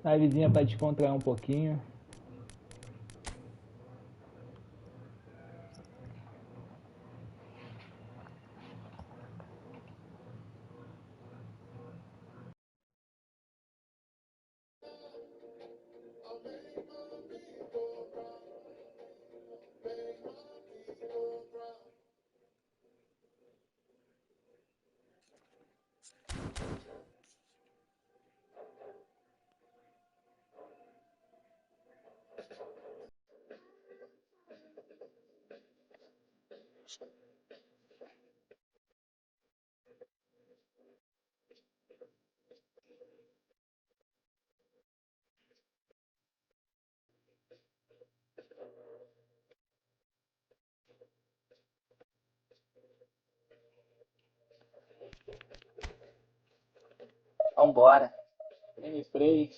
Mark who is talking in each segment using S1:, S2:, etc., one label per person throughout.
S1: Livezinha pra descontrair um pouquinho. Vambora. Gameplay.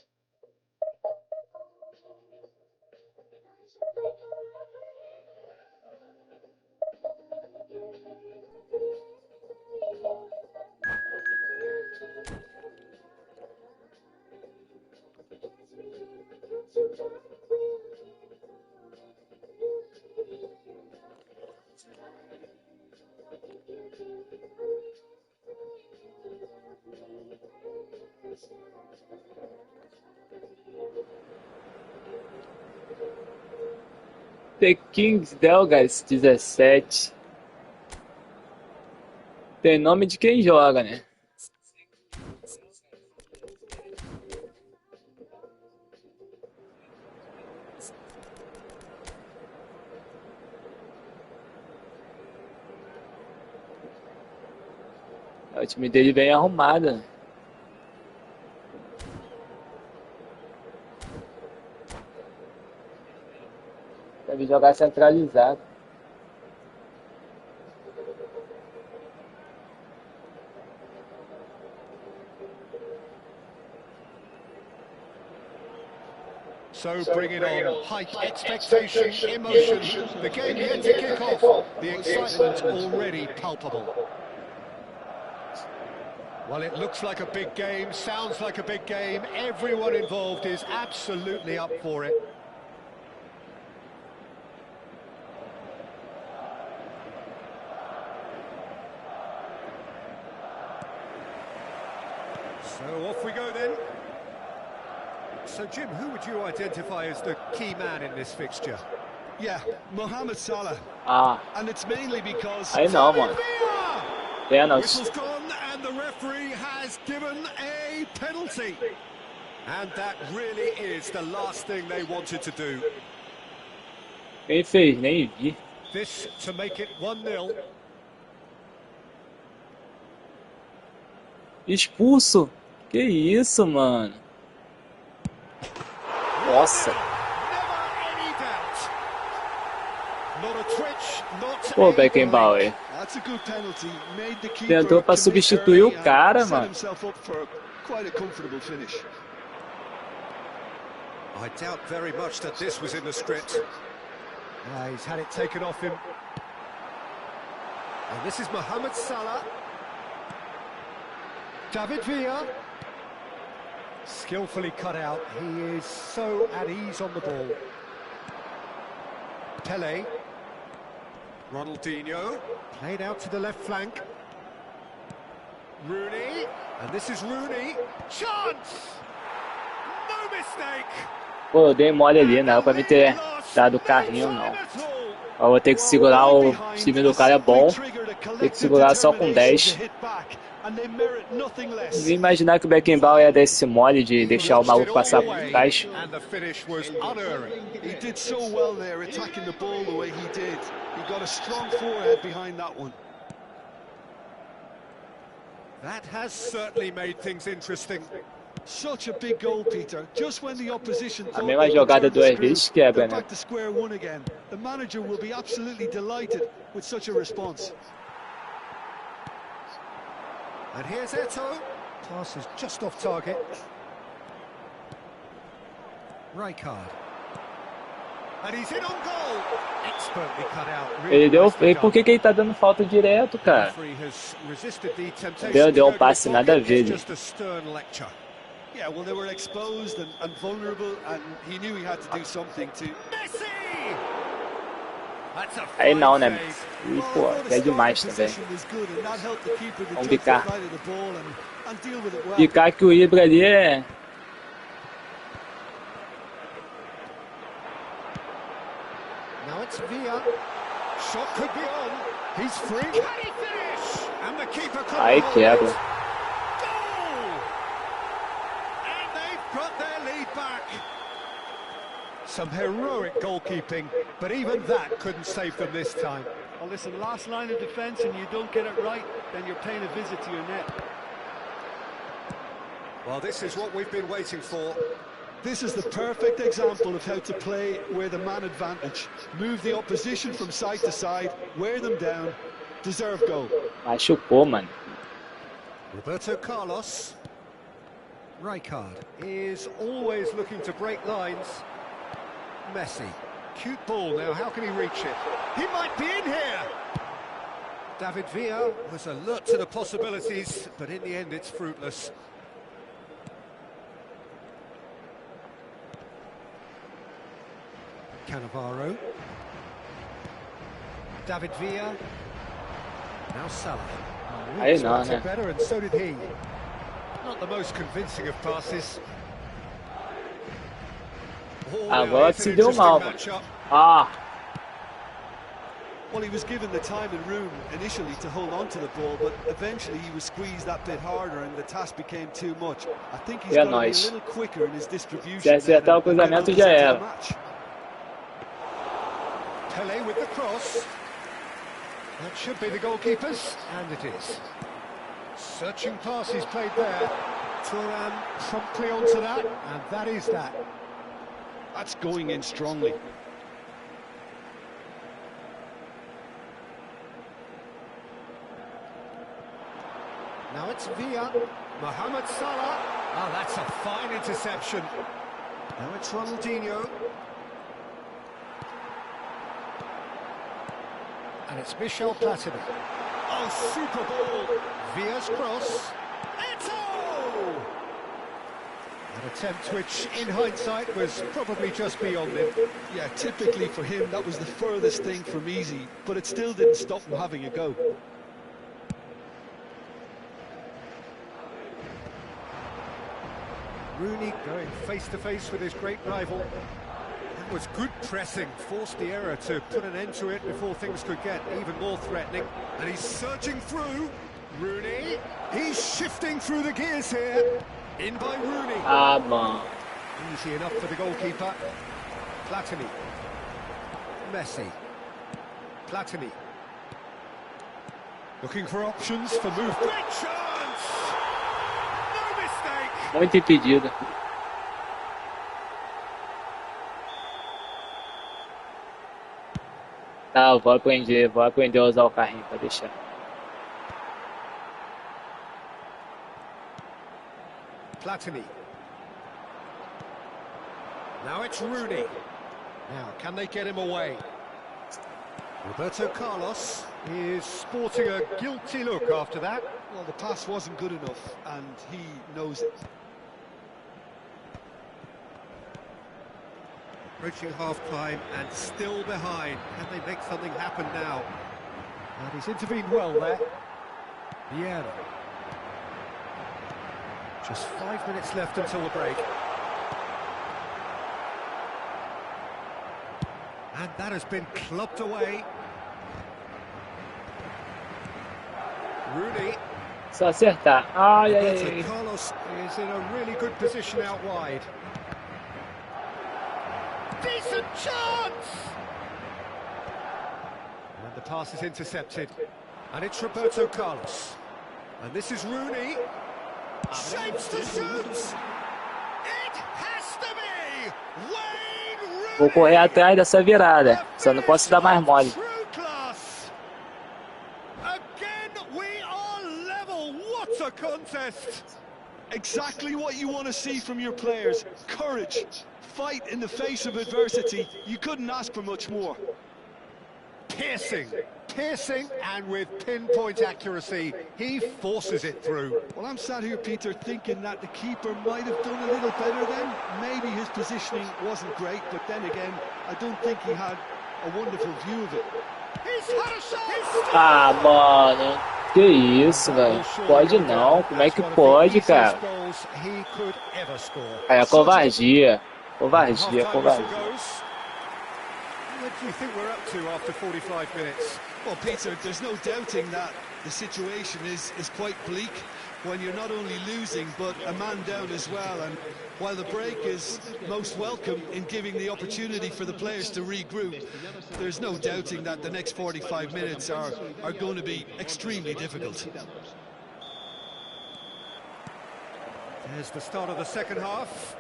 S1: The Kings Delgas 17. Tem nome de quem joga, né? O time dele bem arrumado. Deve jogar centralizado.
S2: So bring it on. Hype, expectation, emotion. The game yet to kick off. The excitement already palpable. Well, it looks like a big game, sounds like a big game. Everyone involved is absolutely up for it. So off we go then. So Jim, who would you identify as the key man in this fixture?
S3: Yeah, Mohamed Salah.
S1: Ah,
S3: And it's mainly because...
S1: aí não, mano. Pênalti.
S2: Whistle's gone and the referee has given a penalty. And that really is the last thing they wanted to do.
S1: Quem fez? Nem vi.
S2: This to make it 1-0.
S1: Expulso? Que isso, mano? Nossa. Pô, Beckenbauer.
S3: That's a good penalty. Made the keeper
S1: Tentou pra substituir o cara,
S3: set
S1: mano.
S3: himself up for quite a comfortable finish.
S2: I doubt very much that this was in the script. He's had it taken off him. And this is Mohamed Salah. David Villa. Skillfully cut out. He is so at ease on the ball. Pele. Ronaldinho. Played out to the left flank. Rooney. And this is Rooney. Chance! No mistake!
S1: Pô, eu dei mole ali, não era pra me ter dado o carrinho, não. Eu vou ter que segurar, o time do cara é bom. Tem que segurar só com 10. Não ia imaginar que o Beckenbauer ia dar esse mole de deixar o maluco passar por trás.
S3: He did so well there, attacking the ball the way he did. He got a strong forehead behind that one.
S2: That has certainly made things interesting.
S3: Such a big goal, Peter. Just when the opposition
S1: A mesma jogada duas vezes quebra, né?
S3: back to square one again. The manager will be absolutely delighted with such a response.
S2: And here's Eto'o. Pass is just off target. Rijkaard. And he's in on goal. Expertly cut out.
S1: Ele deu. Por que ele tá dando falta direto, cara? Deu um passe nada a ver.
S3: Yeah, well, they were exposed and vulnerable, and he knew he had to do something to...
S2: Messi! That's a
S1: Aí não,
S2: fine
S1: né?
S2: save.
S1: E, pô, é demais também. Vamos bicar. Bicar que o Ibra ali é...
S2: Now it's Villa. Shot could be on. He's free. Can he finish? And the keeper could
S1: Aí quebra.
S2: Goal! And they've got their lead back. Some heroic goalkeeping, but even that couldn't save them this time.
S4: Well, listen, last line of defence and you don't get it right, then you're paying a visit to your net.
S2: Well, this is what we've been waiting for.
S3: This is the perfect example of how to play with a man advantage. Move the opposition from side to side, wear them down, deserve goal.
S1: Machucou, mano.
S2: Roberto Carlos. Rijkaard is always looking to break lines. Messi. Cute ball now, how can he reach it? He might be in here! David Villa was alert to the possibilities, but in the end it's fruitless. Cannavaro. David Villa. Now Salah.
S1: Aí não, né?
S2: Better, and so did he. Not the most convincing of passes.
S1: Agora se deu mal, mano. Ah!
S3: Well, he was given the time and room initially to hold on to the ball, but eventually he was squeezed that bit harder and the task became too much. I think he's got to be a little quicker in his distribution.
S1: Se acertar o cruzamento já era.
S2: Pele with the cross. That should be the goalkeepers, and it is. Searching passes played there. Thuram promptly onto that, and that is that.
S3: That's going in strongly.
S2: Now it's Villa. Mohamed Salah. Oh, that's a fine interception. Now it's Ronaldinho. And it's Michel Platini. Oh, super ball. Villa's cross. Eto! An attempt which, in hindsight, was probably just beyond him.
S3: Yeah, typically for him, that was the furthest thing from easy, but it still didn't stop him having a go.
S2: Rooney going face-to-face with his great rival. That was good pressing, forced the error to put an end to it before things could get even more threatening. And he's surging through. Rooney, he's shifting through the gears here. In by Rooney.
S1: Ah, bom.
S2: Easy enough for the goalkeeper. Platini. Messi. Platini. Looking for options for movement. Great chance! No mistake!
S1: Muito impedido. Tá, vou aprender a usar o carrinho pra deixar.
S2: Platini. Now it's Rooney. Now, can they get him away? Roberto Carlos is sporting a guilty look after that.
S3: Well, the pass wasn't good enough, and he knows it.
S2: Reaching half-time and still behind. Can they make something happen now? And he's intervened well there. Vieira. Just 5 minutes left until the break. And that has been clubbed away. Rooney.
S1: Só acertar. Ai, ai, ai.
S2: Carlos is in a really good position out wide. Decent chance! And the pass is intercepted. And it's Roberto Carlos. And this is Rooney. Shapes to shoot! It has to be! Wayne Rooney!
S1: Vou correr atrás dessa virada. Só não posso dar mais mole.
S2: Again, we are level. What a contest!
S3: Exactly what you want to see from your players. Courage. Fight in the face of adversity. You couldn't ask for much more.
S2: Piercing, Piercing and with pinpoint accuracy, he forces it through.
S3: Well, I'm sat here, Peter, thinking that the keeper might have done a little better then. Maybe his positioning wasn't great, but then again, I don't think he had a wonderful view of it.
S2: He's had a shot!
S1: Ah, mano. Que isso, velho. Pode não. Como é que pode, cara? É covardia. Covardia, covardia.
S2: What do you think we're up to after 45 minutes?
S3: Well, Peter, there's no doubting that the situation is quite bleak when you're not only losing, but a man down as well. And while the break is most welcome in giving the opportunity for the players to regroup, there's no doubting that the next 45 minutes are going to be extremely difficult.
S2: There's the start of the second half.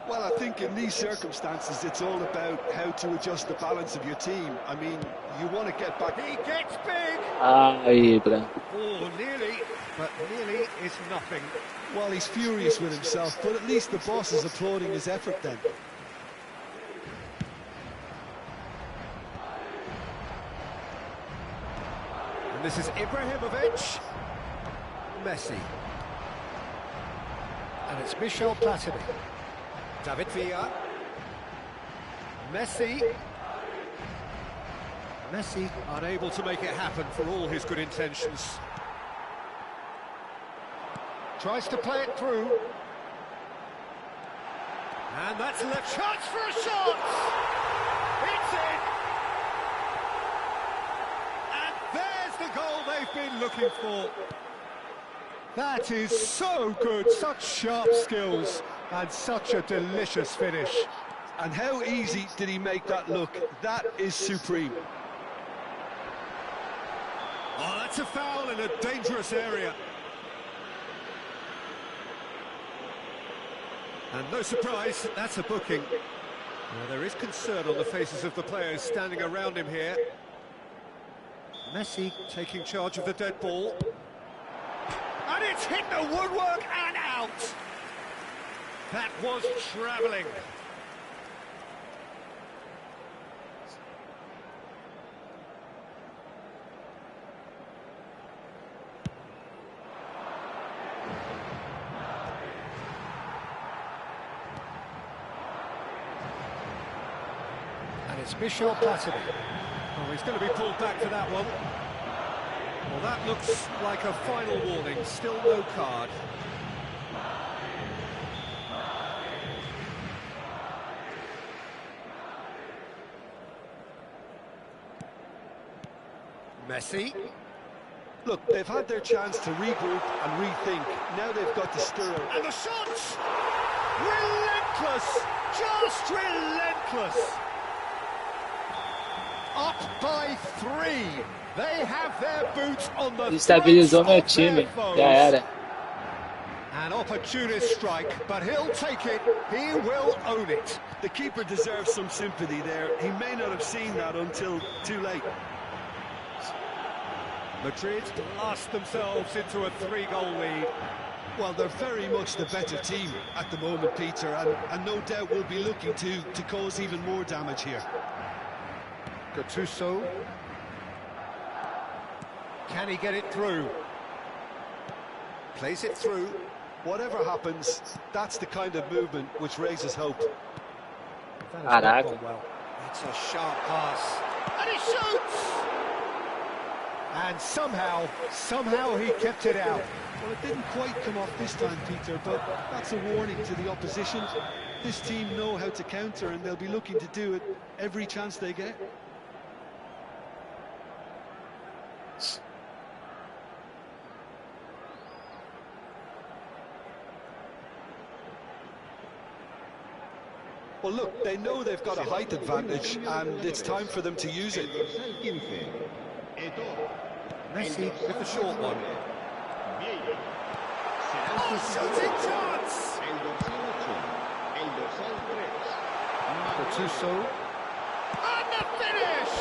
S3: Well, I think in these circumstances, it's all about how to adjust the balance of your team. I mean, you want to get back.
S2: He gets big!
S1: Ai, Bran.
S2: Oh, nearly, but nearly is nothing.
S3: Well, he's furious with himself, but at least the boss is applauding his effort then.
S2: And this is Ibrahimovic. Messi. And it's Michel Platini. David Villa. Messi. Messi unable to make it happen for all his good intentions. Tries to play it through. And that's left. Chance for a shot! It's in! And there's the goal they've been looking for. That is so good, such sharp skills. And such a delicious finish.
S3: And how easy did he make that look? That is supreme.
S2: Oh, that's a foul in a dangerous area. And no surprise, that's a booking. Well, there is concern on the faces of the players standing around him here. Messi taking charge of the dead ball. And it's hit the woodwork and out. That was travelling. And it's Michel Platini. Oh, he's going to be pulled back for that one. Well, that looks like a final warning. Still no card. Messi.
S3: Look, they've had their chance to regroup and rethink. Now they've got to stir.
S2: And the shot! Relentless! Just relentless! Up by 3. They have their boots on the
S1: Estabilizou meu time. Já era.
S2: An opportunist strike, but he'll take it. He will own it.
S3: The keeper deserves some sympathy there. He may not have seen that until too late.
S2: Madrid blast themselves into a 3-goal lead.
S3: Well, they're very much the better team at the moment, Peter, and no doubt will be looking to cause even more damage here.
S2: Gattuso. Can he get it through? Plays it through.
S3: Whatever happens, that's the kind of movement which raises hope.
S1: Caraca.
S2: Well, it's a sharp pass. And he shoots! And somehow he kept it out.
S3: Well, it didn't quite come off this time, Peter, but that's a warning to the opposition. This team know how to counter, and they'll be looking to do it every chance they get. Well, look, they know they've got a height advantage, and it's time for them to use it.
S2: Messi with the short one. Oh, shooting chance! Gattuso. And the finish!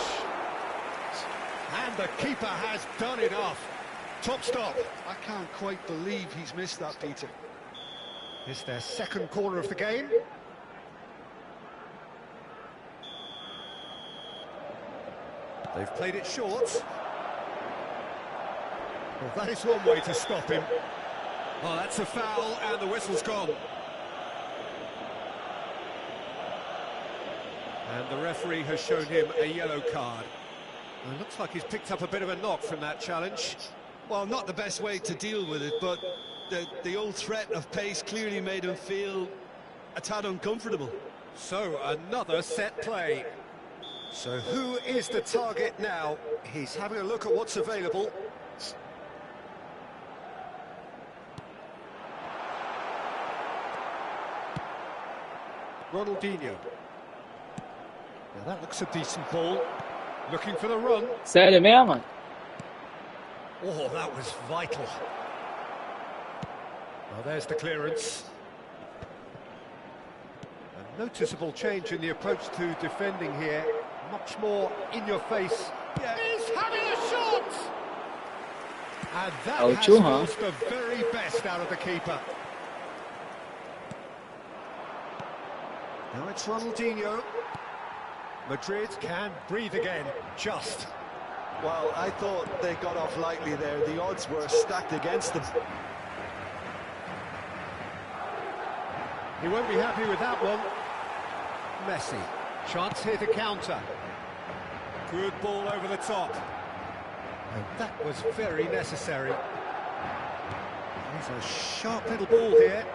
S2: And the keeper has done enough. Top stop.
S3: I can't quite believe he's missed that, Peter.
S2: It's their second corner of the game. They've played it short. Well, that is one way to stop him. Oh, that's a foul, and the whistle's gone. And the referee has shown him a yellow card. It looks like he's picked up a bit of a knock from that challenge.
S3: Well, not the best way to deal with it, but the old threat of pace clearly made him feel a tad uncomfortable.
S2: So, another set play. So, who is the target now? He's having a look at what's available. Ronaldinho. Now that looks a decent ball. Looking for the run.
S1: Sério mesmo?
S2: Oh, that was vital. Well, there's the clearance. A noticeable change in the approach to defending here. Much more in your face.
S3: Yeah.
S2: He's having a shot! And that
S1: Oh,
S2: has
S1: true, huh?
S2: forced the very best out of the keeper. Now it's Ronaldinho. Madrid can breathe again, just.
S3: Well, I thought they got off lightly there. The odds were stacked against them.
S2: He won't be happy with that one. Messi, chance here to counter. Good ball over the top. And that was very necessary. He's a sharp little ball here.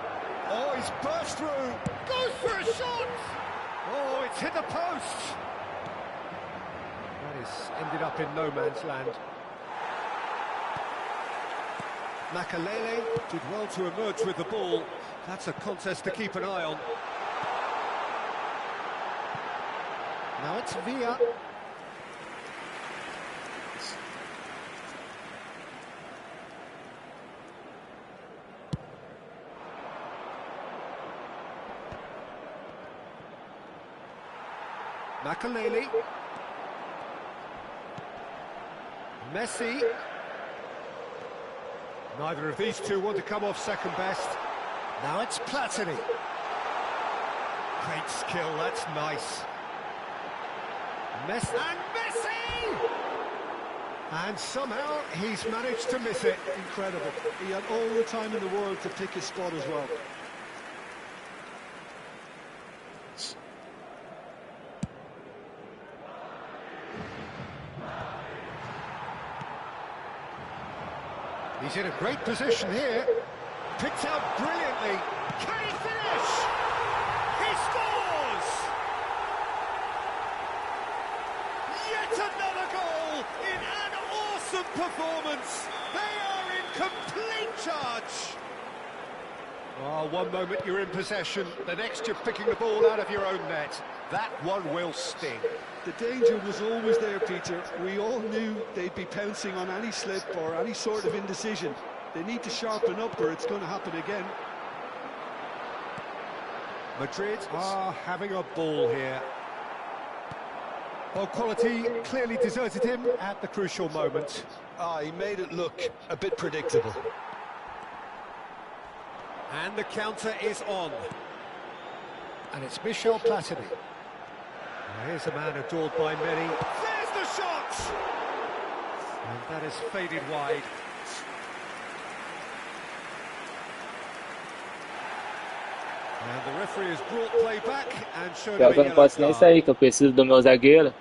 S2: Oh, he's burst through. Goes for a shot. Oh, it's hit the post. That is ended up in no man's land. Makalele did well to emerge with the ball. That's a contest to keep an eye on. Now it's Villa. Makalele. Messi. Neither of these two want to come off second best. Now it's Platini. Great skill, that's nice. Messi. And Messi! And somehow he's managed to miss it.
S3: Incredible. He had all the time in the world to pick his spot as well.
S2: He's in a great position here. Picked out brilliantly. Can he finish? He scores! Yet another goal in an awesome performance. They are in complete charge. Oh, one moment you're in possession, the next you're picking the ball out of your own net. That one will sting.
S3: The danger was always there, Peter. We all knew they'd be pouncing on any slip or any sort of indecision. They need to sharpen up or it's going to happen again.
S2: Madrid are having a ball here. Well, quality clearly deserted him at the crucial moment.
S3: He made it look a bit predictable.
S2: And the counter is on. And it's Michel Platini. Here's a man adored by many. There's the shot! And that has faded wide. And the referee has brought play back and shown
S1: Pior que eu não posso nem sair, que eu preciso do meu zagueiro.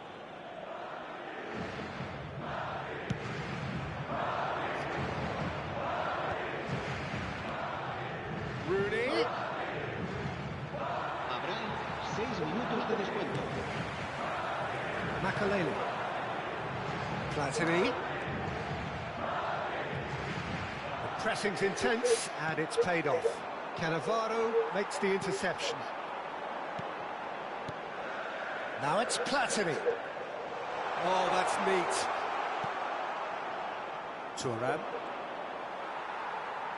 S2: Rooney.
S5: Habrá 6 minutos de descuento.
S2: Makalele. Platini. The pressing's intense and it's paid off. Cannavaro makes the interception. Now it's Platini. Oh, that's neat. Thuram.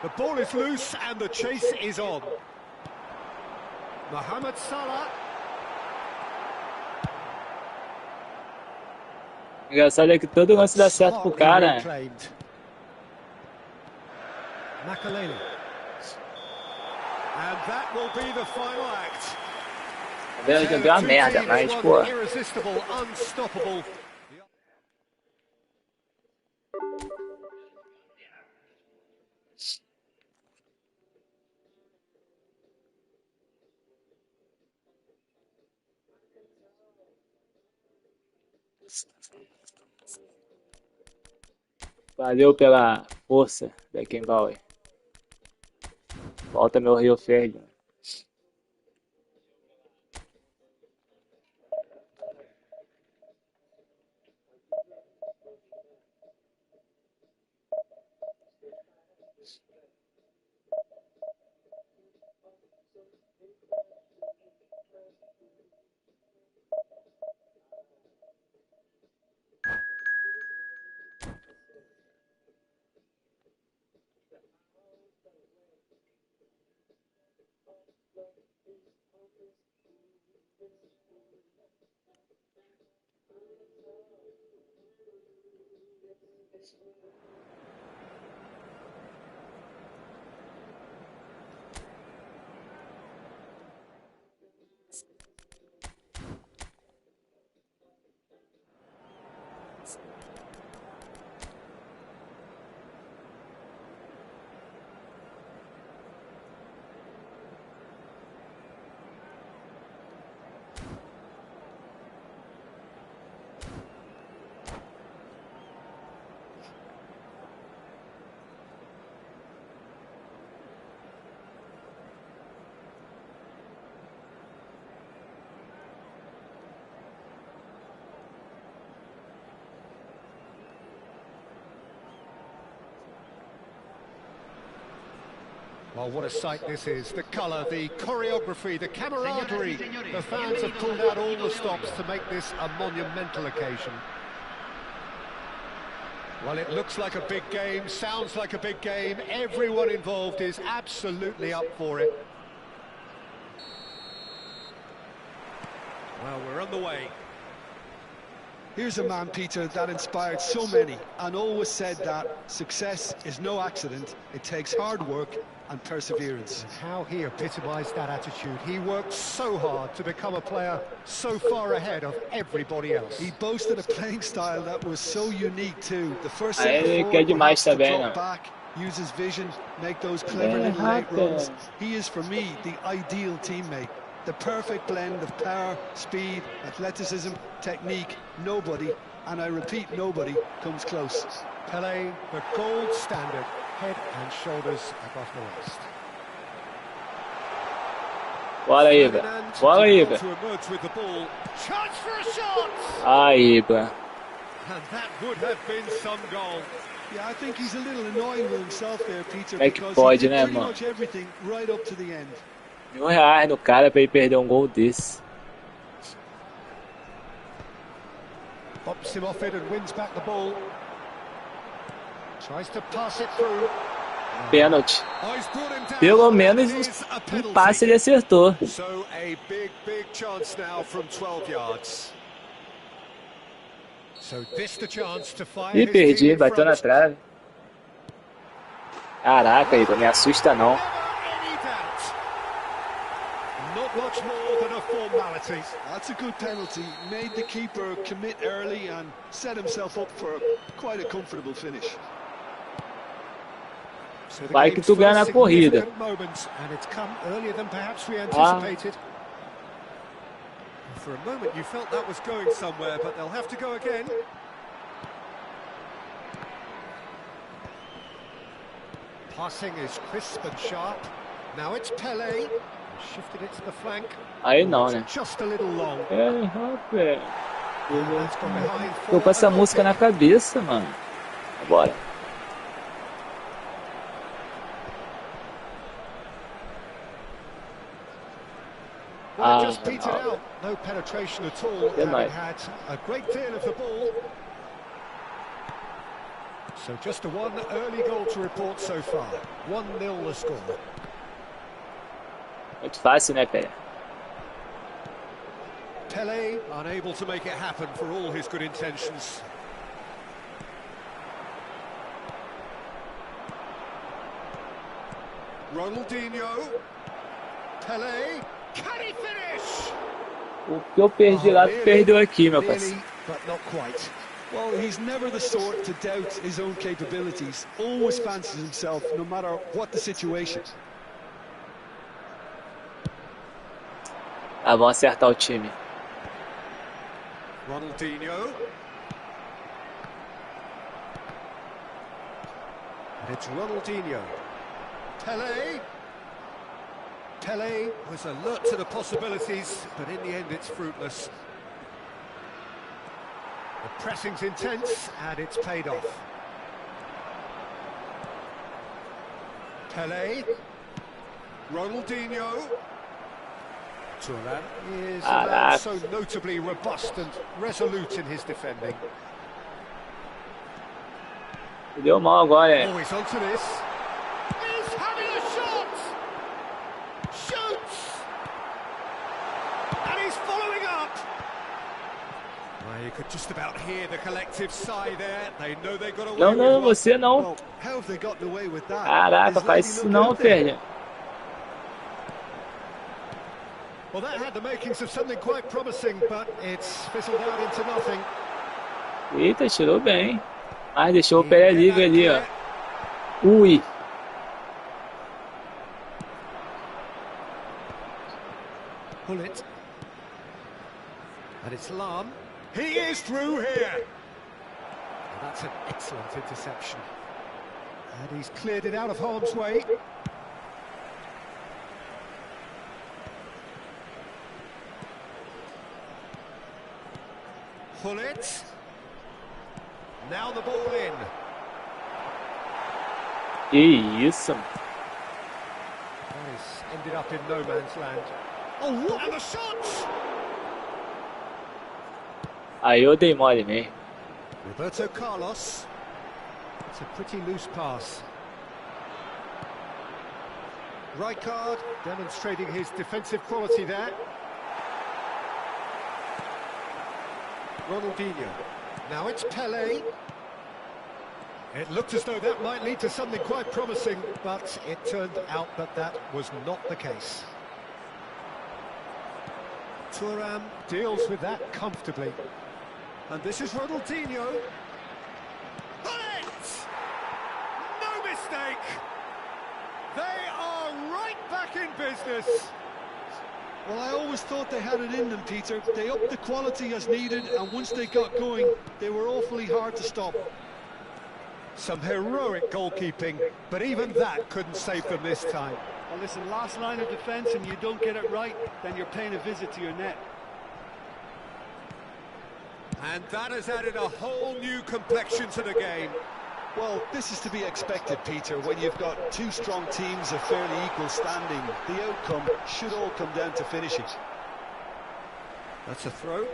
S2: The ball is loose and the chase is on. Mohamed Salah.
S1: Engraçado é que todo lance dá certo pro cara.
S2: Makalele. And that will be the final act.
S1: Tá vendo que deu uma merda, mas, pô.
S2: Irresistible, unstoppable.
S1: Valeu pela força, Beckenbauer. Volta meu Rio Verde.
S2: Well, what a sight this is. The colour, the choreography, the camaraderie. The fans have pulled out all the stops to make this a monumental occasion. Well, it looks like a big game, sounds like a big game. Everyone involved is absolutely up for it. Well, we're on the way.
S3: Here's a man, Peter, that inspired so many and always said that success is no accident. It takes hard work and perseverance.
S2: And how he epitomised that attitude. He worked so hard to become a player so far ahead of everybody else.
S3: He boasted a playing style that was so unique too. The first
S1: Ele quer demais também, não.
S3: back, use his vision, make those clever little late runs. He is, for me, the ideal teammate. The perfect blend of power, speed, athleticism, technique. Nobody, and I repeat, nobody, comes close.
S2: Pelé, the gold standard, head and shoulders above the rest.
S1: Bora, Ibra. Bora, Ibra.
S2: To emerge with the ball. Chance for a shot!
S1: Ah, Ibra.
S2: And that would have been some goal.
S3: Yeah, I think he's a little annoyed with himself there, Peter,
S1: É que
S3: because
S1: pode,
S3: he did
S1: né,
S3: pretty
S1: mano?
S3: much everything right up to the end.
S1: R$1 no cara pra ele perder um gol desse.
S2: Bops him off it and wins back the ball. Tries to pass it through.
S1: Pênalti.
S2: Oh, he's brought him down.
S1: Pelo menos
S2: It is a
S1: um
S2: penalty.
S1: passe ele acertou.
S2: So a big chance now from 12 yards. So this the chance to fire
S1: Ih,
S2: his
S1: perdi,
S2: team in
S1: bateu na
S2: front.
S1: trave. Caraca, Ibra, me assusta não.
S2: Any doubt. Not much more than a formality.
S3: That's a good penalty. Made the keeper commit early and set himself up for quite a comfortable finish.
S2: So the
S1: Vai que
S2: game's
S1: tu ganha na
S2: first
S1: corrida.
S2: significant moment, and it's come earlier than perhaps we anticipated. For a moment you felt that was going somewhere, but they'll have to go again. Passing is crisp and sharp. Now it's Pelé. Shifted it to the flank.
S1: Aí não, né?
S2: Just a little long.
S1: É, rapaz.
S2: That's gone behind
S1: Tô
S2: for
S1: com essa
S2: a
S1: música na
S2: goal kick.
S1: cabeça, mano. Bora.
S2: Well, it
S1: Ah,
S2: just petered
S1: não.
S2: out. No penetration at all.
S1: Good night.
S2: Having had a great deal of the ball. So just a one early goal to report so far. 1-0 the score.
S1: Muito fácil, né, Pé?
S2: Pelé unable to make it happen for all his good intentions. Ronaldinho. Pelé. Can he finish?
S1: O que eu perdi lá, tu perdeu aqui, meu parceiro.
S2: Nearly, but not quite.
S3: Well, he's never the sort to doubt his own capabilities. Always fancies himself, no matter what the situation.
S1: Ah, vamos acertar o time.
S2: Ronaldinho. And it's Ronaldinho. Pele. Pele was alert to the possibilities, but in the end it's fruitless. The pressing's intense, and it's paid off. Pele. Ronaldinho. Turan is so notably robust and resolute in his defending.
S1: Deu mal agora, é.
S2: Always onto this. He's having a shot! Shoots! And he's following up! Well, you could just about hear the collective sigh there. They know they got away with
S1: Não,
S2: one.
S1: você não.
S3: Well, how have they gotten away with that?
S1: Caraca, faz isso não, Ferdi.
S2: Well, that had the makings of something quite promising, but it's fizzled out into nothing.
S1: Eita, tirou bem. Mas deixou o pé livre ali, ó. Ui.
S2: Pull it. And it's Lam. He is through here. And that's an excellent interception. And he's cleared it out of harm's way. Pull it. Now the ball in.
S1: Que isso.
S2: That is ended up in no man's land. Oh, what? And the shots!
S1: Aí eu dei mole mesmo.
S2: Roberto Carlos. It's a pretty loose pass. Rijkaard demonstrating his defensive quality there. Ronaldinho. Now it's Pele. It looked as though that might lead to something quite promising, but it turned out that that was not the case. Thuram deals with that comfortably. And this is Ronaldinho. It! No mistake! They are right back in business.
S3: Well, I always thought they had it in them, Peter. They upped the quality as needed, and once they got going, they were awfully hard to stop.
S2: Some heroic goalkeeping, but even that couldn't save them this time.
S4: Well, listen, last line of defence and you don't get it right, then you're paying a visit to your net.
S2: And that has added a whole new complexion to the game.
S3: Well, this is to be expected, Peter. When you've got two strong teams of fairly equal standing, the outcome should all come down to finishing.
S2: That's a throw.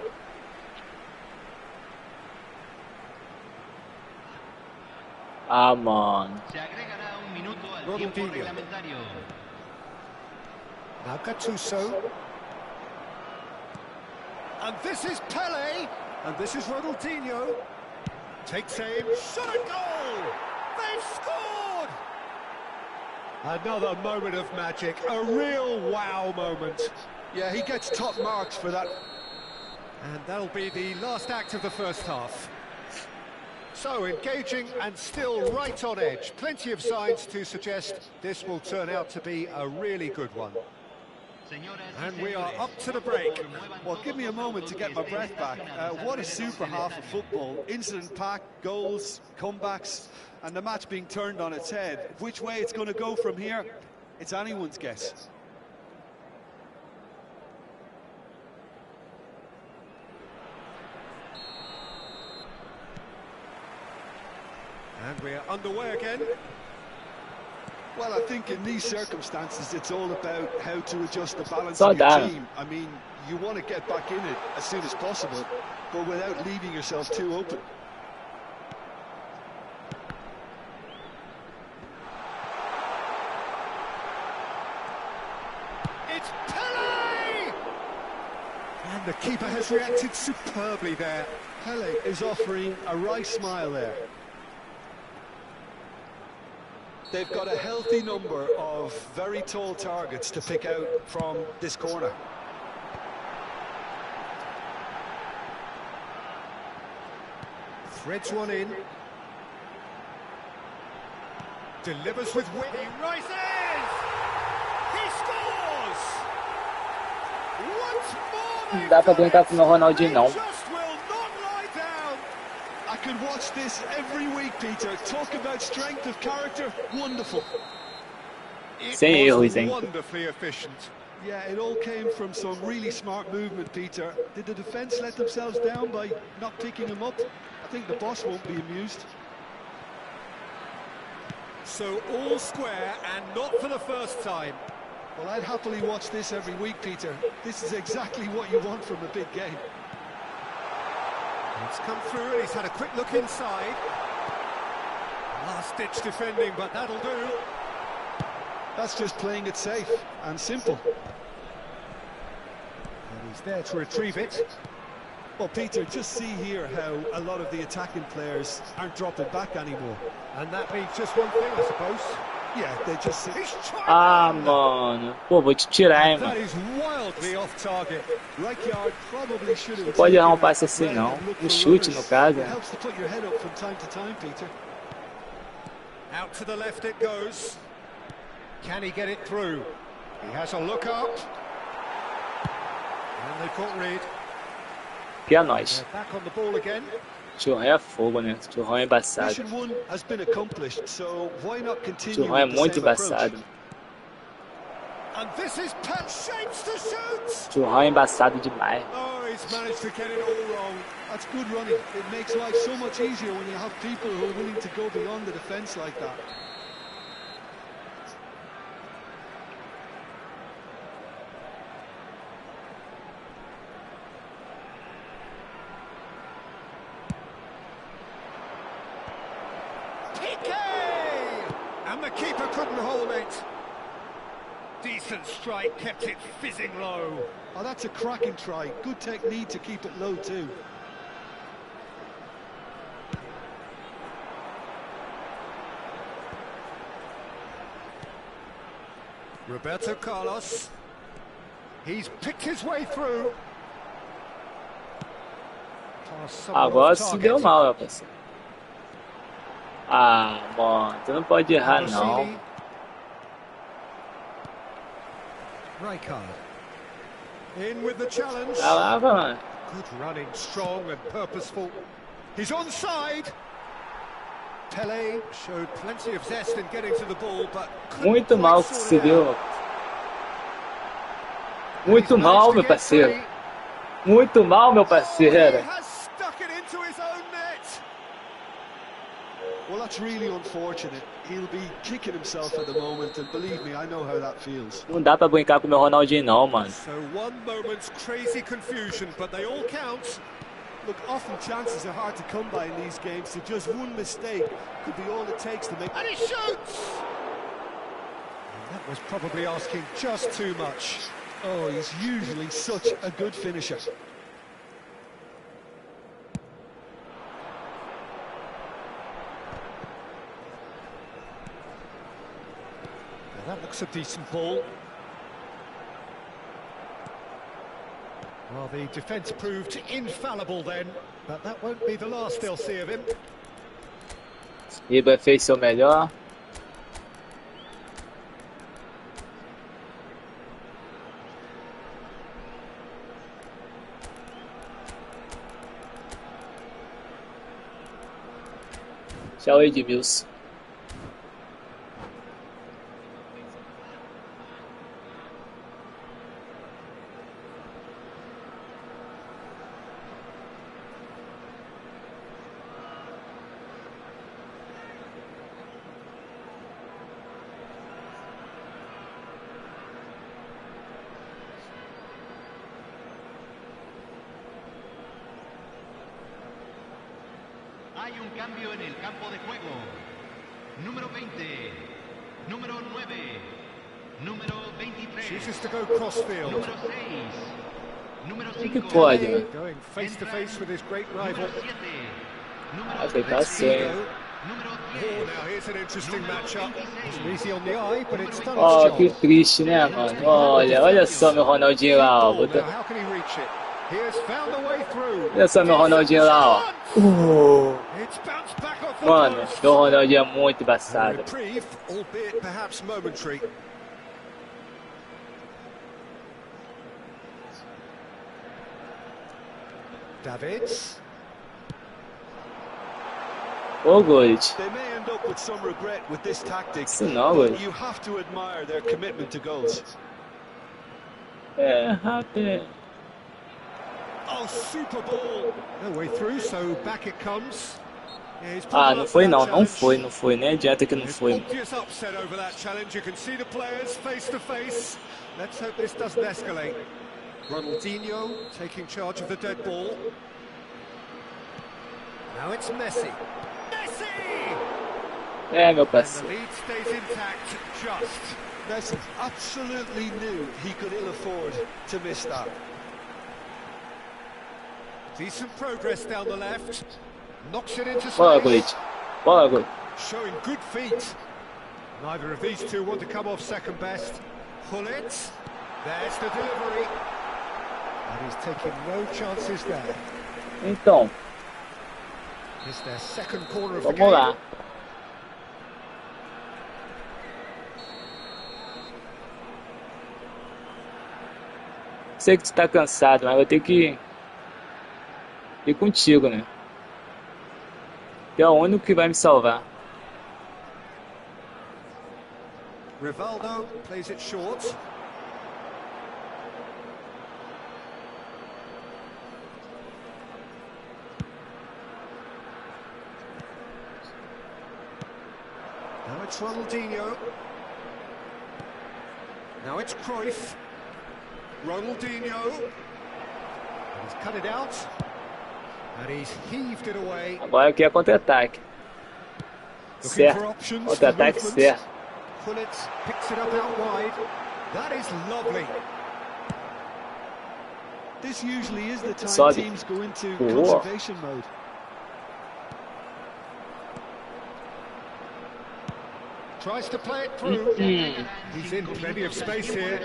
S1: Ah, mano.
S5: Se agregará un minuto al tiempo
S2: Ronaldinho.
S5: reglamentario.
S2: Now Gattuso. And this is Pele. And this is Ronaldinho. Takes aim. Shot a goal! They've scored! Another moment of magic. A real wow moment.
S3: Yeah, he gets top marks for that.
S2: And that'll be the last act of the first half. So engaging and still right on edge. Plenty of signs to suggest this will turn out to be a really good one. And we are up to the break.
S3: Well, give me a moment to get my breath back. What a super half of football. Incident-packed, goals, comebacks, and the match being turned on its head. Which way it's going to go from here, it's anyone's guess.
S2: And we're underway again.
S3: Well, I think in these circumstances, it's all about how to adjust the balance of your team. I mean, you want to get back in it as soon as possible, but without leaving yourself too open.
S2: It's Pele! And the keeper has reacted superbly there.
S3: Pele is offering a wry smile there. They've got a healthy number of very tall targets to pick out from this corner.
S2: Threads one in. Delivers with wit. He rises! He scores! Once more
S1: Não dá pra brincar com o meu Ronaldinho, não.
S2: just will
S3: could watch this every week, Peter. Talk about strength of character. Wonderful.
S1: Sem erros, hein?
S2: Wonderfully efficient.
S3: Yeah, it all came from some really smart movement, Peter. Did the defence let themselves down by not picking him up? I think the boss won't be amused.
S2: So all square and not for the first time.
S3: Well, I'd happily watch this every week, Peter. This is exactly what you want from a big game.
S2: It's come through and he's had a quick look inside. Last-ditch defending, but that'll do.
S3: That's just playing it safe and simple.
S2: And he's there to retrieve it.
S3: Well, Peter, just see here how a lot of the attacking players aren't dropping back anymore.
S2: And that means just one thing, I suppose.
S3: Yeah, they just sit.
S1: Ah, mano. Pô, vou te tirar, hein,
S2: That
S1: mano.
S2: is wildly off target.
S3: Rijkaard probably should have.
S1: Não pode errar um passe assim, não. Um chute, no caso.
S3: It helps to put your head up from time to time, Peter.
S2: Out to the left it goes. Can he get it through? He has a look up. And they caught Reed.
S1: Que é nós.
S2: They're back on the ball again.
S1: Churrão é fogo, né? Churrão é embaçado.
S3: Mission 1 has been accomplished, so why not continue
S1: Churrão é
S3: with the
S1: muito
S3: same approach?
S1: embaçado.
S2: And this is Pep shapes to shoot.
S1: Churrão é embaçado demais.
S2: Oh, he's managed to get it all wrong.
S3: That's good running. It makes life so much easier when you have people who are willing to go beyond the defence like that.
S2: And the keeper couldn't hold it. Decent strike, kept it fizzing low.
S3: Oh, that's a cracking try. Good technique to keep it low too.
S2: Roberto Carlos. He's picked his way through.
S1: Agora se deu mal, meu parceiro. Ah, mano, tu não pode errar, não.
S2: Rijkaard. In with the challenge.
S1: Caraca, mano.
S2: Good running, strong and purposeful. He's onside. Pele showed plenty of zest in getting to the ball, but
S1: Muito mal que se deu. Muito mal, meu parceiro. Muito mal, meu parceiro.
S2: has stuck it into his own net.
S3: Well, that's really unfortunate. He'll be kicking himself at the moment, and believe me, I know how that feels.
S1: Não dá pra brincar com o meu Ronaldinho, não, mano.
S2: So one moment's crazy confusion, but they all count.
S3: Look, often chances are hard to come by in these games, so just one mistake could be all it takes to make...
S2: And he shoots! That was probably asking just too much.
S3: Oh, he's usually such a good finisher.
S2: Now that looks a decent ball. Well, the defence proved infallible then, but that won't be the last they'll see of him.
S1: Ibra fez seu melhor. Tchau, Edmilson.
S5: Hay un cambio en el campo de juego. Número 20, número 9, número 23,
S2: Chooses to go crossfield.
S5: número 6, número
S1: Que
S5: 5,
S1: pode, mano.
S2: Going face to face with his great rival.
S5: número 7, número
S1: Aceitação, hein?
S5: número
S2: Oh,
S5: 10,
S2: now here's an interesting
S5: número
S2: matchup.
S5: 26.
S2: It's easy on the eye, but it's done
S1: Ó,
S2: its
S1: que
S2: job.
S1: triste, né, mano? Olha só meu Ronaldinho lá, ó.
S2: Now, how can he reach it? He has found a way through.
S1: Olha só meu Ronaldinho lá, ó.
S2: It's bounced back off the
S1: Mano,
S2: post.
S1: meu Ronaldinho é muito embaçado.
S2: Reprieve, albeit perhaps momentary. Davids.
S1: Ô, Gold.
S3: They may end up with some regret with this tactic,
S1: Isso não,
S3: but
S1: Gold.
S3: you have to admire their commitment to goals.
S1: É, rapaz.
S2: Oh, super ball. No way through, so back it comes. Yeah, he's put
S1: Ah,
S2: it
S1: não
S2: up for
S1: foi
S2: that
S1: não, não
S2: challenge.
S1: foi, não foi. Nem adianta que não
S2: There's
S1: foi.
S2: obvious upset over that challenge. You can see the players face to face. Let's hope this doesn't escalate. Ronaldinho taking charge of the dead ball. Now it's Messi. Messi!
S1: É, meu
S2: And the
S1: parceiro.
S2: lead stays intact, just.
S3: Messi absolutely knew he could ill afford to miss that.
S2: Decent progress down the left. Knocks it into
S1: Bola,
S2: space.
S1: Gold. Bola, Gold.
S2: Showing good feet. Neither of these two want to come off second best. Pull it. There's the delivery. And he's taking no chances there.
S1: Então,
S2: It's their second corner of the
S1: vamos
S2: game.
S1: lá. Sei que tu tá cansado, mas vou ter que ir contigo, né? Tu é o único que vai me salvar.
S2: Rivaldo plays it short. Now it's Ronaldinho. Now it's Cruyff. Ronaldinho. And he's cut it out. And he's heaved it away.
S1: Agora aqui é contra-ataque.
S2: Looking for
S1: Certo.
S2: options for
S1: Contra-ataque
S2: movement.
S1: certo.
S2: Pullet picks it up out wide. That is lovely.
S3: This usually is the time
S1: Sobe.
S3: teams go into
S1: Boa.
S3: conservation mode.
S2: Tries to play it through. He's in plenty of space here.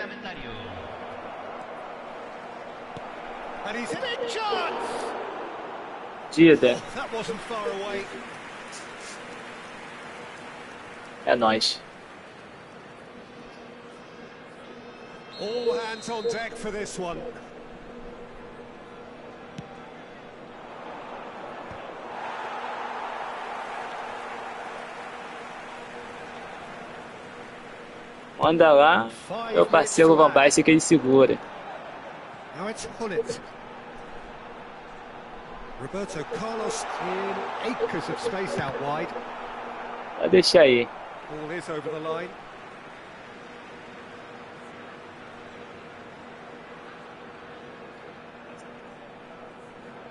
S2: And he's in a chance.
S1: Dida.
S2: That wasn't far away.
S1: É nóis.
S2: All hands on deck for this one.
S1: Manda lá, meu parceiro Van Basten que ele segura.
S2: Now it's Pullet. Roberto Carlos in acres of space out wide.
S1: Pode deixar aí.
S2: Ball is over the line.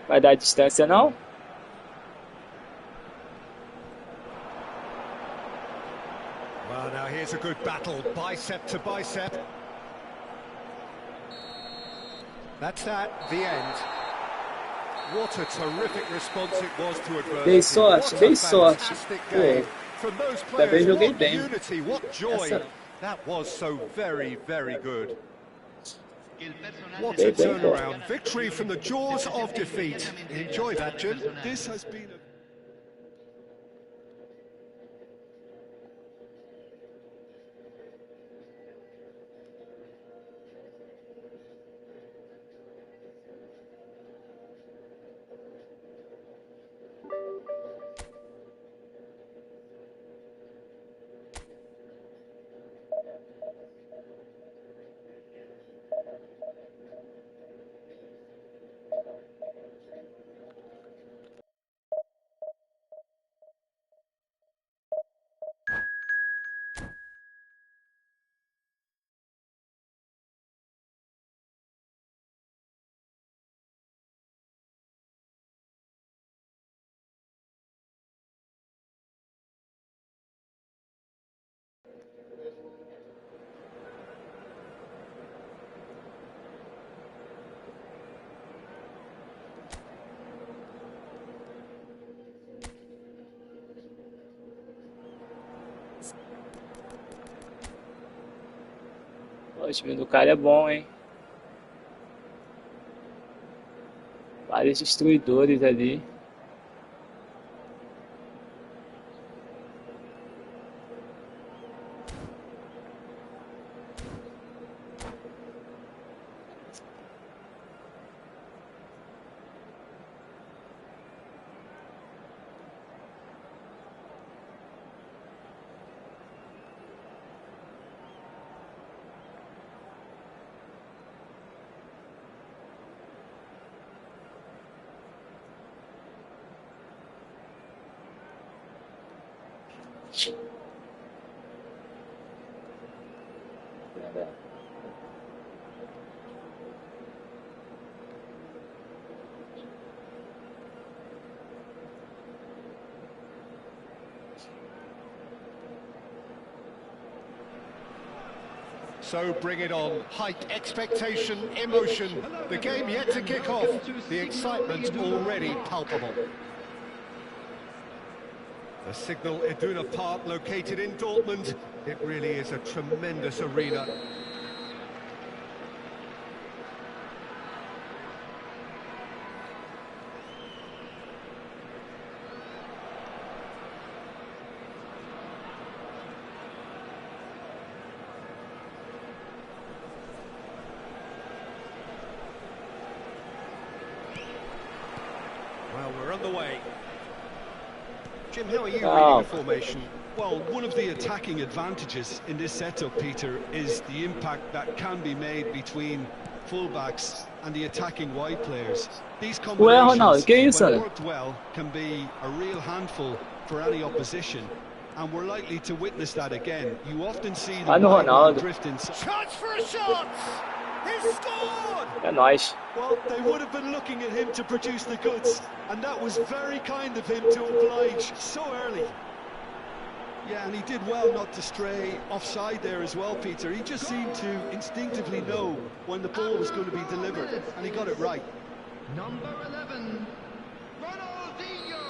S1: Vai dar distância não?
S2: Well, now here's a good battle, bicep to bicep. That's that, the end. What a terrific response it was to adversity.
S1: Dei sorte,
S2: What
S1: dei
S2: a
S1: sorte.
S2: fantastic
S1: Pô,
S2: game. From those
S1: também
S2: players,
S1: joguei
S2: what
S1: bem.
S2: unity, what joy.
S1: Essa-
S2: That was so very, very good.
S5: El personal
S2: What
S5: de
S2: a
S1: Bem, bem, bom.
S2: turnaround. Victory from the jaws of defeat. Enjoy that, Jim.
S3: This has been a...
S1: O time do cara é bom, hein? Vários destruidores ali.
S2: So bring it on. Height, expectation, emotion. The game yet to kick off. The excitement already palpable. The Signal Iduna Park, located in Dortmund. It really is a tremendous arena. Well, we're underway. Jim, how are you reading the formation?
S3: Well, one of the attacking advantages in this setup, Peter, is the impact that can be made between fullbacks and the attacking wide players. These combinations, when worked well, can be a real handful for any opposition. And we're likely to witness that again. You often see the drift in.
S2: Chance for a shot! He scored!
S1: É nóis.
S3: Well, they would have been looking at him to produce the goods, and that was very kind of him to oblige so early. Yeah, and he did well not to stray offside there as well, Peter. He just seemed to instinctively know when the ball was going to be delivered, and he got it right.
S5: Number 11, Ronaldinho.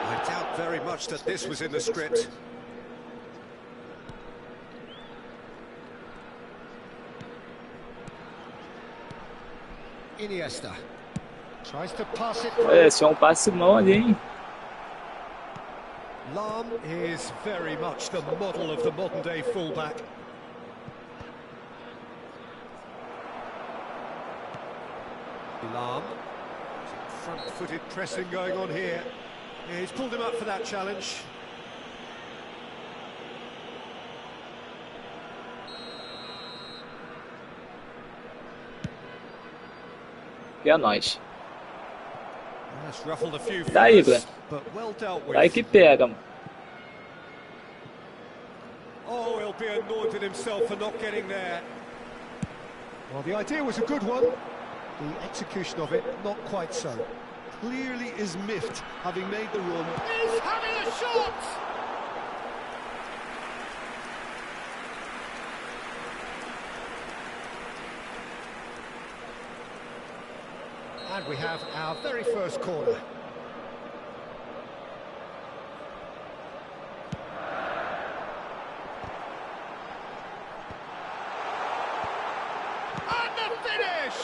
S2: I doubt very much that this was in the script. Iniesta tries to pass it.
S1: Esse é um passe mão ali, hein?
S2: Lahm is very much the model of the modern-day fullback. Lahm, front-footed pressing going on here. Yeah, he's pulled him up for that challenge.
S1: E é nóis.
S2: That's ruffled a few
S1: Tá aí,
S2: feathers,
S1: Glenn.
S2: but well dealt with.
S1: Tá aí que pega, mano.
S2: Oh, he'll be annoyed with himself for not getting there. Well, the idea was a good one. The execution of it, not quite so.
S3: Clearly is miffed, having made the run.
S2: He's having a shot! And we have our very first corner. And the finish!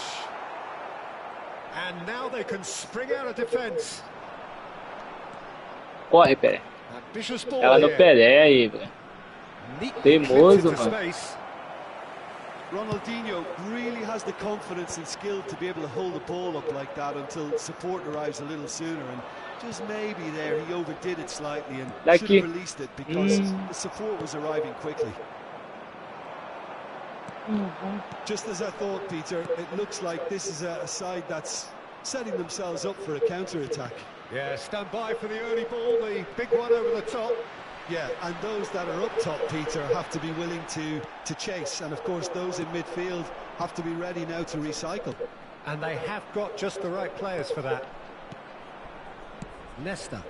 S2: And now they can spring out of defence.
S1: Corre, Pelé.
S2: Ambitious ball
S1: Ela no
S2: here.
S1: Pelé aí, velho.
S2: Neatly clipped
S1: Teimoso,
S2: into
S1: mano.
S2: space.
S3: Ronaldinho really has the confidence and skill to be able to hold the ball up like that until support arrives a little sooner, and just maybe there he overdid it slightly and should have released it because the support was arriving quickly. Just as I thought, Peter, it looks like this is a side that's setting themselves up for a counter-attack.
S2: Yeah, stand by for the early ball, the big one over the top.
S3: Yeah, and those that are up top, Peter, have to be willing to chase. And, of course, those in midfield have to be ready now to recycle.
S2: And they have got just the right players for that. Nesta.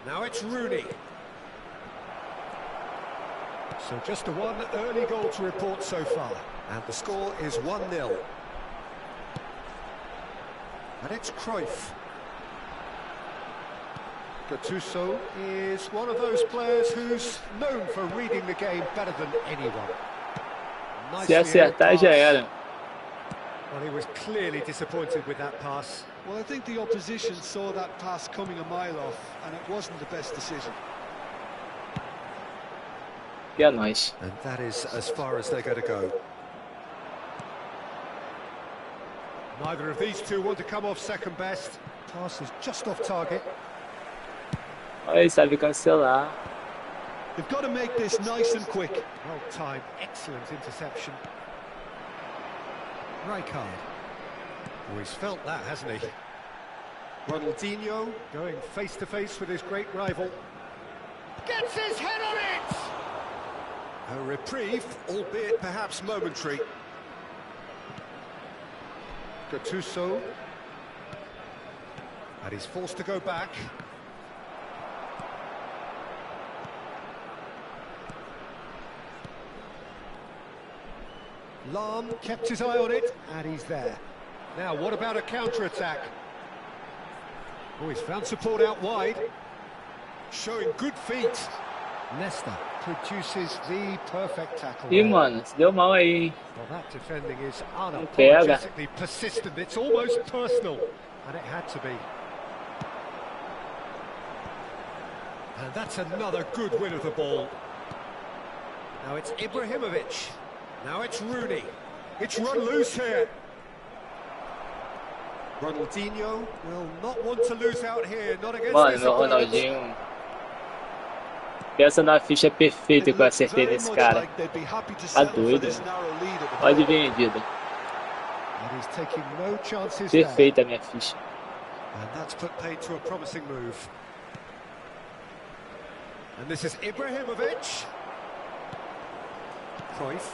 S2: Now it's Rooney. So just the one early goal to report so far. And the score is 1-0. And it's Cruyff. Gattuso is one of those players who's known for reading the game better than anyone.
S1: Se acertar já era.
S2: Well, he was clearly disappointed with that pass.
S3: Well, I think the opposition saw that pass coming a mile off, and it wasn't the best decision.
S1: E é nóis.
S2: And that is as far as they're going to go. Neither of these two want to come off second best. Pass is just off target.
S1: Olha, ele sabe cancelar.
S3: They've got to make this nice and quick.
S2: Well timed, excellent interception. Rijkaard. Oh, he's felt that, hasn't he? Ronaldinho going face to face with his great rival. Gets his head on it! A reprieve, albeit perhaps momentary. Gattuso. And he's forced to go back. Lahm kept his eye on it, and he's there. Now, what about a counter-attack? Oh, he's found support out wide. Showing good feet. Nesta produces the perfect tackle.
S1: Ih, mano, se deu mal aí, hein?
S2: Well, that defending is
S1: pega.
S2: unapologetically persistent. It's almost personal, and it had to be. And that's another good win of the ball. Now it's Ibrahimovic. Now it's Rooney. It's run loose here. Ronaldinho will not want to lose out here, not against
S1: Mano,
S2: this
S1: meu
S2: opponent.
S1: Ronaldinho. Pensa na ficha perfeita que eu acertei nesse cara. Tá doido, né? Pode vir, vida.
S2: And he's taking no chances there.
S1: Perfeita a minha ficha.
S2: And that's put paid to a promising move. And this is Ibrahimovic. Cruyff.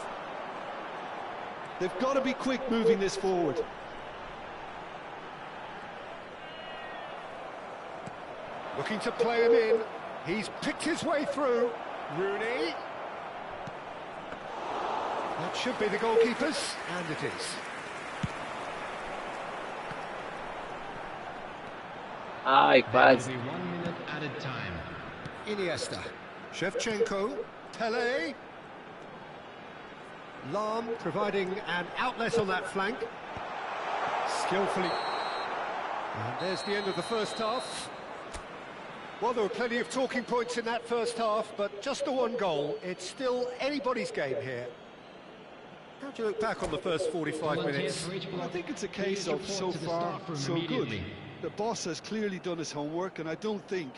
S3: They've got to be quick moving this forward.
S2: Looking to play him in. He's picked his way through. Rooney. That should be the goalkeepers, and it is.
S1: Ai, quase.
S5: 1 minute added time.
S2: Iniesta. Shevchenko. Pele. Lahm providing an outlet on that flank. Skillfully. And there's the end of the first half. Well, there were plenty of talking points in that first half, but just the one goal. It's still anybody's game here. How do you look back on the first 45 minutes?
S3: Well, I think it's a case of so far, so good. The boss has clearly done his homework, and I don't think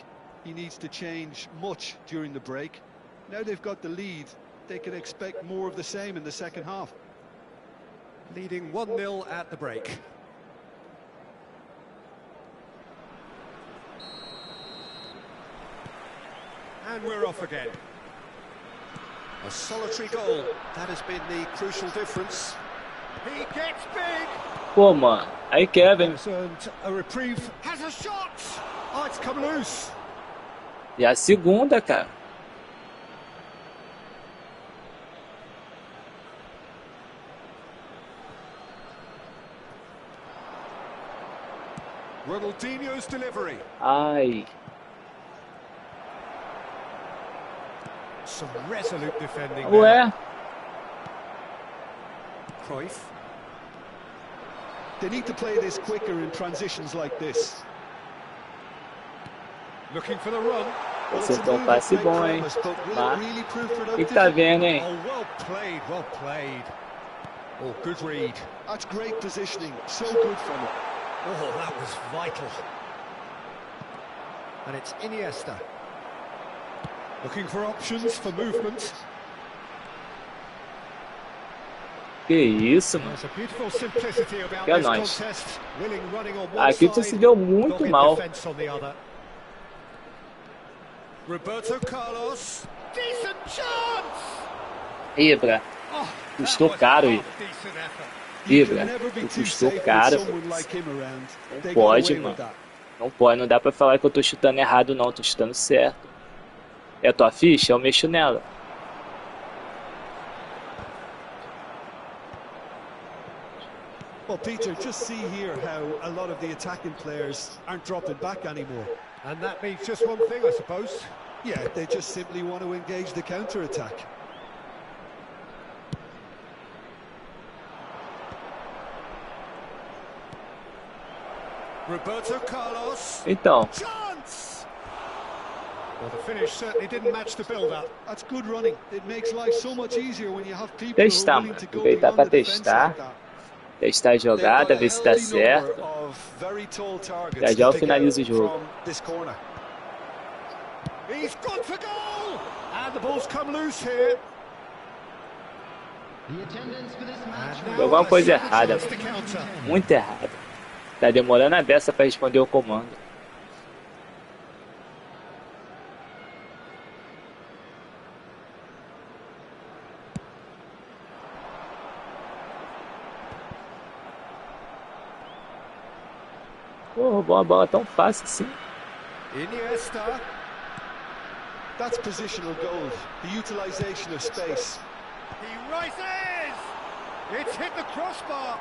S3: he needs to change much during the break. Now they've got the lead, they can expect more of the same in the second half.
S2: Leading 1-0 at the break. And we're off again. A solitary goal. That has been the crucial difference. He gets big.
S1: Pô, mano. Aí Kevin.
S2: And a reprieve. Has a shot. Oh, it's come loose.
S1: E a segunda, cara.
S2: Ronaldinho's delivery.
S1: Ai.
S2: Some resolute defending
S1: Ué.
S2: there. Cruyff.
S3: They need to play this quicker in transitions like this.
S2: Looking for the run.
S1: Acertou um passe bom, hein? Mas, o que tá vendo, hein?
S2: Oh, well played, well played. Oh, good read.
S3: That's great positioning, so good from it.
S2: Oh, that was vital. And it's Iniesta. Looking for options for movement.
S1: Que isso, mano.
S2: There's a beautiful simplicity about
S1: Que é
S2: this
S1: nóis.
S2: contest. Willing running on one
S1: Aqui tu
S2: side,
S1: se deu muito
S2: dogged
S1: mal.
S2: defense on the other. Roberto Carlos. Decent chance.
S1: Ibra.
S2: Oh,
S1: Custou caro, Ibra.
S2: decent effort.
S1: Ibra.
S3: Never be
S1: Tu
S3: too
S1: custou
S3: safe with
S1: caro.
S3: someone like him around.
S1: Não
S3: They got
S1: pode,
S3: away with
S1: mano.
S3: that.
S1: Não pode. Não dá pra falar que eu tô chutando errado, não. Tô chutando certo. É a tua ficha? Eu mexo nela.
S3: Well, Peter, just see here how a lot of the attacking players aren't dropping back anymore.
S2: And that means just one thing, I suppose.
S3: Yeah, they just simply want to engage the counter-attack.
S2: Roberto Carlos.
S1: Então,
S2: Chance! Well, the finish certainly didn't match the build-up.
S3: That's good running. It makes life so much easier when you have people who are
S1: testar,
S3: willing
S1: mano.
S3: to go
S1: Aproveitar
S3: beyond
S1: pra
S3: the defense
S1: testar.
S3: like that.
S1: Testar a jogada,
S3: They've got a
S1: ver se dá
S3: healthy number
S1: certo.
S3: of very tall targets
S1: Já já eu
S3: to pick
S1: finalizo o
S3: out
S1: jogo.
S3: from this corner.
S2: He's gone for goal! And the ball's come loose here.
S5: The attendance for this match
S2: And now
S1: Jogou uma coisa
S2: a chance
S1: errada,
S2: to counter.
S1: muito errada. Tá demorando a beça para responder o comando. Pô, roubou uma bola tão fácil assim.
S2: Iniesta.
S3: That's positional gold, the utilization of space.
S2: He rises! It's hit the crossbar.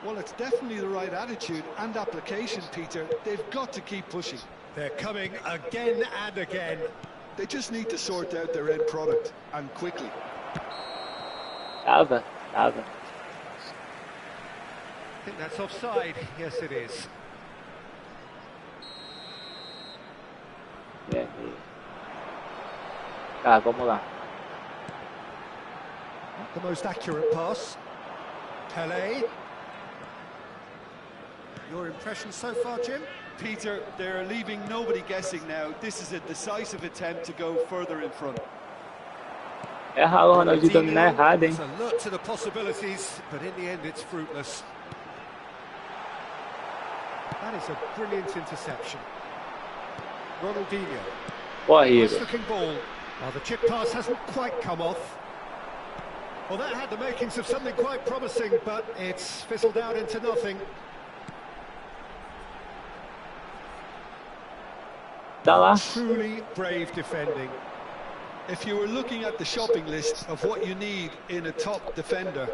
S3: Well, it's definitely the right attitude and application, Peter. They've got to keep pushing.
S2: They're coming again and again.
S3: They just need to sort out their end product, and quickly.
S1: Tava.
S2: I think that's offside. Yes, it is.
S1: É. Tá, vamos lá.
S2: Not the most accurate pass. Pelé. Your impression so far, Jim?
S4: Peter, they're leaving nobody guessing now. This is a decisive attempt to go further in front.
S1: É ralo o Ronaldinho dominar errado, hein?
S2: It's a look to the possibilities, but in the end it's fruitless. That is a brilliant interception. Ronaldinho.
S1: Corre,
S2: Nice
S1: Igor.
S2: looking ball. Well, the chip pass hasn't quite come off. Well, that had the makings of something quite promising, but it's fizzled out into nothing.
S1: Tá lá.
S2: Truly brave defending.
S3: If you were looking at the shopping list of what you need in a top defender,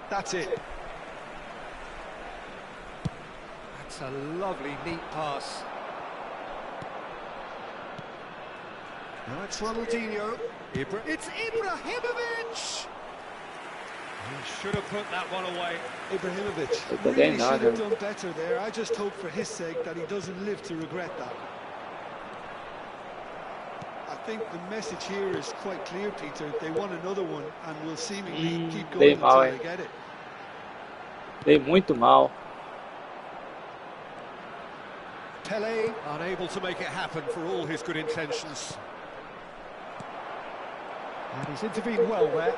S3: that's it.
S2: That's a lovely, neat pass. Now it's Ronaldinho. It's Ibrahimovic! He should have put that one away.
S3: Ibrahimovic
S1: But
S3: really
S1: then
S3: should
S1: no,
S3: have done better there. I just hope for his sake that he doesn't live to regret that. I think the message here is quite clear, Peter. They want another one and will seemingly keep going until they get it.
S1: Dei muito mal.
S2: Pelé unable to make it happen for all his good intentions. And he's intervened well there.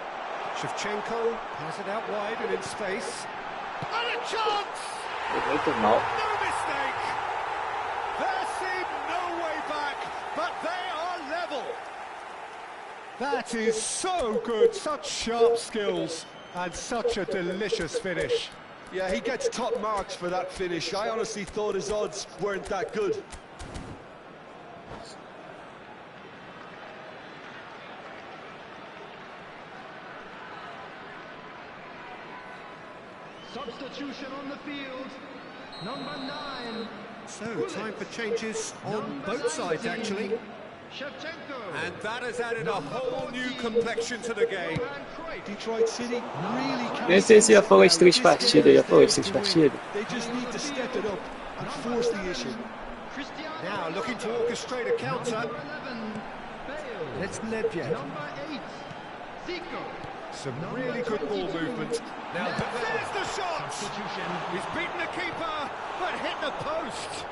S2: Shevchenko has it out wide and in space. And a chance!
S1: Dei muito mal.
S2: No mistake! There seemed no way back, but they are level. That is so good, such sharp skills, and such a delicious finish.
S3: Yeah, he gets top marks for that finish. I honestly thought his odds weren't that good.
S5: Substitution on the field. Number 9.
S2: So, time for changes on both sides, actually.
S5: Shevchenko.
S2: And that has added a whole new complexion to the game.
S3: Detroit City really can't.
S1: Nem sei se já falou de 3 partidas. Já falou de 3 partidas?
S3: They just need to step it up and force the issue.
S2: Now looking to orchestrate a counter.
S5: 11. Bale.
S2: It's Nedved.
S5: Number 8. Zico.
S2: Some really good ball movement. Now there's the shot!
S5: Substitution.
S2: He's beaten the keeper, but hit the post.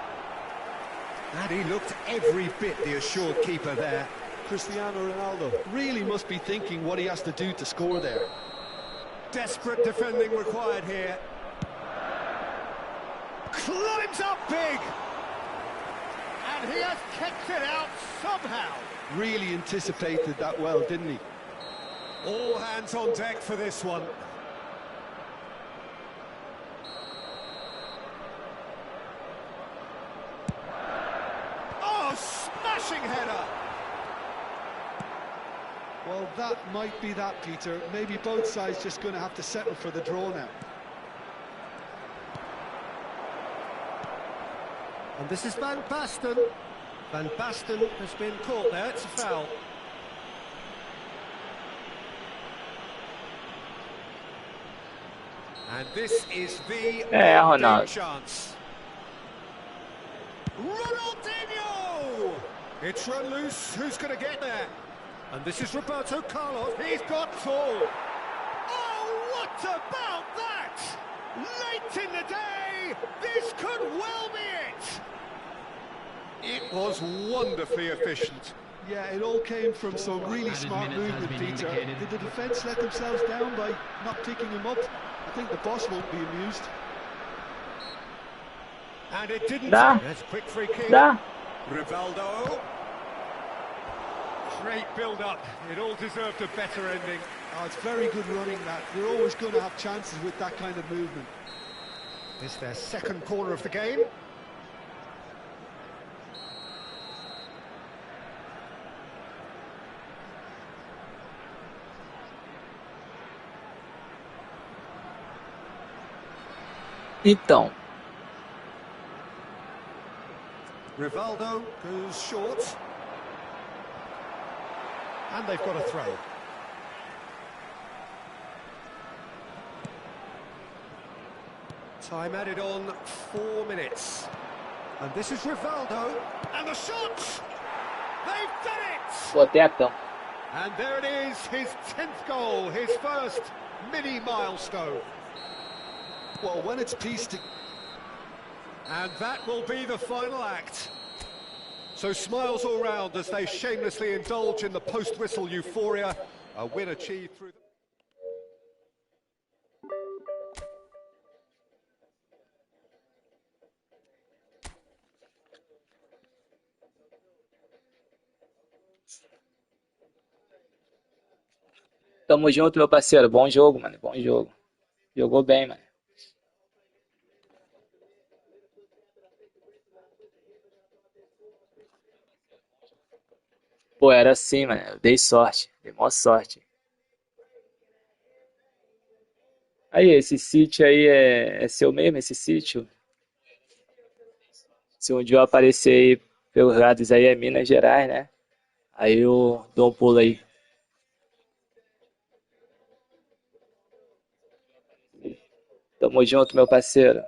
S2: And he looked every bit the assured keeper there.
S3: Cristiano Ronaldo really must be thinking what he has to do to score there.
S2: Desperate defending required here. Climbs up big! And he has kicked it out somehow.
S3: Really anticipated that well, didn't he?
S2: All hands on deck for this one. Oh, smashing header!
S3: Well, that might be that, Peter. Maybe both sides just going to have to settle for the draw now.
S2: And this is Van Basten. Van Basten has been caught there, it's a foul. And this is the
S1: Ronaldo.
S2: chance. Ronaldinho! It's run loose, who's going to get there? And this is Roberto Carlos, he's got full. Oh, what about that? Late in the day, this could well be it. It was wonderfully efficient.
S3: Yeah, it all came from some really smart movement, Peter. Did the defence let themselves down by not picking him up? I think the boss won't be amused.
S2: And it didn't.
S1: Dá,
S2: That's quick free kick.
S1: dá.
S2: Rivaldo. Great build-up. It all deserved a better ending.
S3: Oh, it's very good running that. You're always going to have chances with that kind of movement.
S2: It's their second corner of the game.
S1: Então,
S2: Rivaldo goes short. And they've got a throw. Time added on 4 minutes. And this is Rivaldo. And the shot! They've done it!
S1: botei a campo.
S2: And there it is, his 10th goal, his first mini milestone.
S3: Well, when it's pieced...
S2: And that will be the final act. So smiles all round as they shamelessly indulge in the post-whistle euphoria. A win achieved through...
S1: Tamo junto, meu parceiro. Bom jogo, mano. Bom jogo. Jogou bem, mano. Pô, era assim, mano. Eu dei sorte. Dei maior sorte. Aí, esse sítio aí é seu mesmo, esse sítio? Se um dia eu aparecer aí pelos lados aí, é Minas Gerais, né? Aí eu dou um pulo aí. Tamo junto, meu parceiro.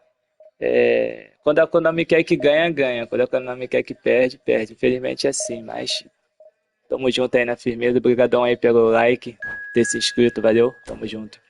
S1: Quando a Konami quer que ganha, ganha. Quando a Konami quer que perde, perde. Infelizmente é assim, mas tamo junto aí na firmeza. Obrigadão aí pelo like, ter se inscrito, valeu? Tamo junto.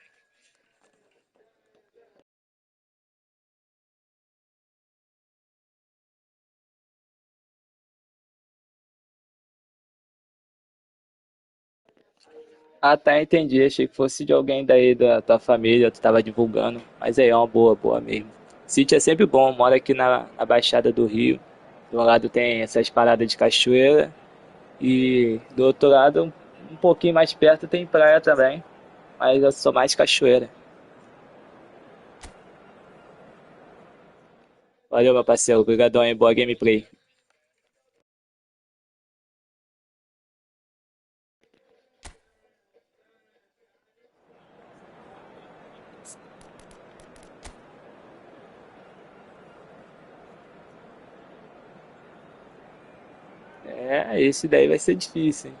S1: Ah, tá, entendi. Achei que fosse de alguém daí da tua família, tu tava divulgando. Mas aí é uma boa, boa mesmo. Sítio é sempre bom, moro aqui na Baixada do Rio. Do lado tem essas paradas de cachoeira. E do outro lado, um pouquinho mais perto, tem praia também. Mas eu sou mais cachoeira. Valeu, meu parceiro. Obrigadão aí, boa gameplay. Esse daí vai ser difícil, hein?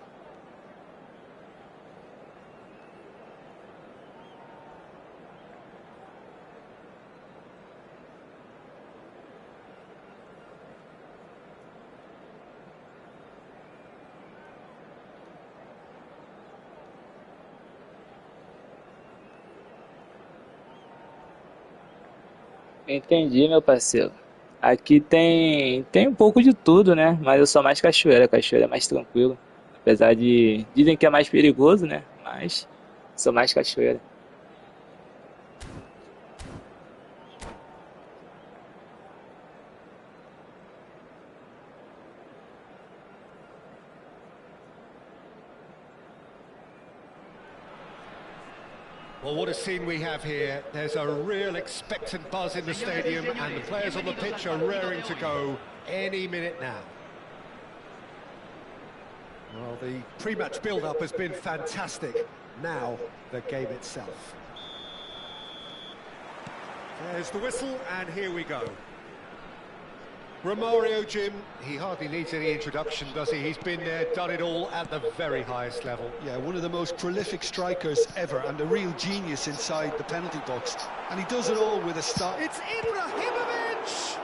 S1: Entendi, meu parceiro. Aqui tem um pouco de tudo, né? Mas eu sou mais cachoeira. Cachoeira é mais tranquilo. Apesar de... Dizem que é mais perigoso, né? Mas sou mais cachoeira.
S2: Well, what a scene we have here. There's a real expectant buzz in the stadium and the players on the pitch are raring to go any minute now. Well, the pre-match build-up has been fantastic. Now, the game itself. There's the whistle, and here we go. Romario, Jim, he hardly needs any introduction, does he? He's been there, done it all at the very highest level.
S3: Yeah, one of the most prolific strikers ever and a real genius inside the penalty box. And he does it all with a start.
S2: It's Ibrahimovic!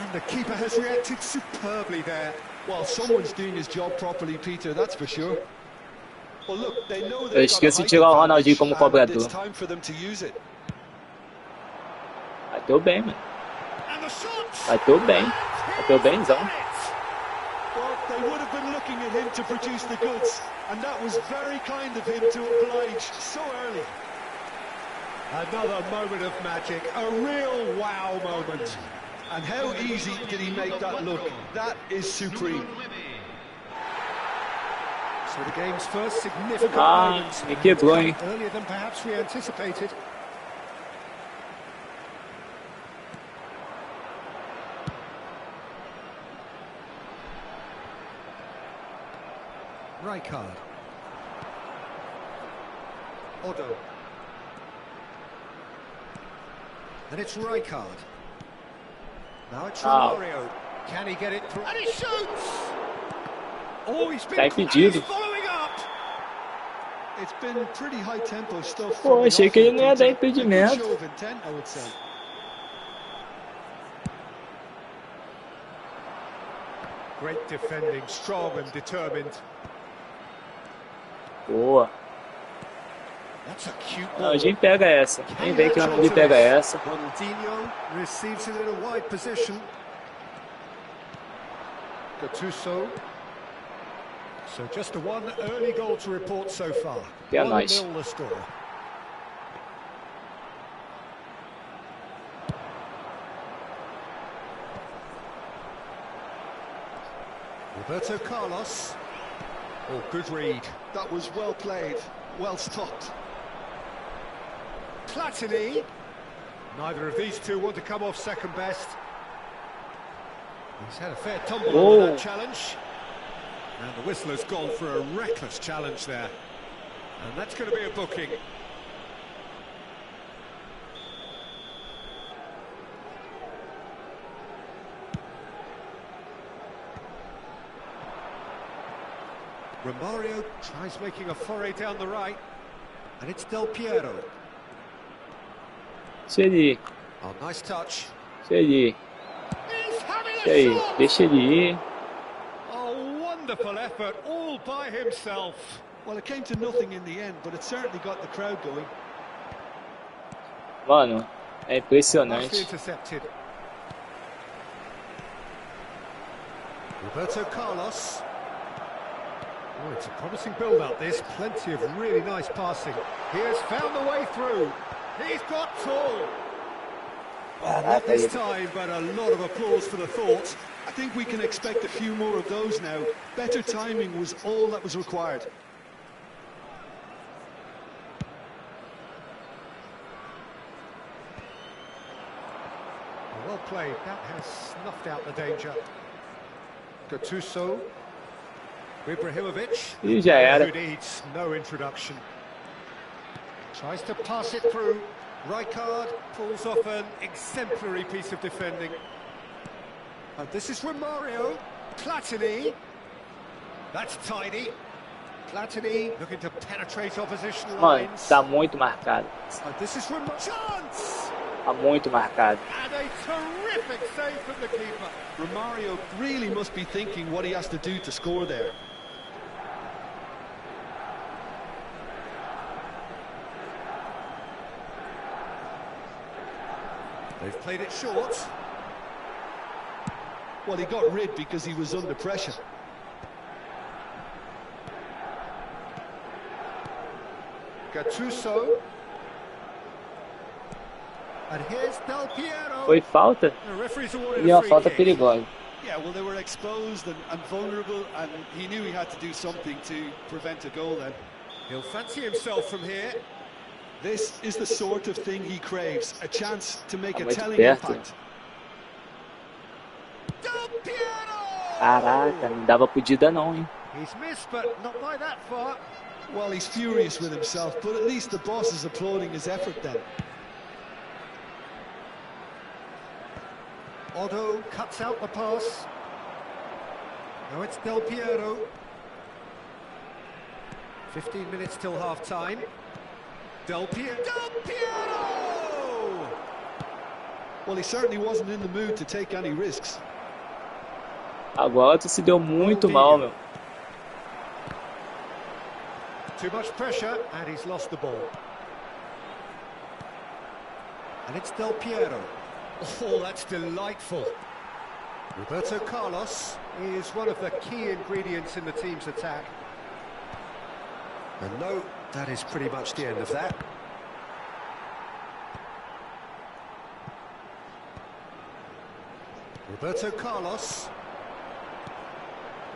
S2: And the keeper has reacted superbly there.
S3: Well, someone's doing his job properly, Peter, that's for sure. Well, look, they know
S1: Eu
S3: they've got a
S1: esqueço de
S3: height
S1: tirar o
S3: advantage
S1: Ronaldinho como
S3: and it's
S1: cobrador.
S3: time for them to use it.
S1: Bateu bem, mano.
S2: And the shot!
S1: Bateu bem. Bateu bemzão.
S3: Well, they would have been looking at him to produce the goods, and that was very kind of him to oblige so early.
S2: Another moment of magic, a real wow moment.
S3: And how easy did he make that look? That is supreme.
S2: So the game's first significant moment.
S1: Me quebrou, hein?
S2: Earlier than perhaps we anticipated. Rijkaard. Otto. And it's Rijkaard. Now it's Romario. Can he get it through? And he shoots! Oh, he's been following up!
S3: It's been pretty high tempo stuff.
S1: Pô, achei que ele não ia dar impedimento.
S3: Show of intent, I would say.
S2: Great defending, strong and determined.
S1: Boa.
S2: That's a cute
S1: Não,
S2: ball.
S1: a gente pega essa. Quem vem que a gente pega essa.
S2: Ronaldinho receives it in a wide position. Gattuso. So just one early goal to report so far.
S1: Yeah, nice.
S2: 1-0 the score. Roberto Carlos. Oh, good read.
S3: That was well played, well stopped.
S2: Platini. Neither of these two want to come off second best. He's had a fair tumble over that challenge. And the whistler's gone for a reckless challenge there. And that's going to be a booking. Romario tries making a foray down the right. And it's Del Piero.
S1: Deixa ele ir.
S2: Oh, nice touch.
S1: Deixa ele ir. Deixa aí. Deixa ele ir.
S2: Oh, wonderful effort, all by himself.
S3: Well, it came to nothing in the end, but it certainly got the crowd going.
S1: Mano, é
S2: Nicely
S1: impressionante.
S2: intercepted. Roberto Carlos. Oh, it's a promising build-up, this. Plenty of really nice passing. He has found the way through. He's got full. Well, not this time, but a lot of applause for the thought.
S3: I think we can expect a few more of those now. Better timing was all that was required.
S2: Well played, that has snuffed out the danger. Gattuso. Ibrahimovic.
S1: E já era.
S2: Who needs no introduction. Tries to pass it through. Rijkaard pulls off an exemplary piece of defending. And this is Romario. Platini. That's tidy. Platini looking to penetrate opposition
S1: Mano,
S2: lines.
S1: tá muito marcado.
S2: And this is Chance!
S1: Tá muito marcado.
S2: And a terrific save from the keeper.
S3: Romario really must be thinking what he has to do to score there.
S2: They've played it short.
S3: Well, he got rid because he was under pressure.
S2: Gattuso. And here's Del Piero.
S1: Foi falta?
S2: The referee's awarded
S1: E
S2: a
S1: uma
S2: free
S1: falta
S2: kick.
S1: perigosa.
S3: Yeah, well, they were exposed and vulnerable, and he knew he had to do something to prevent a goal then.
S2: He'll fancy himself from here.
S3: This is the sort of thing he craves, a chance to make a
S1: muito
S3: telling
S1: perto.
S3: impact.
S2: Del Piero!
S1: Caraca, não dava pro Dida não, hein?
S2: He's missed, but not by that far.
S3: Well, he's furious with himself, but at least the boss is applauding his effort then.
S2: Otto cuts out the pass. Now it's Del Piero. 15 minutes till half-time. Del Piero!
S3: Well, he certainly wasn't in the mood to take any risks.
S1: Agora tu se deu muito mal, meu.
S2: Too much pressure, and he's lost the ball. And it's Del Piero. Oh, that's delightful. Roberto Carlos is one of the key ingredients in the team's attack. And no, that is pretty much the end of that. Roberto Carlos.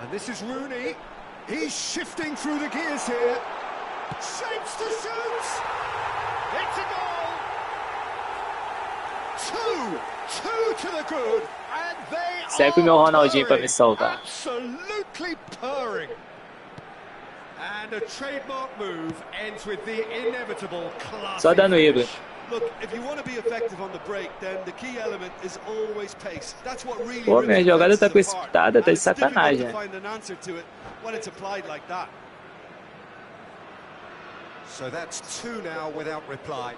S2: And this is Rooney. He's shifting through the gears here. Shapes to shoot. It's a goal. Two to the good. And they
S1: Sempre meu Ronaldinho pra me salvar.
S2: absolutely purring. And a trademark move ends with the inevitable class.
S1: Só dando híbrido.
S3: Look, if you want to be effective on the break, then the key element is always pace. That's what really
S1: Pô, minha jogada tá
S3: rips us apart.
S1: precipitada, tá
S3: And
S1: de
S3: it's difficult
S1: sacanagem.
S3: to find an answer to it when it's applied like that.
S2: So that's two now without reply.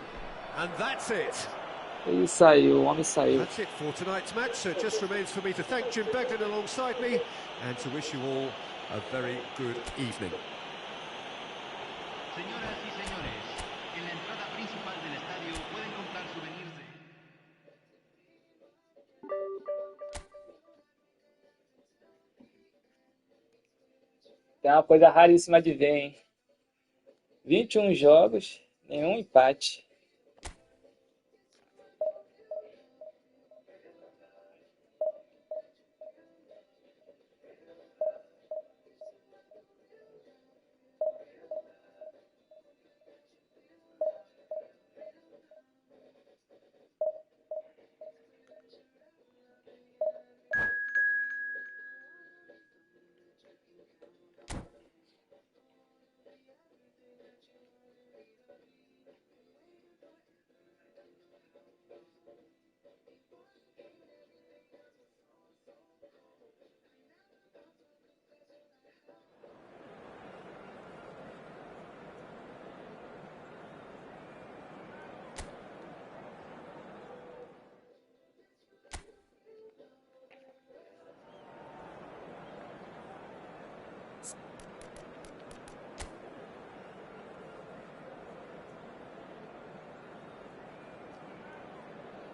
S2: And that's it.
S1: Ele saiu, o homem saiu.
S2: That's it for tonight's match. So it just remains for me to thank Jim Begden alongside me and to wish you all a very good evening.
S5: Señoras y señores, en la entrada principal del estadio pueden comprar souvenirs de...
S1: Tem uma coisa raríssima de ver, hein? 21 jogos, nenhum empate.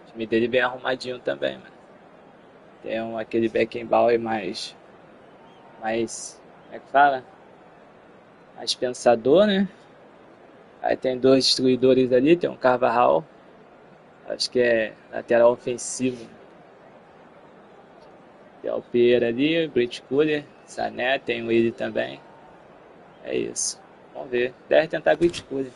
S1: O time dele bem arrumadinho também, mano. Tem aquele Beckenbauer mais... Como é que fala? Mais pensador, né? Aí tem dois destruidores ali, tem um Carvajal. Acho que é lateral ofensivo. Tem o Pereira ali, o Brett Cooler, Sané, tem o Willi também. É isso. Vamos ver. Deve tentar Brett Cooler.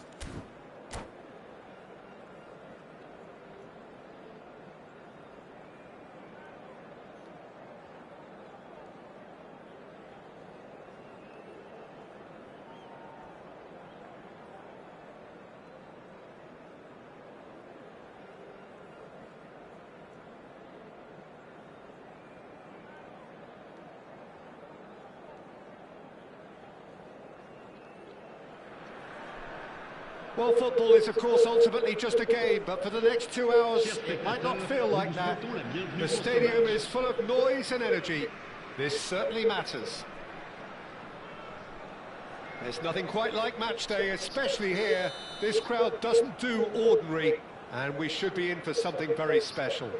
S2: Well, football is, of course, ultimately just a game, but for the next 2 hours, it might not feel like that. The stadium is full of noise and energy. This certainly matters. There's nothing quite like match day, especially here. This crowd doesn't do ordinary, and we should be in for something very special.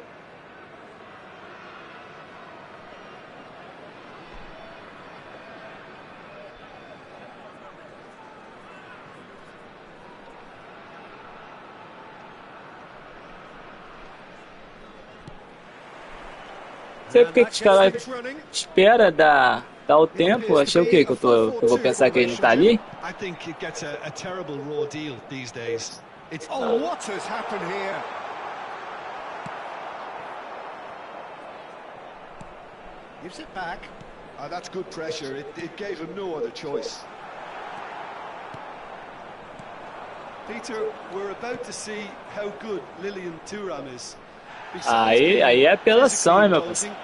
S1: Não sei porque que os caras esperam dar o tempo. Achei o quê? Que eu vou pensar que ele não tá ali?
S3: I think it gets a terrible raw deal these days. It's
S2: Oh, what has happened here? Gives it back.
S3: that's good pressure. It gave him no other choice. Peter, we're about to see how good Lilian Thuram is.
S1: Aí é apelação, hein, meu parceiro?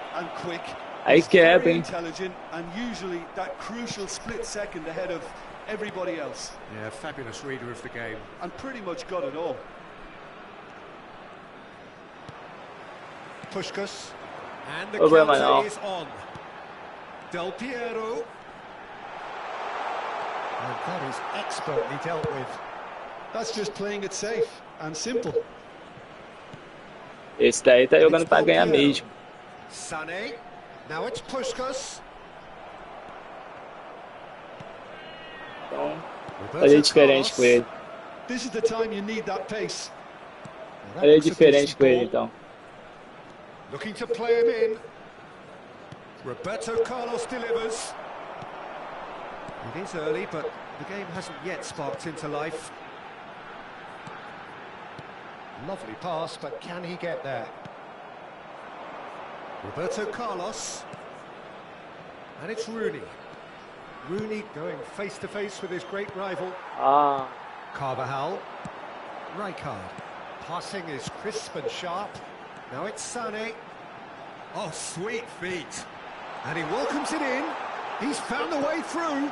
S1: Aí quebra, hein?
S3: Intelligent and usually that crucial split second ahead of everybody else.
S2: Yeah, fabulous reader of the game.
S3: And pretty much got it all.
S2: Puskás. And the
S1: Problema não.
S2: counter is on. Del Piero. And that is expertly dealt with.
S3: That's just playing it safe and simple.
S1: Esse daí tá jogando pra ganhar mesmo.
S2: Sané. Now it's Puskás.
S1: Então, fazer diferente com ele.
S3: This is the time you need that pace.
S1: Fazer diferente com ele, então.
S2: Looking to play him in. Roberto Carlos delivers. It is early, but the game hasn't yet sparked into life. Lovely pass, but can he get there? Roberto Carlos. And it's Rooney. Rooney going face-to-face with his great rival. Carvajal. Rijkaard. Passing is crisp and sharp. Now it's Sané. Oh, sweet feet. And he welcomes it in. He's found the way through.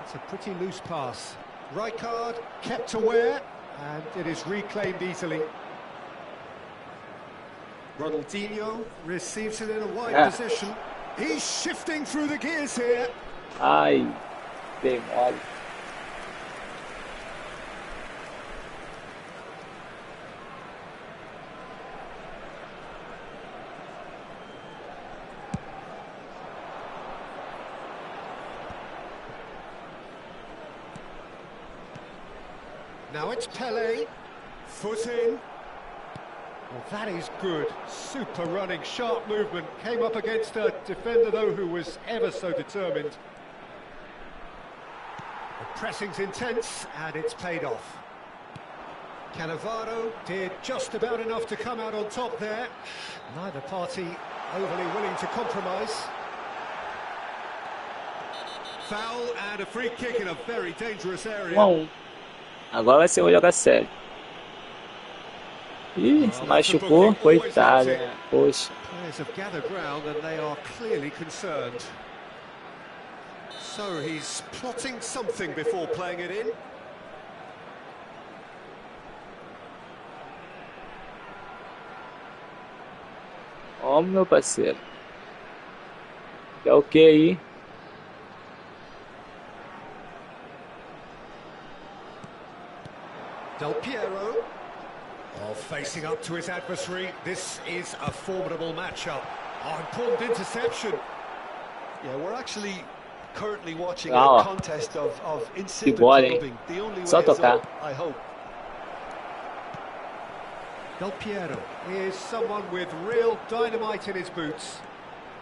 S2: It's a pretty loose pass. Rijkaard kept aware, and it is reclaimed easily. Ronaldinho receives it in a wide position. He's shifting through the gears here.
S1: Ai, dei mole.
S2: Now it's Pelé. Foot in. Well, that is good. Super running, sharp movement. Came up against a defender, though, who was ever so determined. The pressing's intense, and it's paid off. Cannavaro did just about enough to come out on top there. Neither party overly willing to compromise. Foul and a free kick in a very dangerous area.
S1: 1-1. Agora vai ser um jogo sério. Ih, se machucou, coitado, né? Poxa.
S2: Players have gathered ground and they are clearly concerned. So he's plotting something before playing it in.
S1: Ó, meu parceiro. É o que aí?
S2: Del Piero. Oh, facing up to his adversary. This is a formidable matchup. Oh, important interception.
S3: Yeah, we're actually currently watching
S1: Ah,
S3: a contest of insipid
S1: bola, hein?
S3: clubbing. The only way
S1: Só
S3: is
S1: tocar.
S3: up, I hope.
S2: Del Piero is someone with real dynamite in his boots.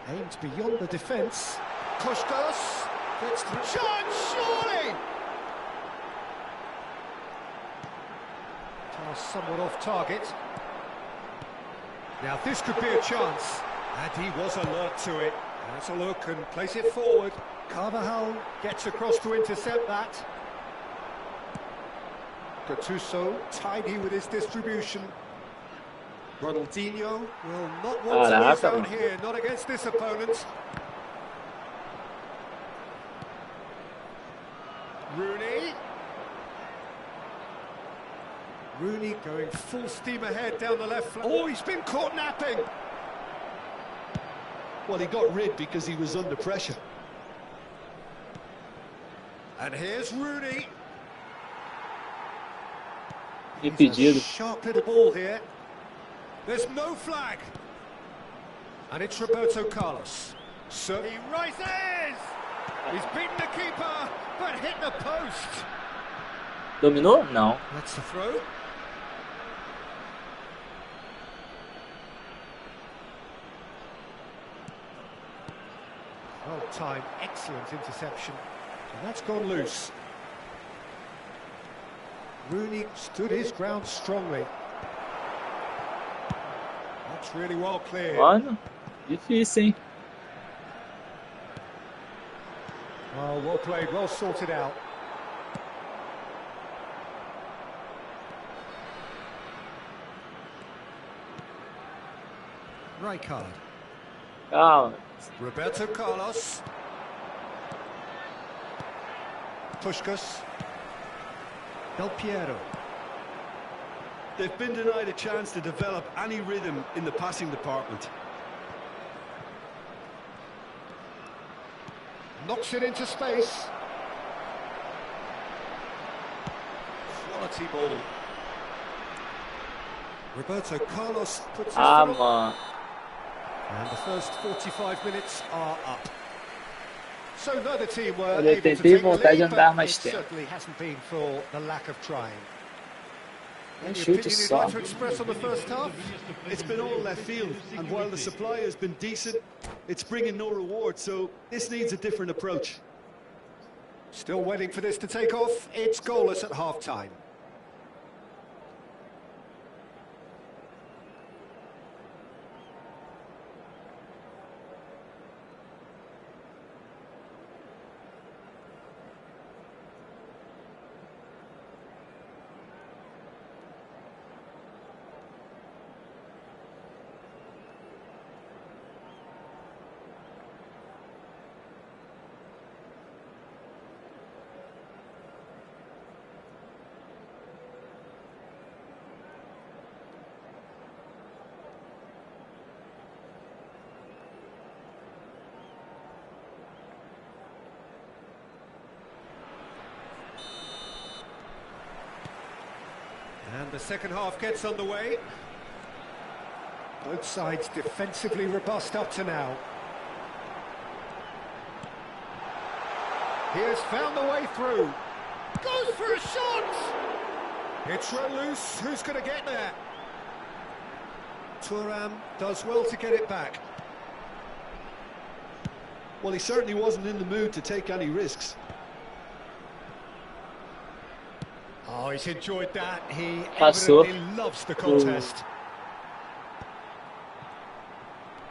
S2: Aimed beyond the defence. Puskos gets through. Chance, surely! Pass somewhat off target. Now this could be a chance. And he was alert to it. Has a look and plays it forward. Carvajal gets across to intercept that. Gattuso tidy with his distribution. Ronaldinho will not want to lose out here, not against this opponent. Rooney. Rooney going full steam ahead down the left flank. Oh, he's been caught napping.
S3: Well, he got rid because he was under pressure.
S2: And here's Rooney.
S1: Impedido.
S2: Sharp little ball here. There's no flag. And it's Roberto Carlos. So he rises. He's beaten the keeper, but hit the post.
S1: Dominou? Não.
S2: That's the throw. Well timed, excellent interception. And that's gone loose. Rooney stood his ground strongly. That's really well cleared.
S1: Mano, difícil, hein?
S2: Oh, well played, well sorted out. Rijkaard.
S1: Calma.
S2: Roberto Carlos. Puskos. Del Piero.
S3: They've been denied a chance to develop any rhythm in the passing department.
S2: Knocks it into space. Quality ball. Roberto Carlos puts it through.
S1: Mano.
S2: And the first 45 minutes are up. So neither team were
S1: Olha, eu
S2: able to
S1: tentei
S2: take the
S1: voltar de
S2: lead,
S1: andar
S2: but
S1: mais
S2: it
S1: tempo.
S2: certainly hasn't been for the lack of trying.
S1: Um
S2: Any
S1: chute
S2: opinion you'd
S1: só.
S2: like to express on the first half?
S3: It's been all left field, and while the supply has been decent, it's bringing no reward, so this needs a different approach.
S2: Still waiting for this to take off. It's goalless at half-time. And the second half gets underway. Both sides defensively robust up to now. He has found the way through. Goes for a shot! It's run loose. Who's going to get there? Thuram does well to get it back.
S3: Well, he certainly wasn't in the mood to take any risks.
S2: Oh, he's enjoyed that. He
S1: Passou.
S2: evidently loves the contest.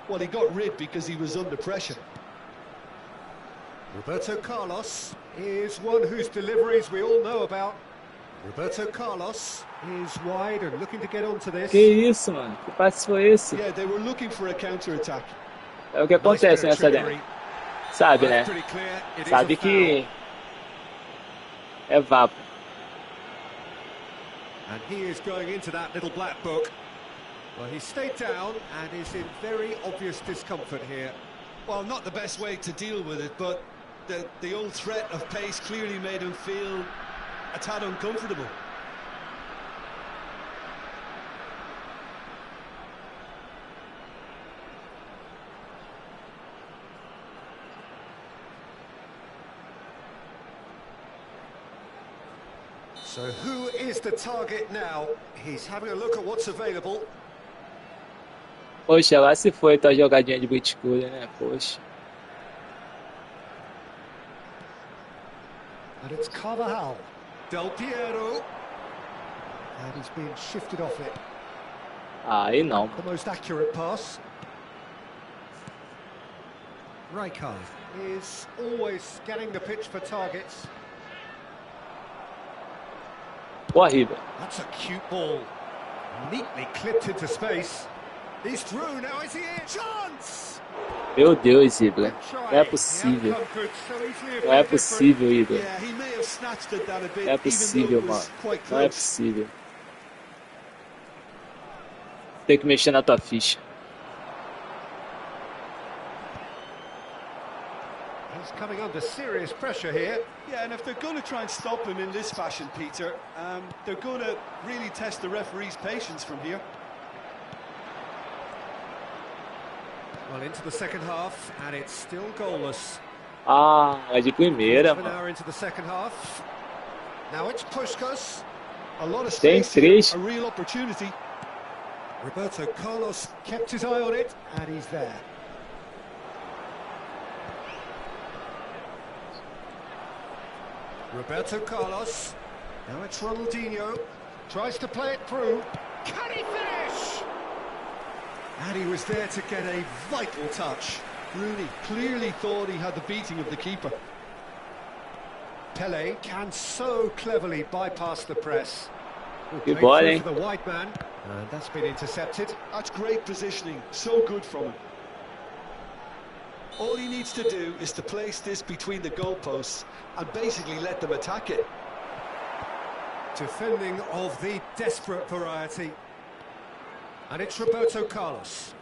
S3: Well, he got rid because he was under pressure.
S2: Roberto Carlos is one whose deliveries we all know about. Roberto Carlos is wide and looking to get onto this.
S1: Que isso, mano? Que passe foi esse?
S3: Yeah, they were looking for a counter-attack.
S1: É o que acontece nessa dentro. Sabe, né?
S2: Pretty clear. It is
S1: Sabe
S2: a
S1: que é vapo.
S2: And he is going into that little black book. Well, he stayed down and is in very obvious discomfort here.
S3: Well, not the best way to deal with it, but the old threat of pace clearly made him feel a tad uncomfortable.
S2: So who is the target now? He's having a look at what's available.
S1: Poxa, lá se foi tua jogadinha de Bitcoin, né? Poxa.
S2: And it's Carvajal. Del Piero. And he's being shifted off it.
S1: Aí não.
S2: The most accurate pass. Rijkaard is always scanning the pitch for targets.
S1: Horrível.
S2: That's a cute ball. Neatly clipped into space. He's through, now is he in? Chance!
S1: Meu Deus, Ibra. Não é possível. Não é possível, Ibra.
S3: Yeah, he may have snatched at that a bit,
S1: Não é
S3: even
S1: possível,
S3: though it
S1: mano.
S3: was quite
S1: Não é
S3: close.
S1: possível. Tem que mexer na tua ficha.
S2: He's coming under serious pressure here.
S3: Yeah, and if they're going to try and stop him in this fashion, Peter, they're going to really test the referee's patience from here.
S2: Well, into the second half, and it's still goalless.
S1: Ah, é de primeira,
S2: Half an
S1: mano.
S2: hour into the second half. Now it's Puskás.
S3: A lot of
S1: Tem
S3: space here,
S1: três.
S3: a real opportunity.
S2: Roberto Carlos kept his eye on it, and he's there. Roberto Carlos. Now it's Ronaldinho. Tries to play it through. Can he finish? And he was there to get a vital touch.
S3: Rooney clearly thought he had the beating of the keeper.
S2: Pele can so cleverly bypass the press.
S1: Que
S2: Played
S1: bola,
S2: through
S1: hein?
S2: for the wide man, and that's been intercepted.
S3: That's great positioning, so good from him. All he needs to do is to place this between the goalposts and basically let them attack it.
S2: Defending of the desperate variety. And it's Roberto Carlos.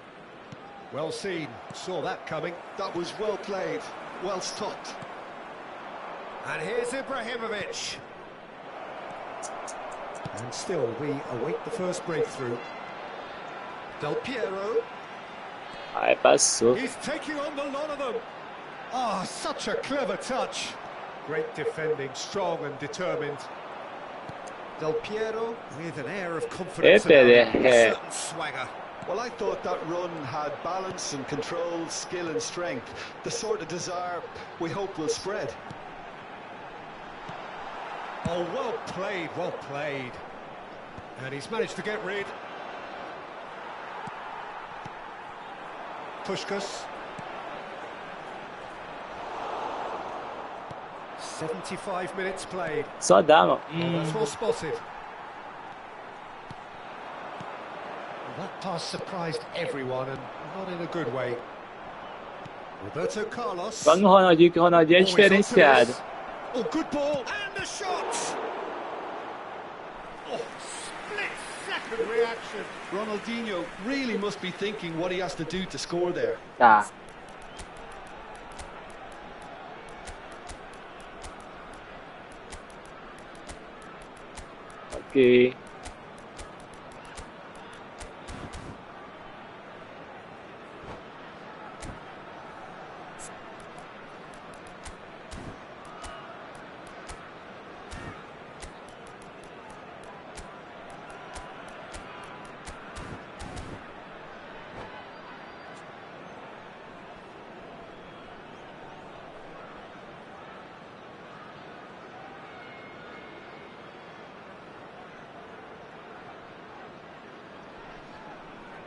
S2: Well seen, saw that coming.
S3: That was well played, well stopped.
S2: And here's Ibrahimovic. And still, we await the first breakthrough. Del Piero.
S1: Aí passou.
S2: He's taking on the lot of them. Ah, such a clever touch. Great defending, strong and determined. Del Piero with an air of
S1: É,
S2: confidence about
S1: Pelé.
S2: him. A
S1: É.
S2: certain swagger.
S4: Well, I thought that run had balance and control, skill and strength. The sort of desire we hope will spread.
S2: Oh, well played, well played. And he's managed to get rid. Puskás. 75 minutes played.
S1: Só dá, mano.
S2: Well, that's well spotted. Well, that pass surprised everyone, and not in a good way. Roberto Carlos.
S1: Só no Ronaldinho, que o Ronaldinho é diferenciado.
S2: Oh, good ball, and the shot! Oh, split-second reaction.
S4: Ronaldinho really must be thinking what he has to do to score there.
S1: Tá. Ok.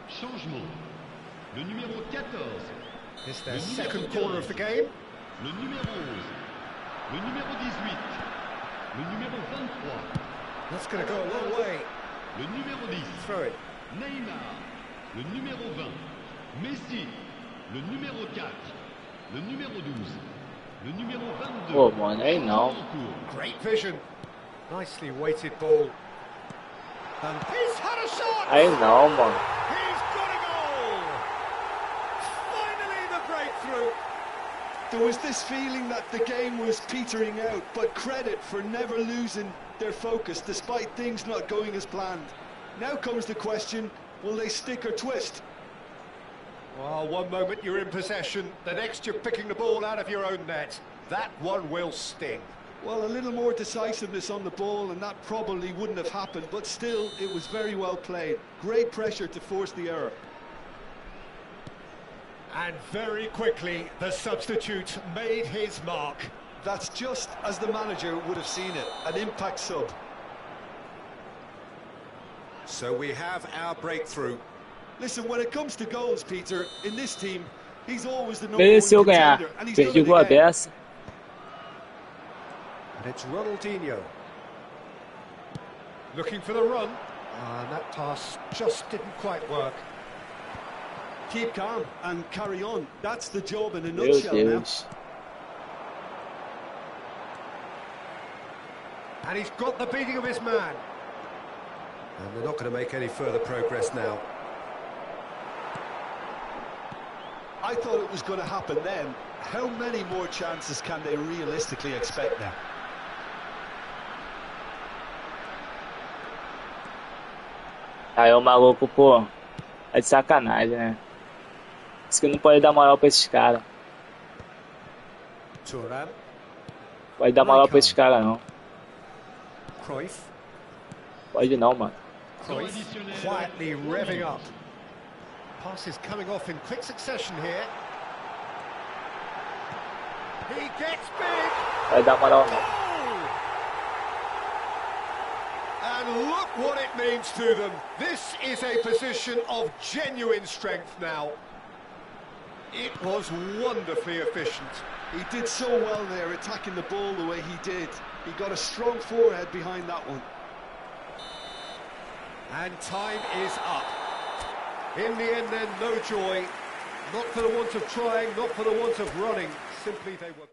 S5: Changement. Le numéro 14.
S2: It's their second corner of the game.
S5: Le numéro 11. Le numéro 18. Le numéro 23.
S2: That's going to go a long way.
S5: Le numéro 10.
S2: Throw it.
S5: Neymar. Le numéro 20. Messi. Le numéro 4. Le numéro 12. Le numéro 22.
S1: Pô, mano, aí não.
S2: Great vision. Nicely weighted ball. And he's had a shot!
S1: Aí não, mano.
S2: He's got a goal! Finally the breakthrough!
S4: There was this feeling that the game was petering out, but credit for never losing their focus despite things not going as planned. Now comes the question, will they stick or twist?
S2: Well, one moment you're in possession, the next you're picking the ball out of your own net. That one will sting.
S4: Well, a little more decisiveness on the ball and that probably wouldn't have happened, but still, it was very well played. Great pressure to force the error.
S2: And very quickly, the substitute made his mark.
S4: That's just as the manager would have seen it, an impact sub.
S2: So we have our breakthrough.
S4: Listen, when it comes to goals, Peter, in this team, he's always the number
S1: Mereceu
S4: one
S1: ganhar.
S4: contender, and he's done
S1: Perdi
S4: it
S1: gol a
S4: again.
S1: beça.
S2: And it's Ronaldinho. Looking for the run. And that pass just didn't quite work.
S4: Keep calm and carry on. That's the job in a
S1: Meu
S4: nutshell now.
S1: Deus.
S2: And he's got the beating of his man. And they're not going to make any further progress now.
S4: I thought it was going to happen then. How many more chances can they realistically expect now?
S1: Aí o maluco, pô, é de sacanagem, né? Isso que não pode dar moral pra esses caras.
S2: Thuram.
S1: Pode dar moral pra esses caras, não.
S2: Cruyff.
S1: Pode não, mano.
S2: Cruyff quietly revving up. Passes coming off in quick succession here. He gets big.
S1: Vai dar moral não.
S2: And look what it means to them. This is a position of genuine strength now. It was wonderfully efficient.
S4: He did so well there, attacking the ball the way he did. He got a strong forehead behind that one.
S2: And time is up. In the end then, no joy. Not for the want of trying, not for the want of running. Simply they were...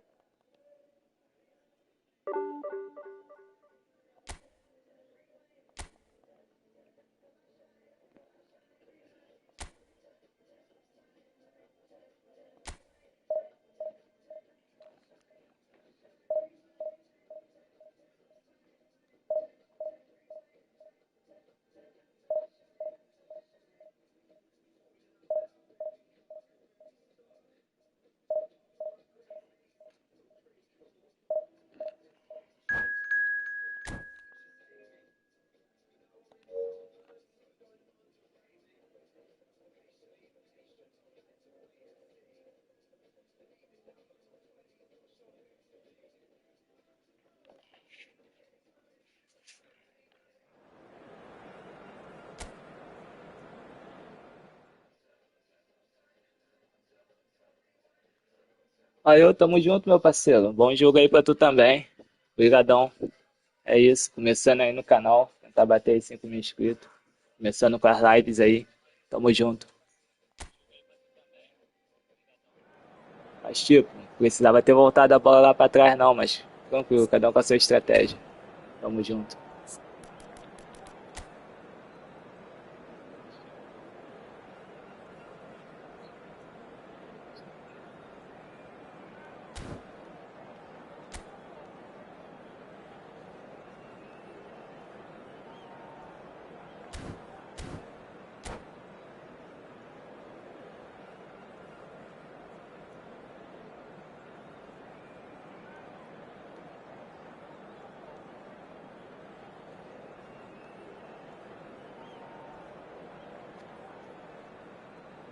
S1: Valeu, tamo junto, meu parceiro. Bom jogo aí pra tu também. Obrigadão. É isso, começando aí no canal, tentar bater aí 5 mil inscritos. Começando com as lives aí. Tamo junto. Mas tipo, precisava ter voltado a bola lá pra trás não, mas tranquilo, cada um com a sua estratégia. Tamo junto.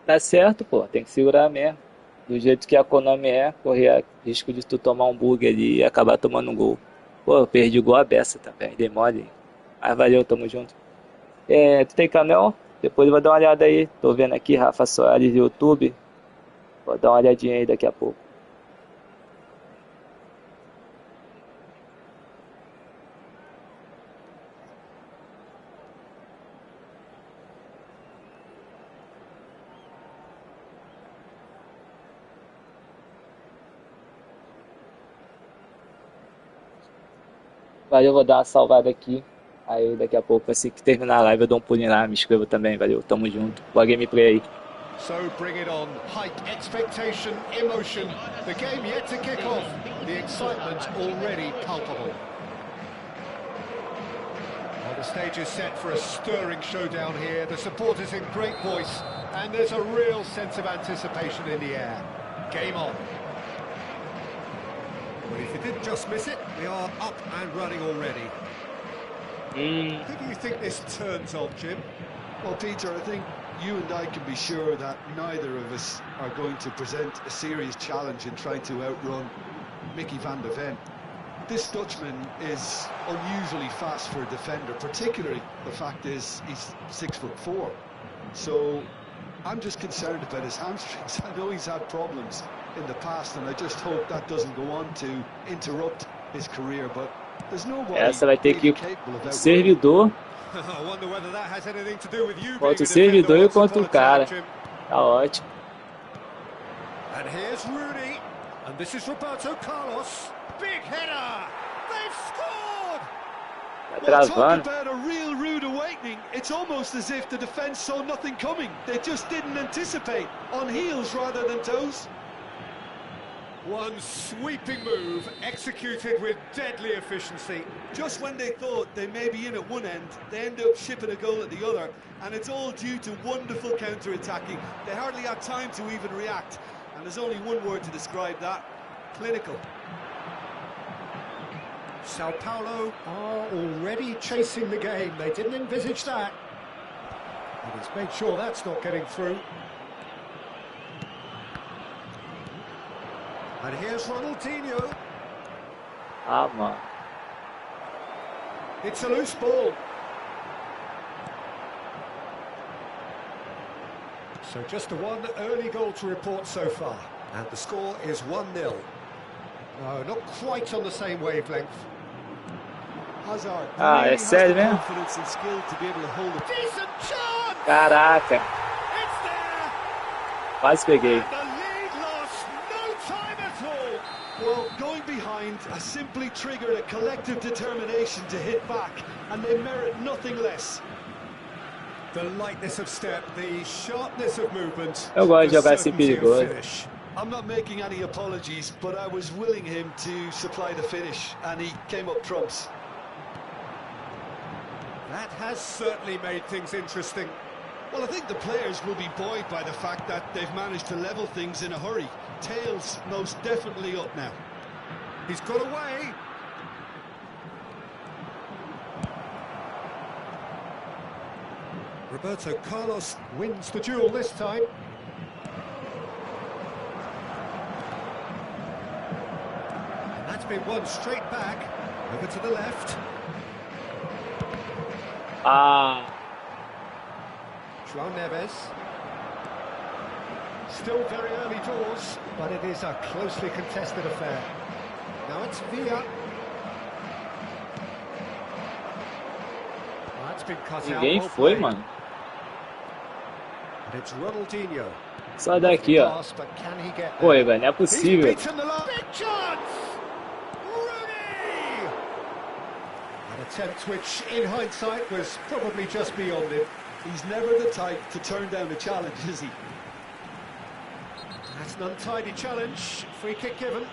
S1: Tá certo, pô, tem que segurar mesmo. Do jeito que a Konami é, correr risco de tu tomar um bug ali e acabar tomando um gol. Pô, eu perdi o gol a beça também, dei mole. Mas valeu, tamo junto. É, tu tem canal? Depois eu vou dar uma olhada aí. Tô vendo aqui, Rafa Soares, YouTube. Vou dar uma olhadinha aí daqui a pouco. Valeu, vou dar uma salvada aqui. Aí daqui a pouco, assim que terminar a live, eu dou um pulinho lá, me inscrevo também, valeu, tamo junto. Boa gameplay aí.
S2: So bring it on. Hype, expectation, emotion. The game yet to kick off. The excitement already palpable. Well, the stage is set for a stirring showdown here. The supporters in great voice, and there's a real sense of anticipation in the air. Game on. Well, if you didn't just miss it, we are up and running already. Who do you think this turns on, Jim?
S4: Well, Peter, I think you and I can be sure that neither of us are going to present a serious challenge in trying to outrun Mickey van der Ven. This Dutchman is unusually fast for a defender, particularly the fact is he's 6'4". So I'm just concerned about his hamstrings. I know he's had problems in the past, and I just hope that doesn't go on to interrupt his career, but there's nobody
S1: Essa vai ter que
S4: really
S1: ir
S4: capable of
S1: o
S4: outrunning.
S1: servidor
S2: I wonder whether that has anything to do with you being
S1: contra
S2: a
S1: o servidor
S2: defender
S1: e
S2: once
S1: contra
S2: upon
S1: o
S2: a time,
S1: cara.
S2: Jim.
S1: Tá ótimo.
S2: And here's Rooney, and this is Roberto Carlos. Big header! They've scored!
S1: Tá
S4: Well, talk
S1: travando.
S4: about a real rude awakening. It's almost as if the defence saw nothing coming. They just didn't anticipate. On heels rather than toes.
S2: One sweeping move, executed with deadly efficiency.
S4: Just when they thought they may be in at one end, they end up shipping a goal at the other, and it's all due to wonderful counter-attacking. They hardly had time to even react, and there's only one word to describe that: clinical.
S2: Sao Paulo are already chasing the game. They didn't envisage that. And he's made sure that's not getting through. And here's Ronaldinho.
S1: Ah, mano.
S2: It's a loose ball. So just the one early goal to report so far. And the score is 1-0. No, not quite on the same wavelength.
S4: Hazard
S1: Ah,
S4: really
S1: é
S4: has
S1: sério
S4: the
S1: mesmo?
S4: confidence and skill to be able to hold it.
S2: Decent chance!
S1: Caraca,
S2: It's there!
S1: quase peguei.
S2: And the lead lost no time at all!
S4: Well, going behind has simply triggered a collective determination to hit back, and they merit nothing less.
S2: The lightness of step, the sharpness of movement,
S1: Eu gosto de
S2: the
S1: jogar assim
S2: certainty of
S1: perigoso.
S2: finish.
S4: I'm not making any apologies, but I was willing him to supply the finish, and he came up trumps.
S2: That has certainly made things interesting.
S4: Well, I think the players will be buoyed by the fact that they've managed to level things in a hurry. Tails most definitely up now.
S2: He's got away. Roberto Carlos wins the duel this time. And that's been won straight back, over to the left.
S1: Ah,
S2: João Neves. Still very early doors, but it is a closely contested affair. Now it's Villa. That's been cut out.
S1: Ninguém
S2: Well
S1: foi,
S2: played.
S1: mano.
S2: And it's Ronaldinho.
S1: Só daqui, ó.
S2: Pass, but can he get
S1: Pô,
S2: there?
S1: velho, não é
S2: He's
S1: possível.
S2: beaten the line. Big chance! Rooney! An attempt which, in hindsight, was probably just beyond him.
S4: He's never the type to turn down a challenge, is he?
S2: That's an untidy challenge. Free kick given.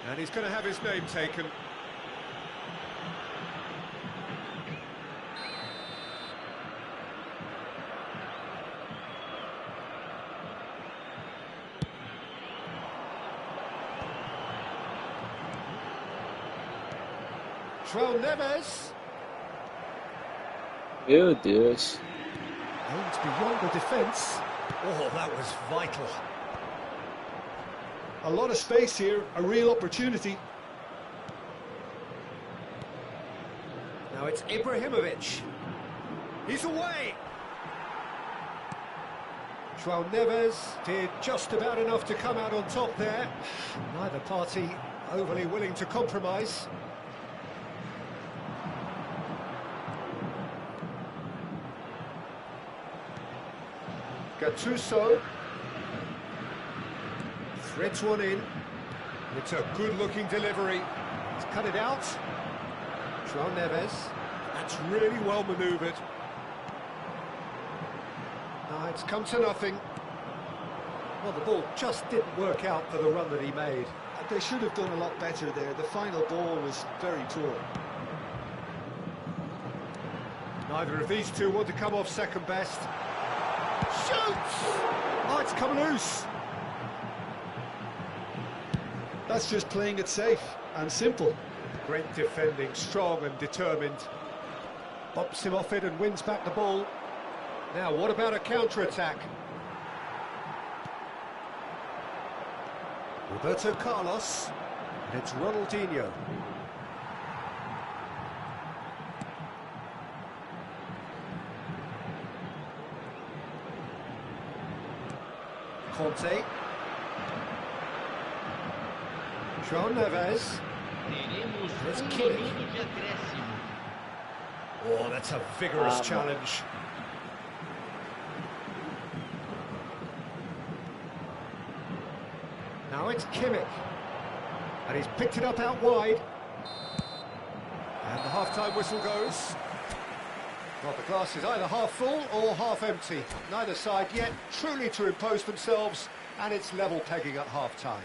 S2: And he's going to have his name taken. João Neves.
S1: Meu Deus.
S2: Aims beyond the defence. Oh, that was vital.
S4: A lot of space here, a real opportunity.
S2: Now it's Ibrahimovic. He's away. João Neves did just about enough to come out on top there. Neither party overly willing to compromise. Gattuso threads one in. It's a good-looking delivery. He's cut it out. João Neves. That's really well manoeuvred. Now it's come to nothing. Well, the ball just didn't work out for the run that he made.
S4: They should have done a lot better there. The final ball was very poor.
S2: Neither of these two want to come off second best. Shoots! Oh, it's come loose.
S4: That's just playing it safe and simple.
S2: Great defending, strong and determined. Bumps him off it and wins back the ball. Now, what about a counter-attack? Roberto Carlos. And it's Ronaldinho. Conte. João Neves. Let's kill it. Oh, that's a vigorous challenge. Now it's Kimmich. And he's picked it up out wide. And the half-time whistle goes. Well, the glass is either half full or half empty. Neither side yet truly to impose themselves, and it's level pegging at half-time.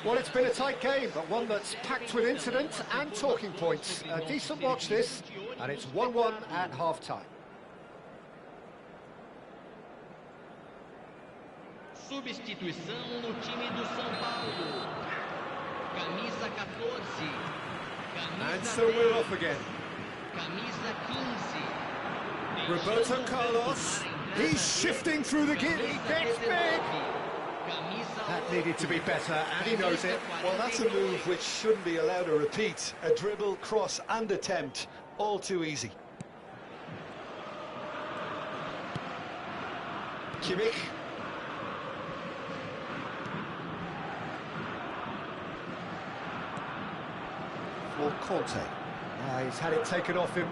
S2: Well, it's been a tight game, but one that's packed with incidents and talking points. A decent watch this, and it's 1-1 at half-time.
S5: Substituição no time do São Paulo. Camisa 14.
S2: And so we're off again.
S5: Camisa 15.
S2: Roberto Carlos, he's shifting through the gear, he gets big! That needed to be better, and he knows it.
S4: Well, that's a move which shouldn't be allowed to repeat. A dribble, cross and attempt, all too easy. Kimmich.
S2: For Conte. He's had it taken off him.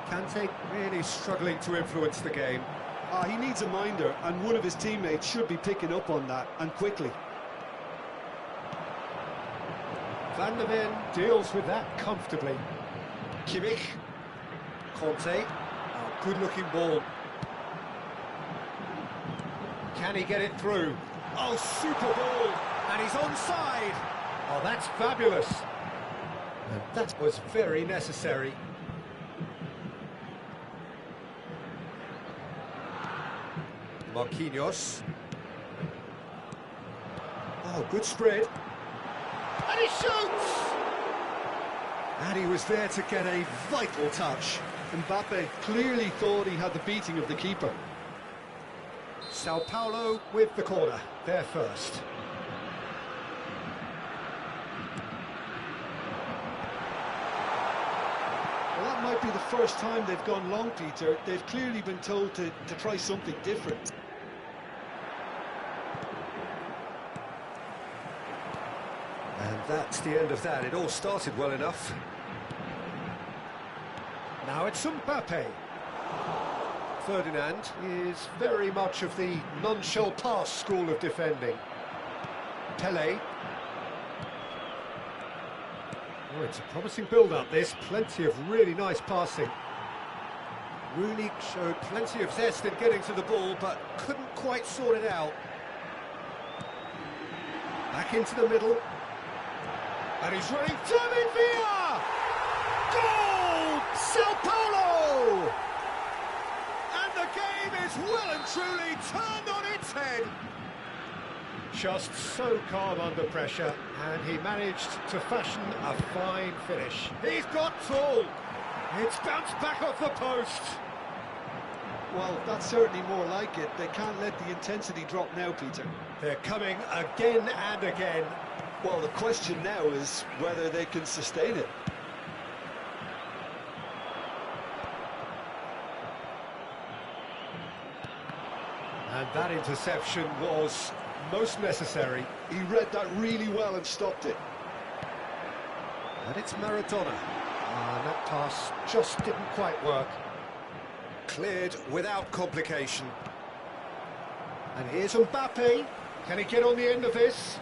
S2: Kante really struggling to influence the game.
S4: He needs a minder, and one of his teammates should be picking up on that, and quickly.
S2: Van der Ven deals with that comfortably.
S4: Kimmich.
S2: Conte. Good-looking ball. Can he get it through? Oh, super ball! And he's onside! Oh, that's fabulous! And that was very necessary. Marquinhos. Oh, good spread. And he shoots! And he was there to get a vital touch.
S4: Mbappe clearly thought he had the beating of the keeper.
S2: Sao Paulo with the corner, there first.
S4: Well, that might be the first time they've gone long, Peter. They've clearly been told to try something different.
S2: And that's the end of that. It all started well enough. Now it's Mbappe. Ferdinand is very much of the none-shall-pass school of defending. Pele. Oh, it's a promising build-up, this. Plenty of really nice passing. Rooney showed plenty of zest in getting to the ball, but couldn't quite sort it out. Back into the middle. And he's running. David Villa! Goal! Sao Paulo! And the game is well and truly turned on its head. Just so calm under pressure, and he managed to fashion a fine finish. He's got tall. It's bounced back off the post.
S4: Well, that's certainly more like it. They can't let the intensity drop now, Peter.
S2: They're coming again and again.
S4: Well, the question now is whether they can sustain it.
S2: And that interception was most necessary.
S4: He read that really well and stopped it.
S2: And it's Maradona. And that pass just didn't quite work. Cleared without complication. And here's Mbappe. Can he get on the end of this?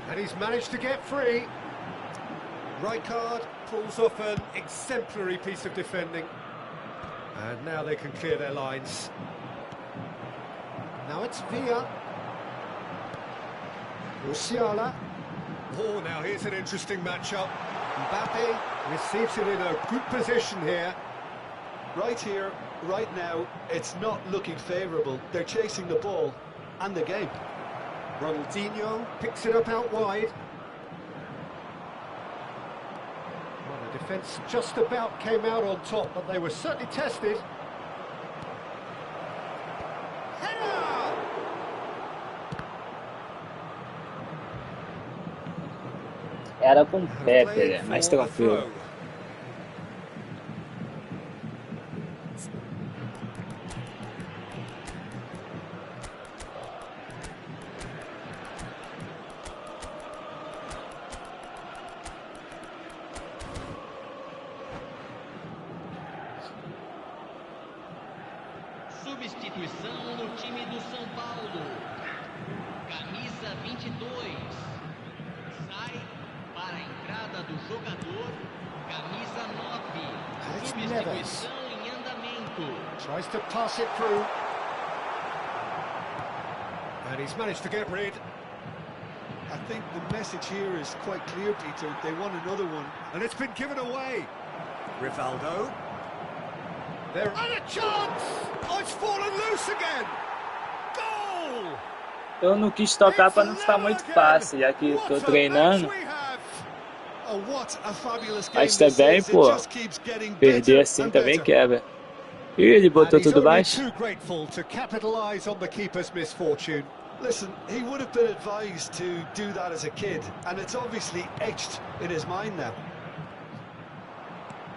S2: And he's managed to get free. Rijkaard pulls off an exemplary piece of defending. And now they can clear their lines. Now it's Villa. Musiala. Oh, now here's an interesting matchup. Mbappe receives it in a good position here.
S4: Right here, right now, it's not looking favourable. They're chasing the ball and the game.
S2: Ronaldinho picks it up out wide. Well, the defence just about came out on top, but they were certainly tested. Header!
S1: Era com o Pepe, é mais tranquilo.
S5: Substituição no time do São Paulo. Camisa 22. Sai para a entrada do jogador. Camisa 9. Substituição em andamento.
S2: Tries to pass it through. And he's managed to get rid.
S4: I think the message here is quite clear, Peter. They want another one.
S2: And it's been given away. Rivaldo. There and a chance! Oh, it's fallen loose again! Goal!
S1: Eu não quis tocar para não ficar muito fácil, já que estou treinando. Mas também, pô, perder assim também quebra. E ele botou tudo baixo.
S4: Listen, he would have been advised to do that as a kid, and it's obviously etched in his mind now.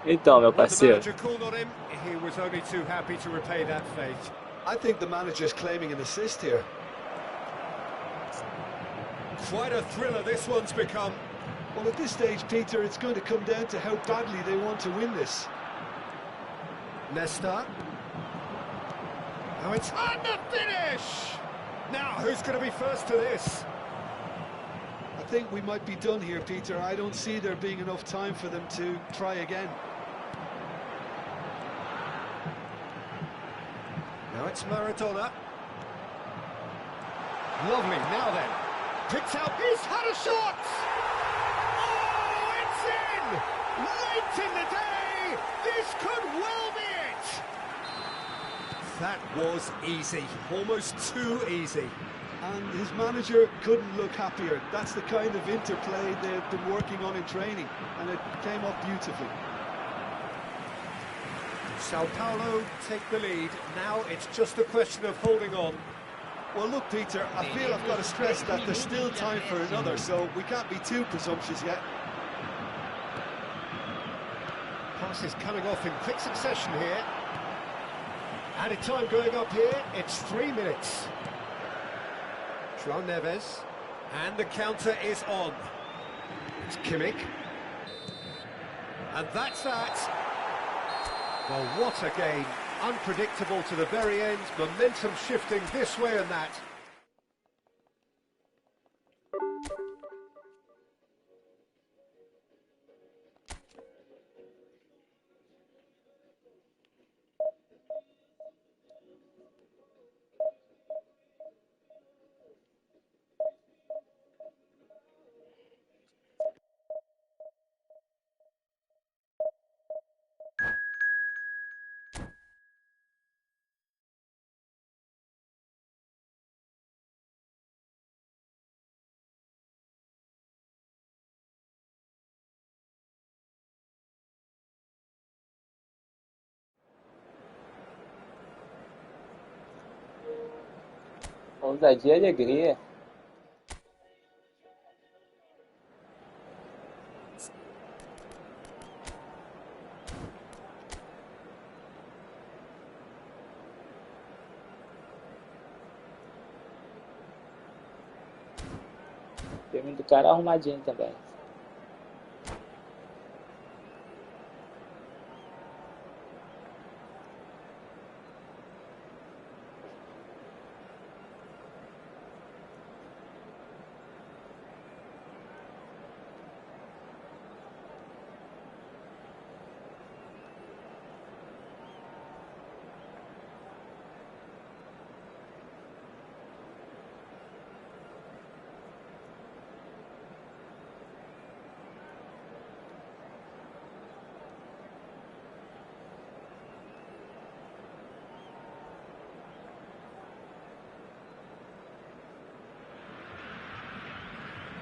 S1: Então, meu parceiro.
S2: He was only too happy to repay that fate.
S4: I think the manager's claiming an assist here.
S2: Quite a thriller this one's become.
S4: Well, at this stage, Peter, it's going to come down to how badly they want to win this.
S2: Nesta. Now it's on the finish! Now, who's going to be first to this?
S4: I think we might be done here, Peter. I don't see there being enough time for them to try again.
S2: Now it's Maradona. Lovely, now then. Picks out, he's had a shot! Oh, it's in! Late in the day! This could well be it! That was easy, almost too easy.
S4: And his manager couldn't look happier. That's the kind of interplay they've been working on in training, and it came up beautifully.
S2: Sao Paulo take the lead. Now it's just a question of holding on.
S4: Well, look, Peter, I feel I've got to stress that there's still time for another, so we can't be too presumptuous yet.
S2: Passes coming off in quick succession here. Added time going up here, it's 3 minutes. João Neves, and the counter is on. It's Kimmich. And that's that. Well, what a game. Unpredictable to the very end, momentum shifting this way and that.
S1: Ousadia e alegria. O time do cara arrumadinho também.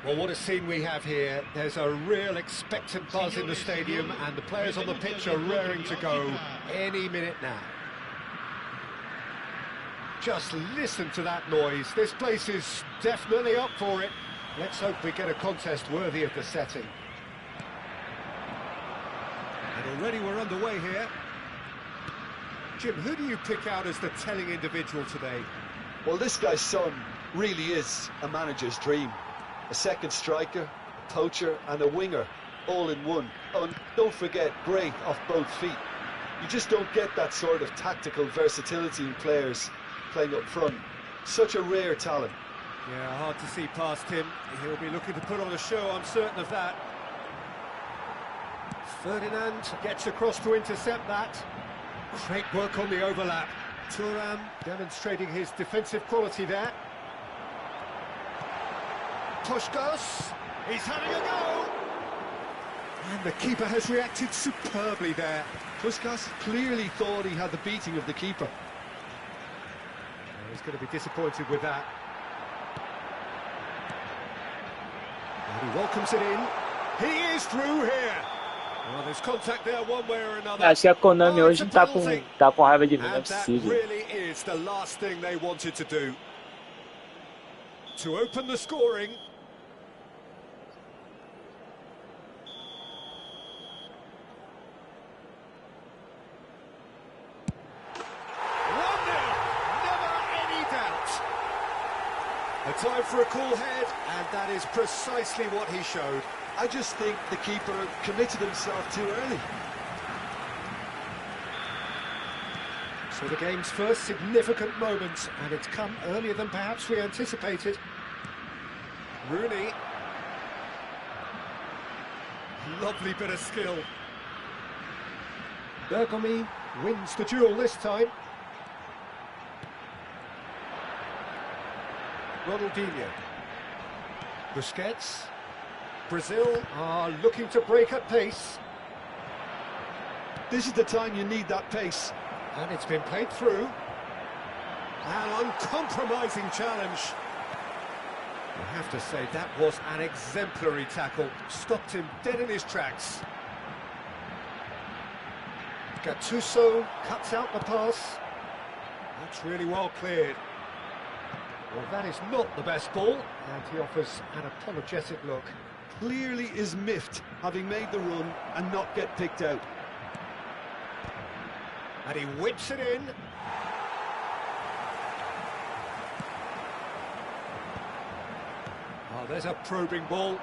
S2: Well, what a scene we have here. There's a real expectant buzz in the stadium and the players on the pitch are raring to go any minute now. Just listen to that noise. This place is definitely up for it. Let's hope we get a contest worthy of the setting. And already we're underway here. Jim, who do you pick out as the telling individual today?
S4: Well, this guy's son really is a manager's dream. A second striker, a poacher and a winger, all in one. Oh, and don't forget, great off both feet. You just don't get that sort of tactical versatility in players playing up front. Such a rare talent.
S2: Yeah, hard to see past him. He'll be looking to put on a show, I'm certain of that. Ferdinand gets across to intercept that. Great work on the overlap. Thuram demonstrating his defensive quality there. Puskás, he's having a go! And the keeper has reacted superbly there.
S4: Puskás clearly thought he had the beating of the keeper.
S2: Well, he's going to be disappointed with that. And he welcomes it in. He is through here. Well, there's contact there one way or another.
S1: Acho que a Konami hoje tá com raiva de mim, não é
S2: And that
S1: possível.
S2: really is the last thing they wanted to do. To open the scoring. A time for a cool head, and that is precisely what he showed.
S4: I just think the keeper committed himself too early.
S2: So the game's first significant moment, and it's come earlier than perhaps we anticipated. Rooney. Lovely bit of skill. Bergomi wins the duel this time. Ronaldinho. Busquets. Brazil are looking to break at pace.
S4: This is the time you need that pace.
S2: And it's been played through. An uncompromising challenge. I have to say, that was an exemplary tackle. Stopped him dead in his tracks. Gattuso cuts out the pass. That's really well cleared. Well, that is not the best ball, and he offers an apologetic look.
S4: Clearly is miffed, having made the run and not get picked out.
S2: And he whips it in. Oh, there's a probing ball.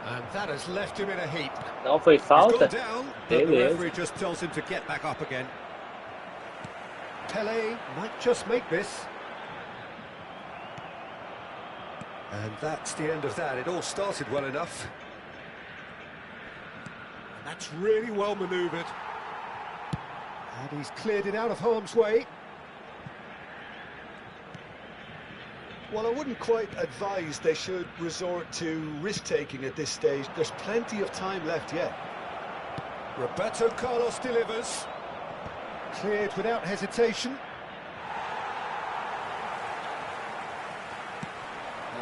S2: And that has left him in a heap.
S1: Não foi
S2: He's
S1: falta?
S2: gone down, but the
S1: Beleza.
S2: referee just tells him to get back up again. Pele might just make this. And that's the end of that. It all started well enough. And that's really well manoeuvred. And he's cleared it out of harm's way.
S4: Well, I wouldn't quite advise they should resort to risk-taking at this stage. There's plenty of time left yet.
S2: Roberto Carlos delivers. Cleared without hesitation.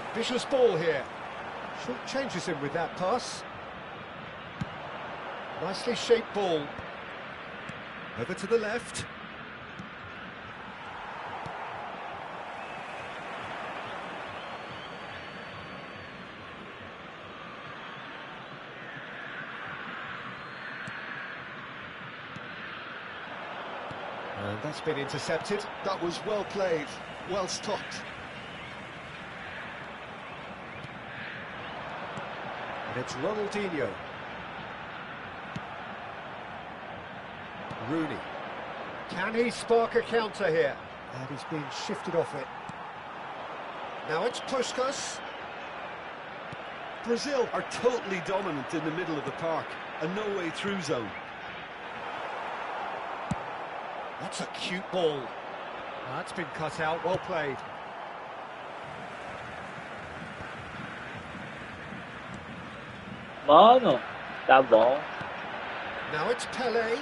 S2: Ambitious ball here. Short changes him with that pass. Nicely shaped ball. Over to the left. And that's been intercepted.
S4: That was well played, well stopped.
S2: And it's Ronaldinho. Rooney. Can he spark a counter here? And he's being shifted off it. Now it's Puskas.
S4: Brazil are totally dominant in the middle of the park, a no-way through zone.
S2: That's a cute ball. That's been cut out, well played.
S1: Mano, tá bom.
S2: Now it's Pele.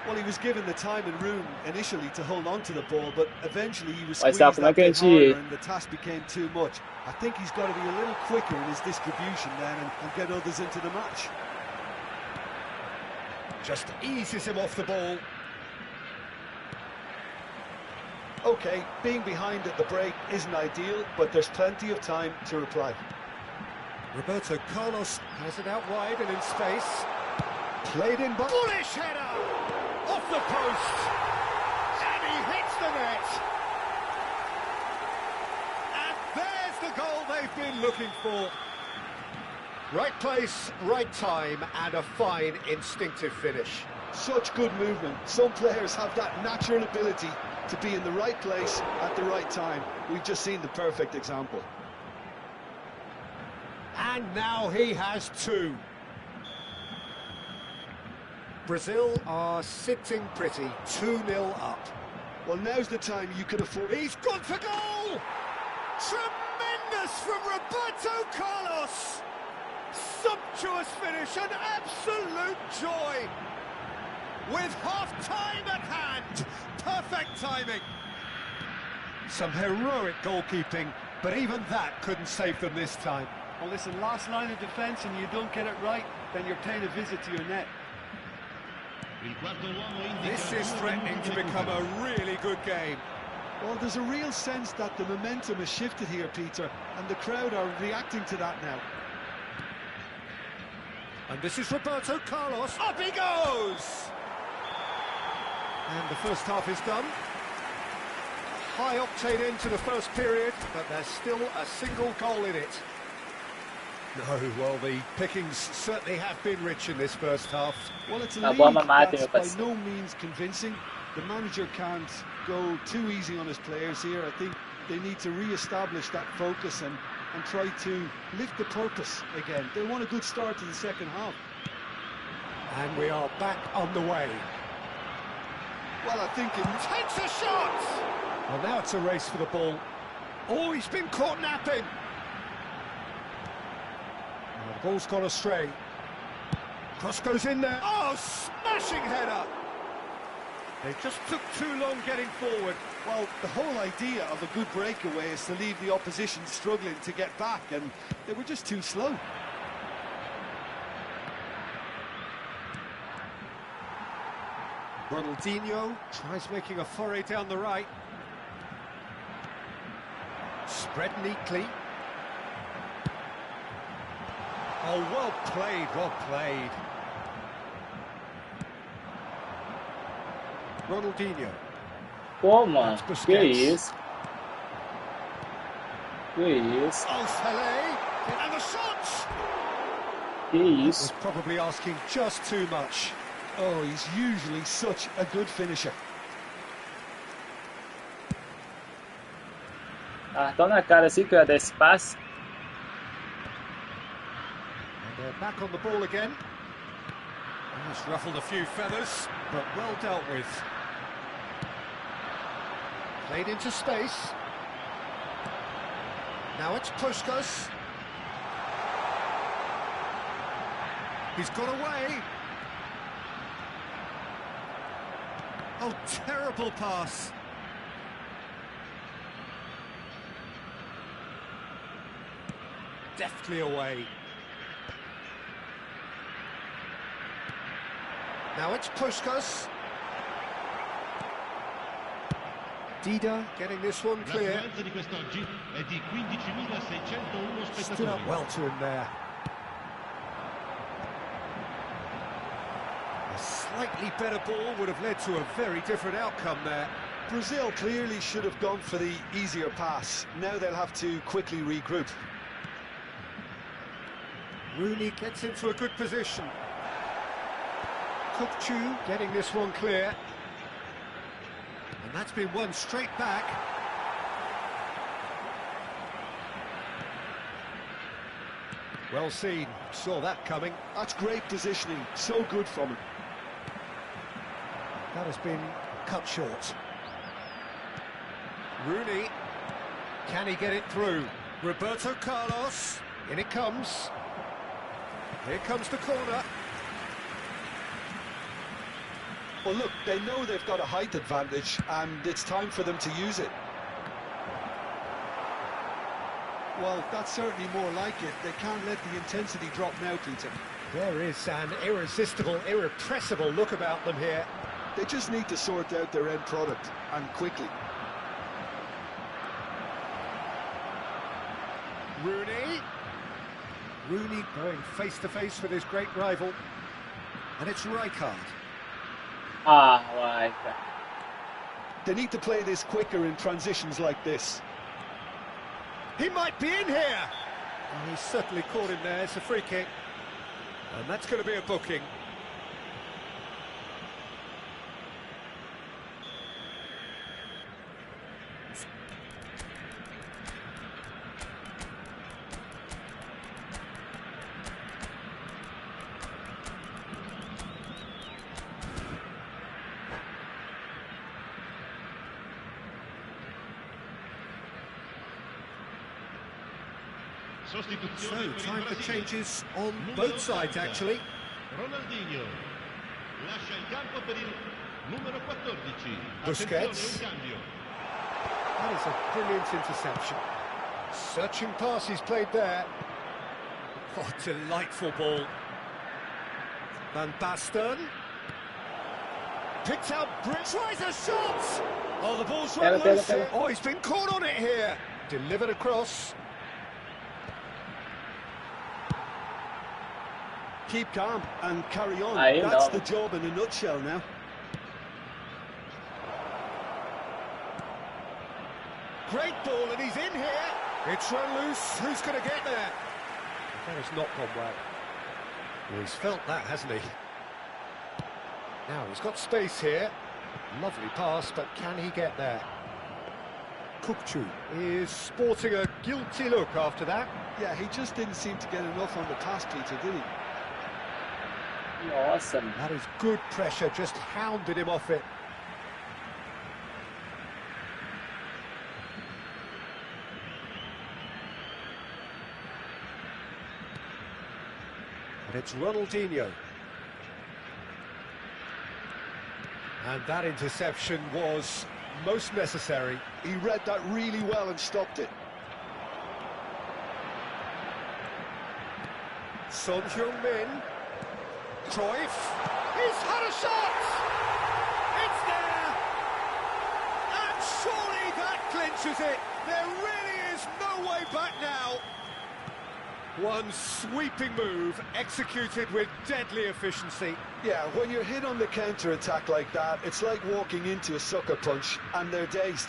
S4: Well, he was given the time and room initially to hold on to the ball, but eventually he was
S1: Mas
S4: squeezed
S1: como é
S4: out
S1: que a
S4: bit
S1: gente-
S4: harder and the task became too much. I think he's got to be a little quicker in his distribution then and get others into the match.
S2: Just eases him off the ball.
S4: OK, being behind at the break isn't ideal, but there's plenty of time to reply.
S2: Roberto Carlos has it out wide and in space. Played in by... Bullish header! Off the post! And he hits the net! And there's the goal they've been looking for. Right place, right time, and a fine instinctive finish.
S4: Such good movement. Some players have that natural ability to be in the right place at the right time. We've just seen the perfect example.
S2: And now he has two. Brazil are sitting pretty, 2-0 up.
S4: Well, now's the time you can afford...
S2: He's gone for goal! Tremendous from Roberto Carlos! Sumptuous finish, an absolute joy! With half-time at hand, perfect timing. Some heroic goalkeeping, but even that couldn't save them this time.
S4: Well, listen, last line of defence and you don't get it right, then you're paying a visit to your net.
S2: This is threatening to become a really good game.
S4: Well, there's a real sense that the momentum has shifted here, Peter, and the crowd are reacting to that now.
S2: And this is Roberto Carlos. Up he goes! And the first half is done. High octane into the first period, but there's still a single goal in it. No, well, the pickings certainly have been rich in this first half.
S4: Well, it's a
S1: Tá
S4: lead
S1: bom, Mamate, meu
S4: that's by
S1: parceiro.
S4: no means convincing. The manager can't go too easy on his players here. I think they need to re-establish that focus and try to lift the purpose again. They want a good start to the second half.
S2: And we are back on the way.
S4: Well, I think
S2: Takes a shot! Well, now it's a race for the ball. Oh, he's been caught napping. The ball's gone astray. Cross goes in there. Oh, smashing header! They just took too long getting forward.
S4: well, the whole idea of a good breakaway is to leave the opposition struggling to get back, and they were just too slow.
S2: Ronaldinho tries making a foray down the right. Spread neatly. Oh, well played, well played. Ronaldinho.
S1: Pô, mano,
S2: That's
S1: que
S2: Busquets.
S1: isso? Que isso?
S2: Oh, Pelé. And the shot!
S1: Que
S2: Was
S1: isso?
S2: probably asking just too much.
S4: Oh, he's usually such a good finisher.
S1: Ah, tão na cara assim que eu ia dar esse passe.
S2: And they're back on the ball again. It's ruffled a few feathers, but well dealt with. Played into space. Now it's Puskas. He's got away. Oh, terrible pass. Deftly away. Now it's Puskas. Dida getting this one clear.
S5: L'affluenza di quest'oggi è di 15.601
S2: Stood
S5: spettatori.
S2: up well to him there. A slightly better ball would have led to a very different outcome there.
S4: Brazil clearly should have gone for the easier pass. Now they'll have to quickly regroup.
S2: Rooney gets into a good position. Kupchu getting this one clear. And that's been won straight back. Well seen, saw that coming.
S4: That's great positioning, so good from him.
S2: That has been cut short. Rooney, can he get it through? Roberto Carlos, in it comes. Here comes the corner.
S4: Well, look, they know they've got a height advantage, and it's time for them to use it.
S3: Well, that's certainly more like it. They can't let the intensity drop now, Peter.
S2: There is an irresistible, irrepressible look about them here.
S4: They just need to sort out their end product, and quickly.
S2: Rooney. Rooney going face-to-face with his great rival. And it's Rijkaard.
S1: Ah, uai, cara.
S4: They need to play this quicker in transitions like this.
S2: He might be in here! And he's certainly caught him there. It's a free kick. And that's going to be a booking. So, time for changes on both sides, actually.
S5: Ronaldinho lascia il campo per il numero 14.
S2: Busquets.
S5: Attenzione, un cambio.
S2: That is a brilliant interception. Searching pass he's played there. Oh, delightful ball. Van Basten. Picked out, tries a shot! Oh, the ball's run
S1: Pega,
S2: loose.
S1: pega.
S2: Oh, he's been caught on it here. Delivered across.
S4: Keep calm and carry on.
S1: I
S4: That's
S1: know.
S4: the job in a nutshell now.
S2: Great ball, and he's in here. It's run loose. Who's going to get there? That has not gone well. Well, he's felt that, hasn't he? Now, he's got space here. Lovely pass, but can he get there? Kupchu is sporting a guilty look after that.
S4: Yeah, he just didn't seem to get enough on the pass, Peter, did he?
S1: Nossa, mano.
S2: That is good pressure, just hounded him off it. And it's Ronaldinho. And that interception was most necessary.
S4: He read that really well and stopped it.
S2: Son Heung-min. Cruyff. He's had a shot! It's there! And surely that clinches it. There really is no way back now. One sweeping move, executed with deadly efficiency.
S4: Yeah, when you're hit on the counter-attack like that, it's like walking into a sucker punch, and they're dazed.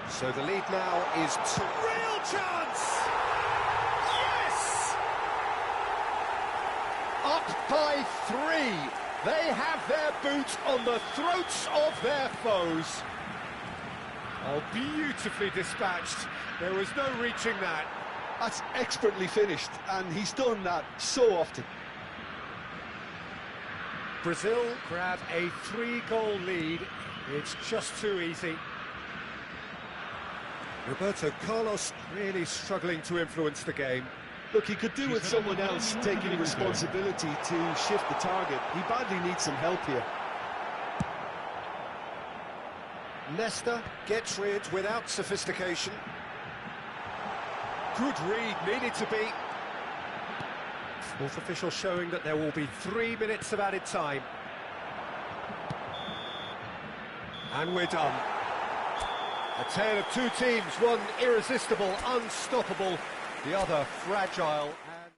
S2: So the lead now is real chance! Yes! Up by 3. They have their boots on the throats of their foes. Oh, beautifully dispatched. There was no reaching that.
S4: That's expertly finished, and he's done that so often.
S2: Brazil grab a 3-goal lead. It's just too easy. Roberto Carlos really struggling to influence the game.
S4: Look, he could do with someone else taking responsibility to shift the target. He badly needs some help here.
S2: Nesta gets rid without sophistication. Good read, needed to be. Fourth official showing that there will be 3 minutes of added time. And we're done. A tale of two teams, one irresistible, unstoppable, the other fragile and...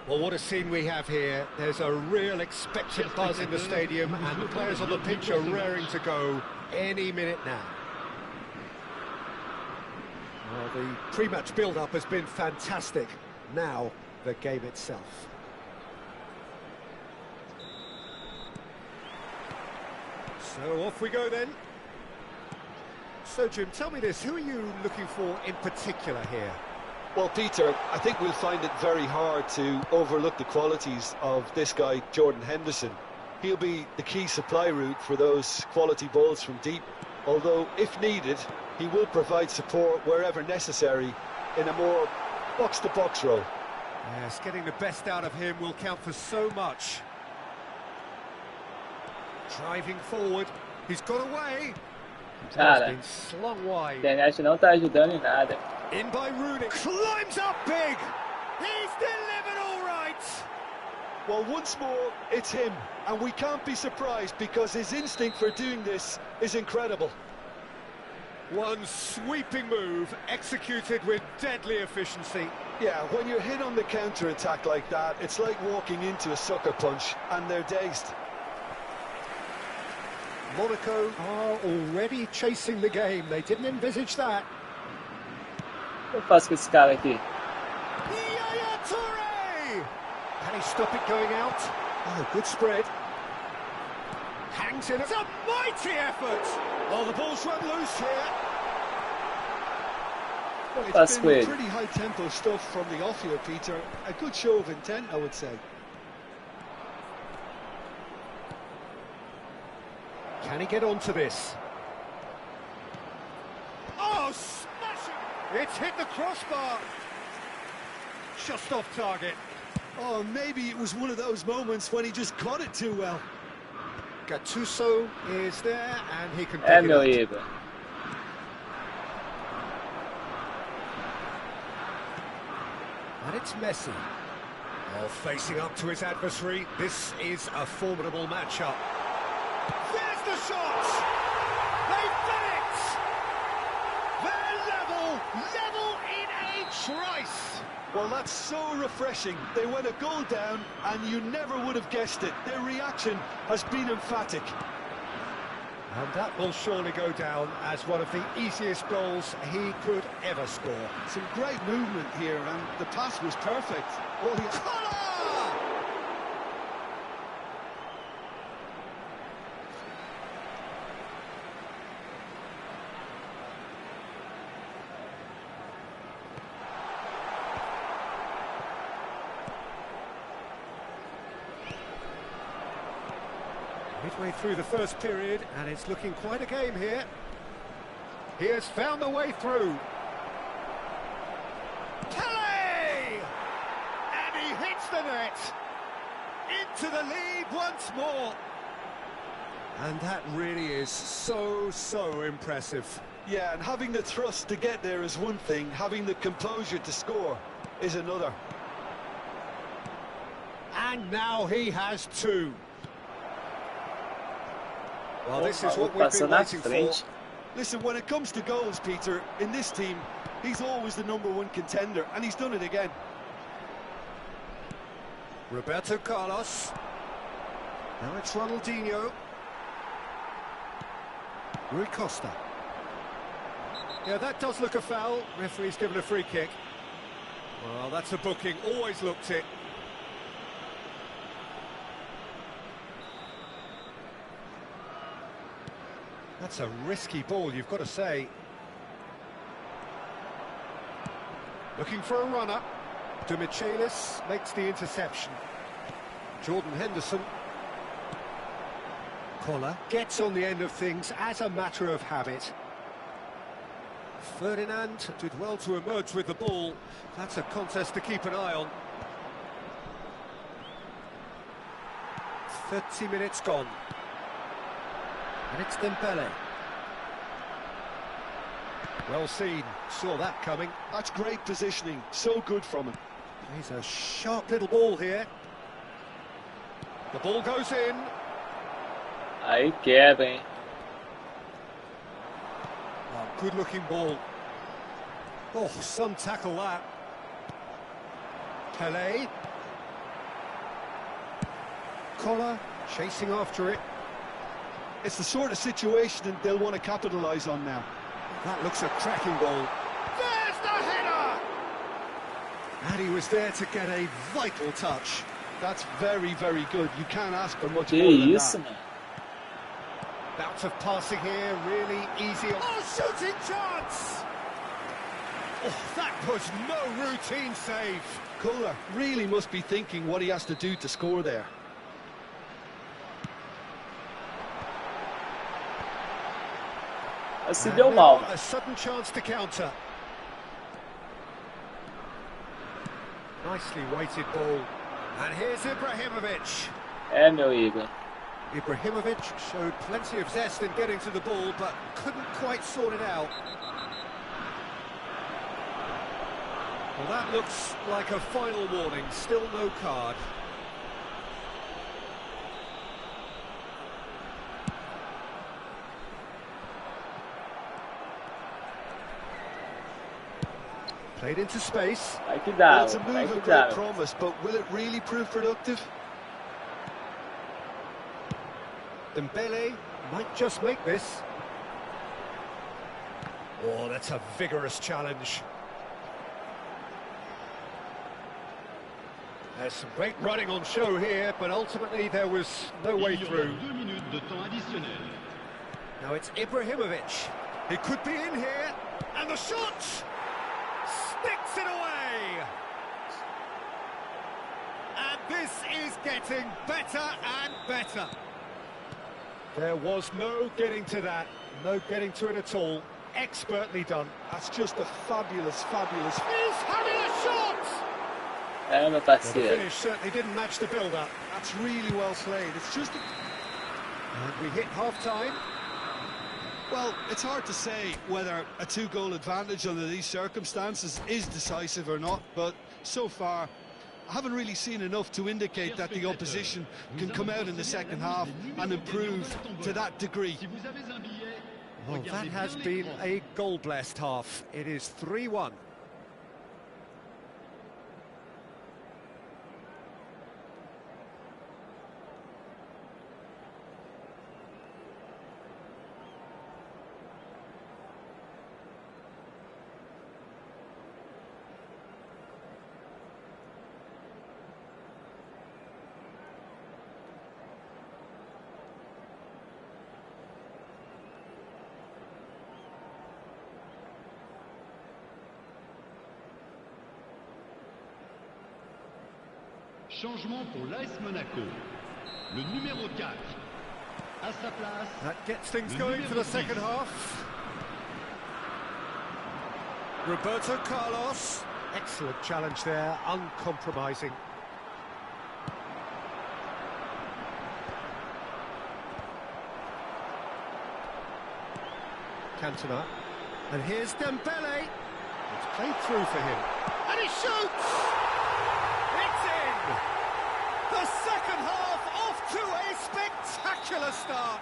S2: Well, what a scene we have here. There's a real expectant buzz in the stadium, and the players on the pitch are raring to go any minute now. Well, the pre-match build-up has been fantastic. Now, the game itself. So off we go then. So Jim, tell me this, who are you looking for in particular here?
S4: Well, Peter, I think we'll find it very hard to overlook the qualities of this guy, Jordan Henderson. He'll be the key supply route for those quality balls from deep, although, if needed, he will provide support wherever necessary in a more box-to-box role.
S2: Yes, getting the best out of him will count for so much. Driving forward, he's got away.
S1: Cara,
S2: Been slung
S1: a
S2: wide.
S1: internet não tá ajudando em nada.
S2: In by Rooney, climbs up big. He's delivered all right.
S4: Well, once more, it's him, and we can't be surprised because his instinct for doing this is incredible.
S2: One sweeping move, executed with deadly efficiency.
S4: Yeah, when you're hit on the counter-attack like that, it's like walking into a sucker punch, and they're dazed.
S2: Monaco are already chasing the game. They didn't envisage that.
S1: O que eu faço com esse cara aqui?
S2: Yaya Toure! Can he stop it going out? Oh, good spread. Hangs in. It's a mighty effort!
S4: Oh, the ball's run loose here. Well,
S1: That's
S4: it's been
S1: weird.
S4: pretty high-tempo stuff from the off here, Peter. A good show of intent, I would say.
S2: Can he get onto this? Oh, smashing! It's hit the crossbar. Just off target.
S4: Oh, maybe it was one of those moments when he just caught it too well.
S2: Gattuso is there, and he can pick
S1: É
S2: it
S1: meu
S2: up.
S1: Igor.
S2: And it's Messi. Oh, facing up to his adversary. This is a formidable matchup. There's the shot! They've done it! They're level in a trice!
S4: Well, that's so refreshing. They went a goal down, and you never would have guessed it. Their reaction has been emphatic.
S2: And that will surely go down as one of the easiest goals he could ever score.
S4: Some great movement here, and the pass was perfect. Oh,
S2: Midway through the first period, and it's looking quite a game here. He has found the way through. Kelly! And he hits the net. Into the lead once more. And that really is so impressive.
S4: yeah, and having the thrust to get there is one thing. Having the composure to score is another.
S2: And now he has two. Well, this is what we've
S1: Passou
S2: been
S1: na
S2: waiting for.
S1: frente.
S4: Listen, when it comes to goals, Peter, in this team, he's always the #1 contender, and he's done it again.
S2: Roberto Carlos. Now it's Ronaldinho. Rui Costa. Yeah, that does look a foul. Referee's given a free kick. Well, that's a booking. Always looked it. That's a risky ball, you've got to say. Looking for a runner. De Michelis makes the interception. Jordan Henderson. Collar gets on the end of things as a matter of habit. Ferdinand did well to emerge with the ball. That's a contest to keep an eye on. 30 minutes gone. And it's Dembele. Well seen, saw that coming.
S4: That's great positioning, so good from him.
S2: He's a sharp little ball here. The ball goes in.
S1: Aí quebra, hein?
S2: Oh, good looking ball. Oh, some tackle that. Pelé. Collar chasing after it.
S4: It's the sort of situation that they'll want to capitalise on now.
S2: That looks a cracking ball. There's the header! And he was there to get a vital touch.
S4: That's very, very good. You can't ask for much
S1: Que
S4: more than
S1: isso,
S4: that.
S1: mano?
S2: Bout of passing here, really easy. Oh, shooting chance! Oh, that was no routine save.
S4: Kohler really must be thinking what he has to do to score there.
S1: Se
S2: And
S1: deu
S2: now
S1: mal, mano.
S2: a sudden chance to counter. Nicely weighted ball. And here's Ibrahimovic.
S1: É meu Igor.
S2: Ibrahimovic showed plenty of zest in getting to the ball, but couldn't quite sort it out. Well, that looks like a final warning. Still no card. Played into space.
S1: Vai que
S3: Well,
S1: dá,
S3: it's a
S1: vai
S3: move
S1: que
S3: of great
S1: dá.
S3: promise, but will it really prove productive?
S2: Dembele might just make this. Oh, that's a vigorous challenge. There's some great running on show here, but ultimately there was no way through. Now it's Ibrahimovic. He could be in here, and the shot sticks it away. And this is getting better and better. There was no getting to that, no getting to it at all. Expertly done.
S3: That's just a fabulous, fabulous...
S2: He's having a shot!
S1: É, meu
S2: Well, the
S1: parceiro.
S2: finish certainly didn't match the build-up.
S3: That's really well played. It's just...
S2: And we hit half-time.
S3: Well, it's hard to say whether a two-goal advantage under these circumstances is decisive or not, but so far, I haven't really seen enough to indicate that the opposition can come out in the second half and improve to that degree.
S2: Well, that has been a goal-blessed half. It is 3-1.
S5: Changement pour l'AS Monaco. Le numéro 4. À sa place.
S2: That gets things
S5: le
S2: going
S5: numéro
S2: for the
S5: 10.
S2: second half. Roberto Carlos. Excellent challenge there, uncompromising. Cantona. And here's Dembele. It's played through for him. And he shoots! It's in! The second half off to a spectacular start.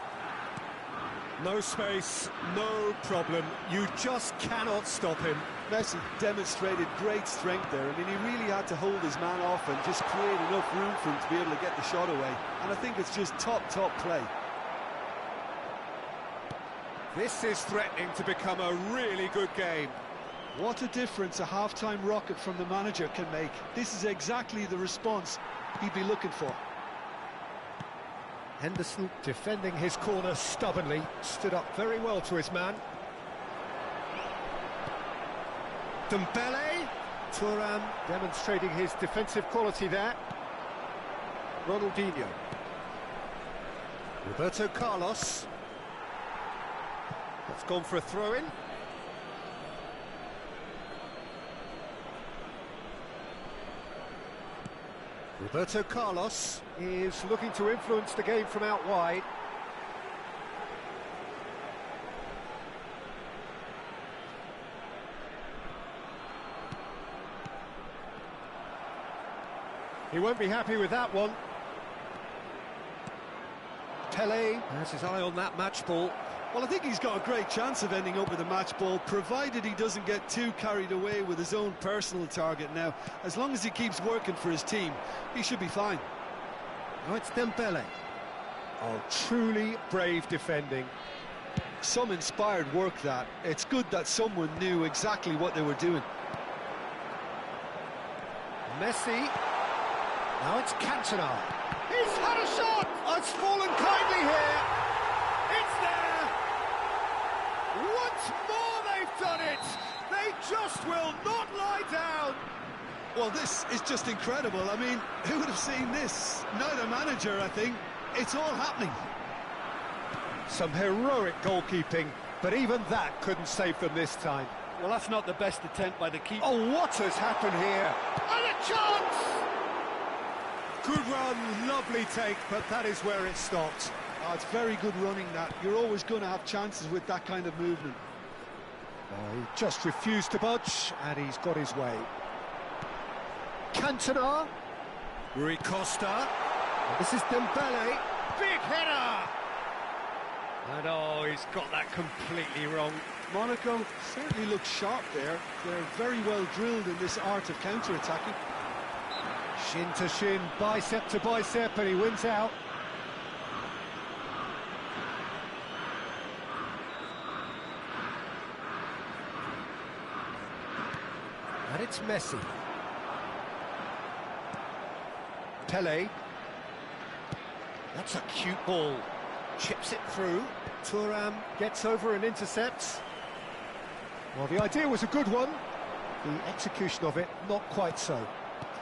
S2: No space, no problem. You just cannot stop him.
S3: Messi demonstrated great strength there. I mean, he really had to hold his man off and just create enough room for him to be able to get the shot away. And I think it's just top play.
S2: This is threatening to become a really good game.
S3: What a difference a half-time rocket from the manager can make. This is exactly the response he'd be looking for.
S2: Henderson defending his corner stubbornly, stood up very well to his man. Dembele, Thuram demonstrating his defensive quality there. Ronaldinho. Roberto Carlos. That's gone for a throw-in. Roberto Carlos is looking to influence the game from out wide. He won't be happy with that one. Pele has his eye on that match ball.
S3: Well, I think he's got a great chance of ending up with a match ball, provided he doesn't get too carried away with his own personal target now. As long as he keeps working for his team, he should be fine.
S2: Now it's Dembele. Oh, truly brave defending.
S3: Some inspired work, that. It's good that someone knew exactly what they were doing.
S2: Messi. Now it's Cantona. He's had a shot! Oh, it's fallen kindly here. It's there. Once more they've done it. They just will not lie down.
S3: Well, this is just incredible. I mean, who would have seen this? Neither manager, I think. It's all happening.
S2: Some heroic goalkeeping, but even that couldn't save them this time.
S4: Well, that's not the best attempt by the keeper.
S2: Oh, what has happened here? And a chance! Good run, lovely take, but that is where it stopped.
S3: Oh, it's very good running, that. You're always going to have chances with that kind of movement.
S2: Oh, he just refused to budge, and he's got his way. Cantona. Rui Costa. And this is Dembele. Big header! And oh, he's got that completely wrong.
S4: Monaco certainly look sharp there. They're very well drilled in this art of counter-attacking.
S2: Shin to shin, bicep to bicep, and he wins out. And it's Messi. Pele. That's a cute ball. Chips it through. Thuram gets over and intercepts. Well, the idea was a good one. The execution of it, not quite so.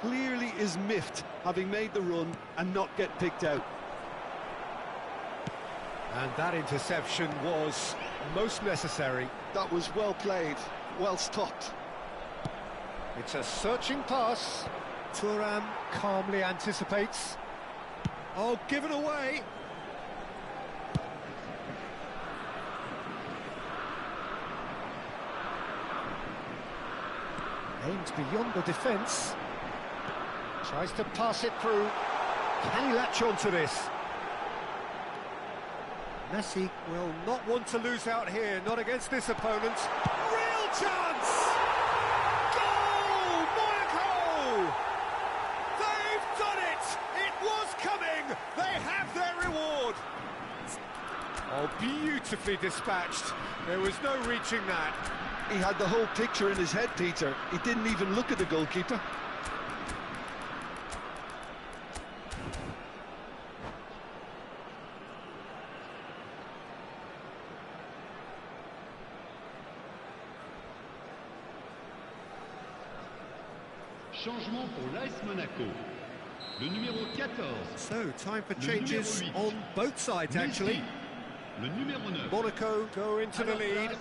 S4: Clearly is miffed, having made the run and not get picked out.
S2: And that interception was most necessary.
S4: That was well played, well stopped.
S2: It's a searching pass. Thuram calmly anticipates. Oh, given away. Aims beyond the defence. Tries to pass it through. Can he latch onto this? Messi will not want to lose out here, not against this opponent. Real chance! Goal! Monaco! They've done it! It was coming! They have their reward! Oh, beautifully dispatched. There was no reaching that.
S4: He had the whole picture in his head, Peter. He didn't even look at the goalkeeper.
S5: Changement pour l'AS Monaco. Le numéro 14.
S2: So, time for changes on both sides, actually.
S5: Le numéro 9.
S2: Monaco go into the lead.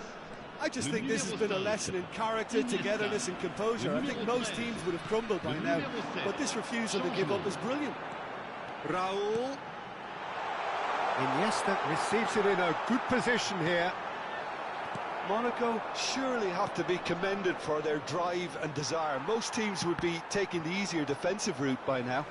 S4: I just think this has been a lesson in character, togetherness and composure. I think most teams would have crumbled by now, but this refusal to give up is brilliant.
S2: Raul. Iniesta receives it in a good position here.
S4: Monaco surely have to be commended for their drive and desire. Most teams would be taking the easier defensive route by now.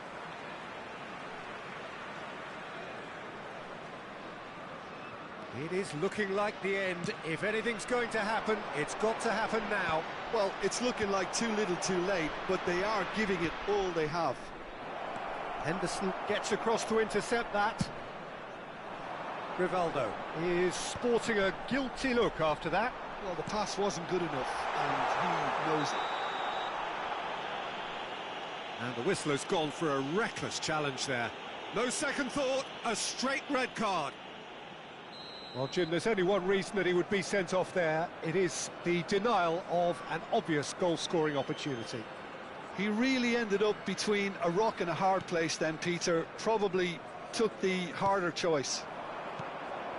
S2: It is looking like the end. If anything's going to happen, it's got to happen now.
S4: Well, it's looking like too little too late, but they are giving it all they have.
S2: Henderson gets across to intercept that. Rivaldo is sporting a guilty look after that.
S4: Well, the pass wasn't good enough, and he knows it.
S2: And the whistle has gone for a reckless challenge there. No second thought, a straight red card. Well, Jim, there's only one reason that he would be sent off there. It is the denial of an obvious goal-scoring opportunity.
S4: He really ended up between a rock and a hard place then, Peter. Probably took the harder choice.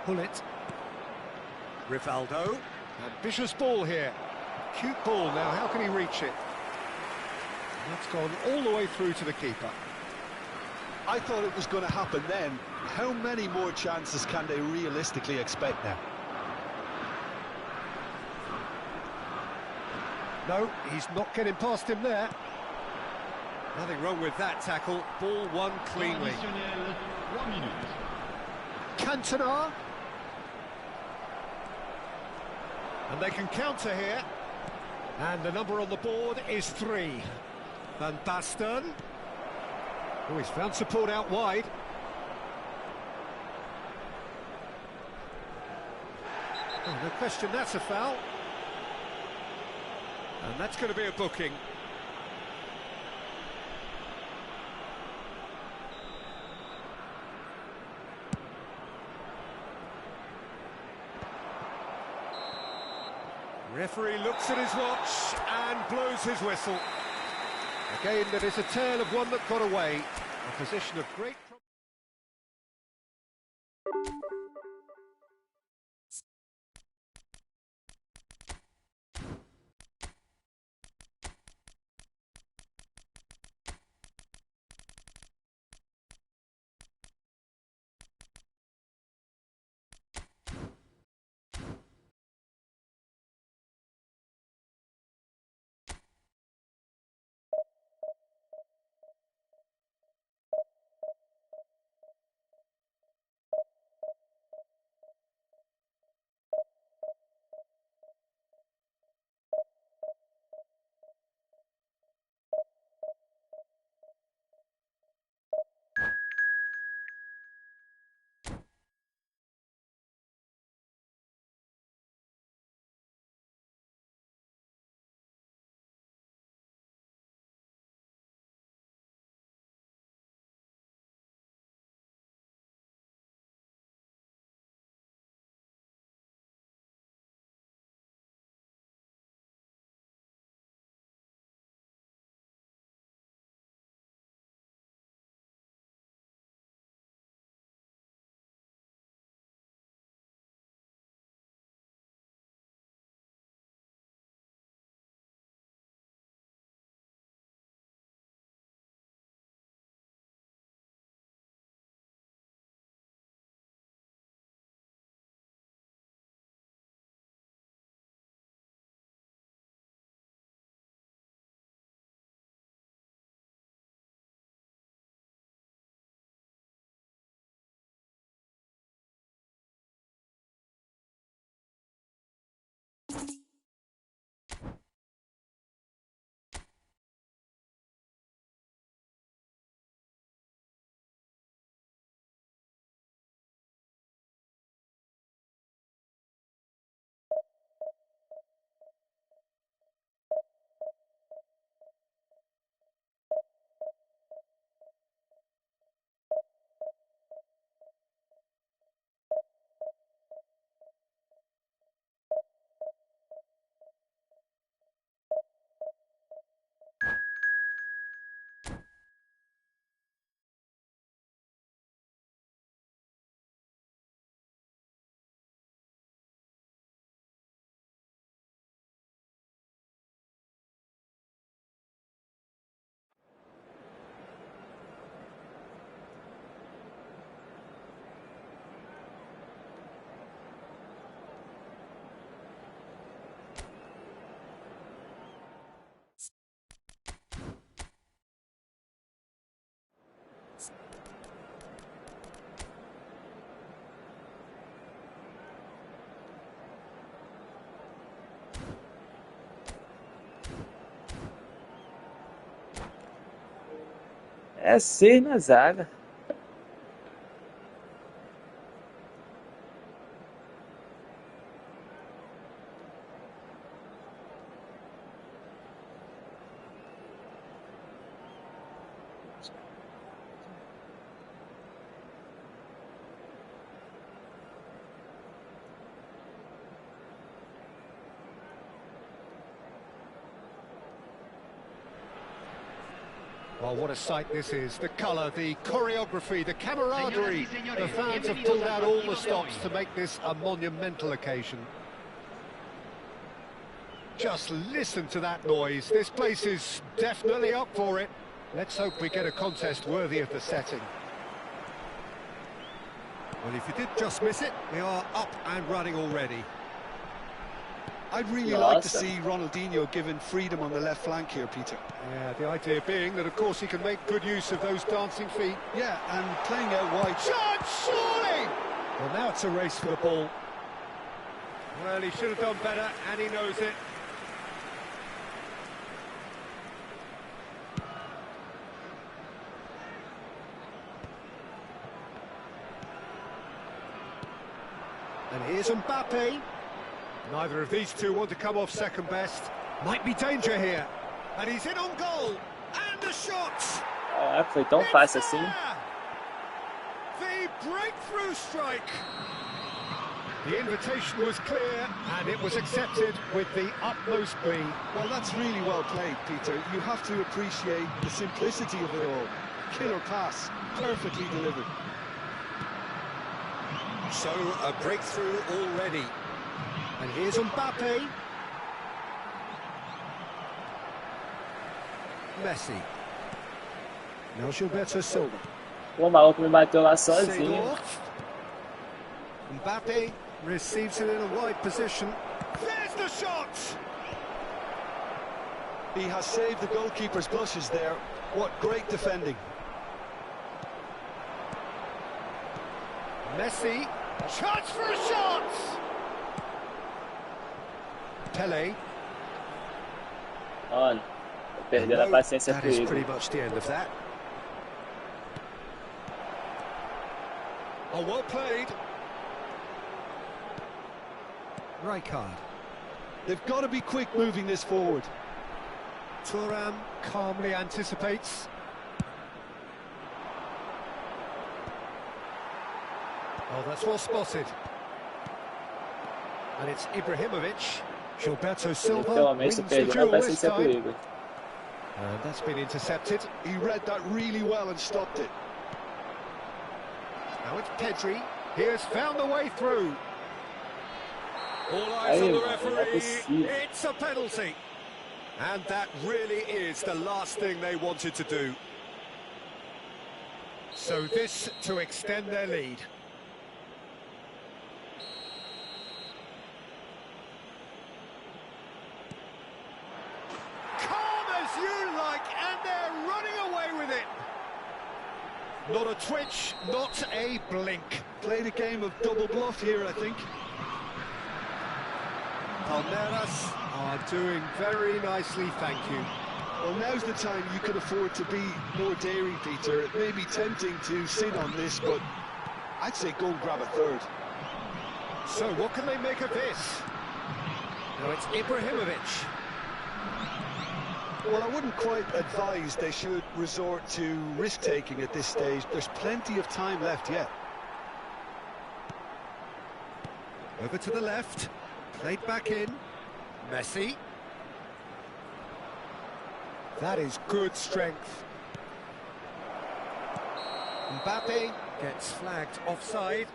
S2: Pull it. Rivaldo. Ambitious ball here. Cute ball now, how can he reach it? That's gone all the way through to the keeper.
S4: I thought it was going to happen then. How many more chances can they realistically expect now?
S2: No, he's not getting past him there. Nothing wrong with that tackle. Ball won cleanly. Cantona. And they can counter here. And the number on the board is 3. Van Basten. Oh, he's found support out wide. Oh, no question, that's a foul. And that's going to be a booking. Referee looks at his watch and blows his whistle. Again, that is a tale of one that got away. A position of great...
S1: É 6 na zaga.
S2: Well, what a sight this is. The colour, the choreography, the camaraderie. The fans have pulled out all the stops to make this a monumental occasion. Just listen to that noise. This place is definitely up for it. Let's hope we get a contest worthy of the setting. Well, if you did just miss it, we are up and running already.
S4: I'd really like to see Ronaldinho given freedom on the left flank here, Peter.
S2: Yeah, the idea being that, of course, he can make good use of those dancing feet.
S4: Yeah, and playing out wide.
S2: Shot, surely! Well, now it's a race for the ball. Well, he should have done better, and he knows it. And here's Mbappe. Neither of these two want to come off second best. Might be danger here. And he's in on goal. And the shot!
S1: Foi tão fácil assim.
S2: The breakthrough strike. The invitation was clear, and it was accepted with the utmost glee.
S4: Well, that's really well played, Peter. You have to appreciate the simplicity of it all. Killer pass, perfectly delivered.
S2: So, a breakthrough already. And here's Mbappe. Messi. Now Gilberto Silva.
S1: O maluco me bateu lá sozinho.
S2: Mbappe receives it in a wide position. There's the shot!
S4: He has saved the goalkeeper's blushes there. What great defending.
S2: Messi. Chance for a shot! Pele.
S1: Mano, tô perdendo a paciência
S2: That
S1: com
S2: is
S1: ele.
S2: pretty much the end of that. Oh, well played. Rijkaard.
S4: They've got to be quick moving this forward.
S2: Thuram calmly anticipates. Oh, that's well spotted. And it's Ibrahimovic. Gilberto Silva
S1: Pelo
S2: wins
S1: menos tô
S2: the
S1: perdendo a
S2: duel this
S1: paciência com
S2: time.
S1: ele.
S2: And that's been intercepted.
S4: He read that really well and stopped it.
S2: Now it's Pedri. He has found the way through. All eyes on the referee. It's a penalty. And that really is the last thing they wanted to do. So this to extend their lead. Calm as you like, and they're running away with it. Not a twitch, not a blink.
S4: Played a game of double bluff here, I think.
S2: Palmeiras are doing very nicely, thank you.
S4: Well, now's the time you can afford to be more daring, Peter. It may be tempting to sit on this, but I'd say go and grab a third.
S2: So what can they make of this? Now it's Ibrahimovic.
S4: Well, I wouldn't quite advise they should resort to risk-taking at this stage. There's plenty of time left yet.
S2: Over to the left. Played back in. Messi. That is good strength. Mbappe gets flagged offside.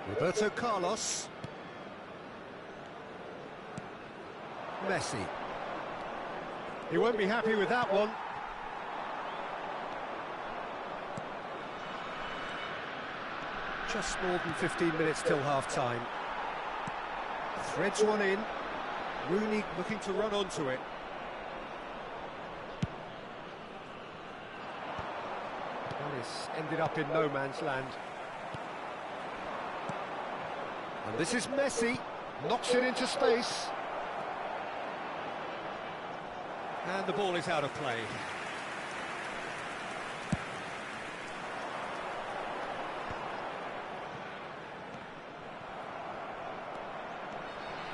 S2: Roberto Carlos. Messi. He won't be happy with that one. Just more than 15 minutes till half-time. Threads one in. Rooney looking to run onto it. And This ended up in no man's land. And this is Messi, knocks it into space. And the ball is out of play.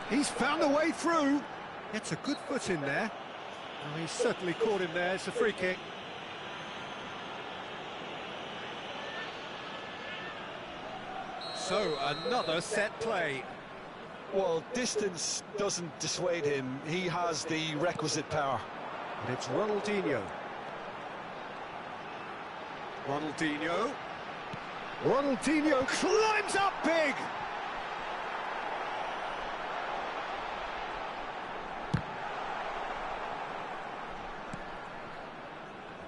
S2: He's found a way through. Gets a good foot in there. Oh, he's certainly caught him there. It's a free kick. So, another set play.
S4: Well, distance doesn't dissuade him. He has the requisite power.
S2: And it's Ronaldinho. Ronaldinho. Ronaldinho climbs up big!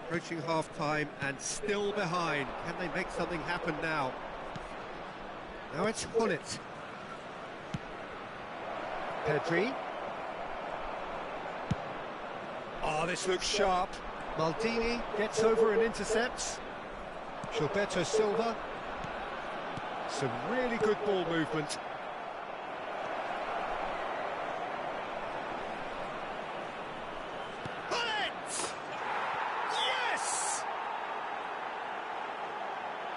S2: Approaching half-time and still behind. Can they make something happen now? Now it's Hullet. Pedri. Oh, this looks sharp. Maldini gets over and intercepts. Gilberto Silva. Some really good ball movement. Hullet! Yes!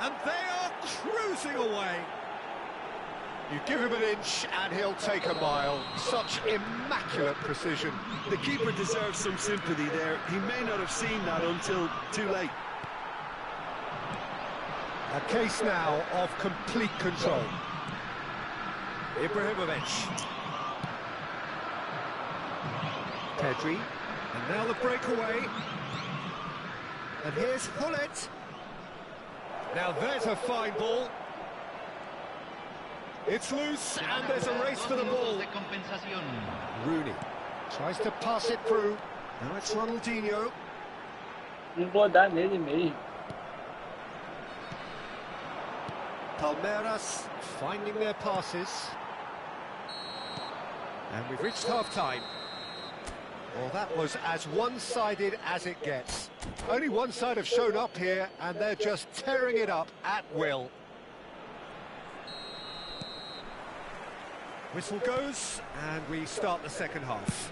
S2: And they are cruising away. You give him an inch and he'll take a mile. Such immaculate precision.
S4: The keeper deserves some sympathy there. He may not have seen that until too late.
S2: A case now of complete control. Ibrahimovic. Pedri. And now the breakaway. And here's Hullet. Now there's a fine ball. It's loose, and there's a race for the ball. Rooney tries to pass it through. Now it's Ronaldinho.
S1: Vou dar nele mesmo.
S2: Palmeiras finding their passes. And we've reached half-time. Well, that was as one-sided as it gets. Only one side have shown up here, and they're just tearing it up at will. Whistle goes, and we start the second half.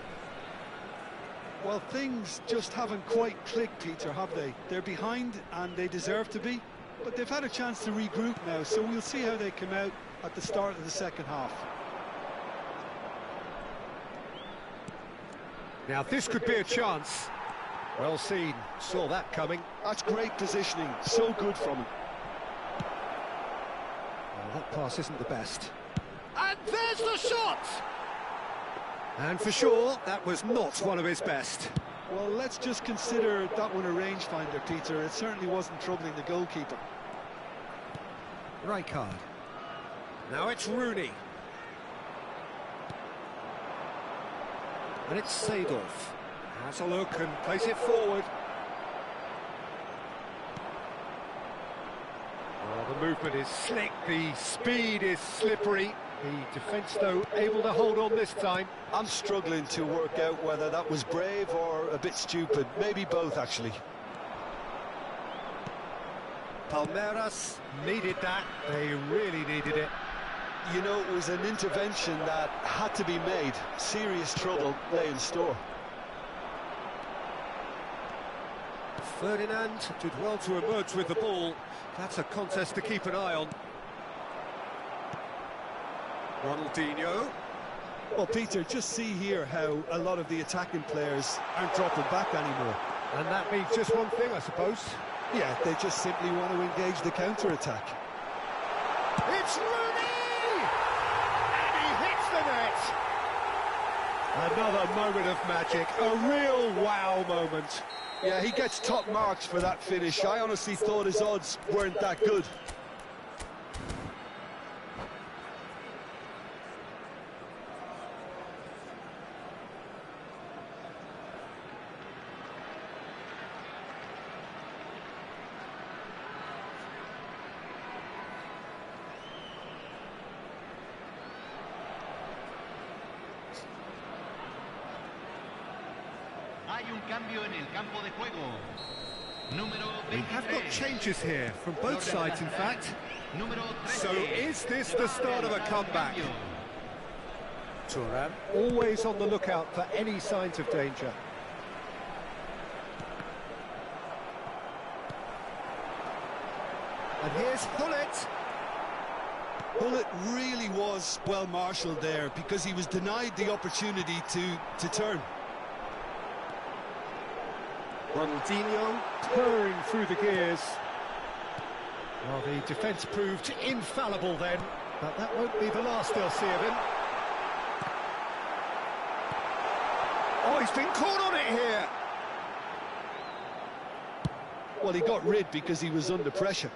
S4: Well, things just haven't quite clicked, Peter, have they? They're behind, and they deserve to be. But they've had a chance to regroup now, so we'll see how they come out at the start of the second half.
S2: Now, this could be a chance. Well seen. Saw that coming.
S4: That's great positioning. So good from him.
S2: Well, that pass isn't the best. And there's the shot! And for sure, that was not one of his best.
S4: Well, let's just consider that one a rangefinder, Peter. It certainly wasn't troubling the goalkeeper.
S2: Rijkaard. Now it's Rooney. And it's Seedorf. Has a look and plays it forward. Oh, the movement is slick, the speed is slippery. The defence, though, able to hold on this time.
S4: I'm struggling to work out whether that was brave or a bit stupid. Maybe both, actually.
S2: Palmeiras needed that. They really needed it.
S4: You know, it was an intervention that had to be made. Serious trouble lay in store.
S2: Ferdinand did well to emerge with the ball. That's a contest to keep an eye on. Ronaldinho.
S4: Well, Peter, just see here how a lot of the attacking players aren't dropping back anymore.
S2: And that means just one thing, I suppose.
S4: Yeah, they just simply want to engage the counter-attack.
S2: It's Rooney! And he hits the net! Another moment of magic, a real wow moment.
S4: Yeah, he gets top marks for that finish. I honestly thought his odds weren't that good.
S5: Hay un cambio en el campo de juego.
S2: We have got changes here from both sides, in fact. So is this the start of a comeback? Turan always on the lookout for any signs of danger. And here's Hullet.
S3: Hullet really was well marshalled there because he was denied the opportunity to turn.
S2: Ronaldinho purring through the gears. Well, the defence proved infallible then, but that won't be the last they'll see of him. Oh, he's been caught on it here.
S3: Well, he got rid because he was under pressure.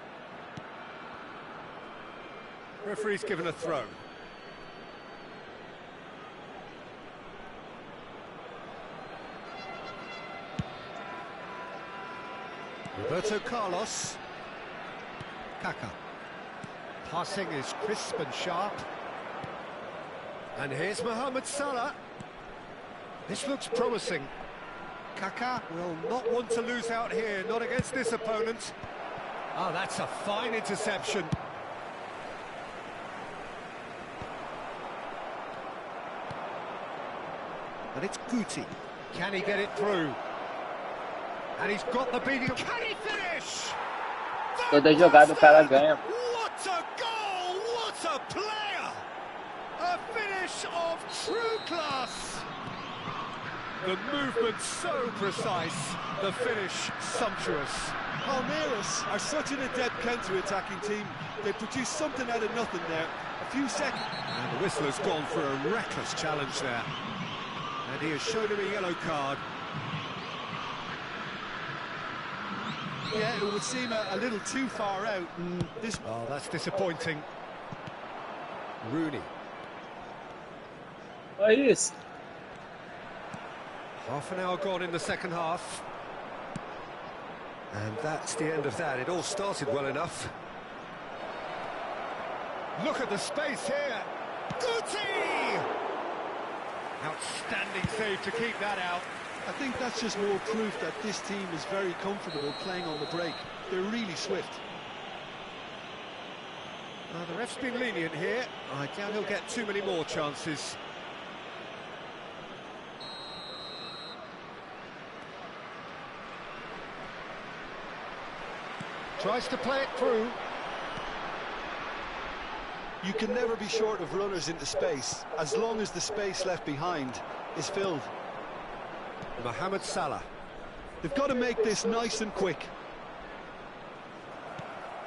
S2: Referee's given a throw. Roberto Carlos. Kaka. Passing is crisp and sharp. And here's Mohamed Salah. This looks promising. Kaka will not want to lose out here, not against this opponent. Oh, that's a fine interception. And it's Guti. Can he get it through? And he's got the beating of... Can he finish?
S1: Toda jogada o cara ganha.
S2: What a goal! What a player! A finish of true class. The movement so precise, the finish sumptuous.
S3: Palmeiras are such an adept counter-attacking team. They produce something out of nothing there. A few seconds.
S2: And the whistler's gone for a reckless challenge there. And he has shown him a yellow card.
S3: Yeah, it would seem a little too far out.
S2: Oh, that's disappointing. Rooney.
S1: Olha isso.
S2: Half an hour gone in the second half. And that's the end of that. It all started well enough. Look at the space here. Guti! Outstanding save to keep that out.
S3: I think that's just more proof that this team is very comfortable playing on the break. They're really swift.
S2: The ref's been lenient here. I doubt he'll get too many more chances. Tries to play it through.
S3: You can never be short of runners into space, as long as the space left behind is filled.
S2: Mohamed Salah.
S3: They've got to make this nice and quick.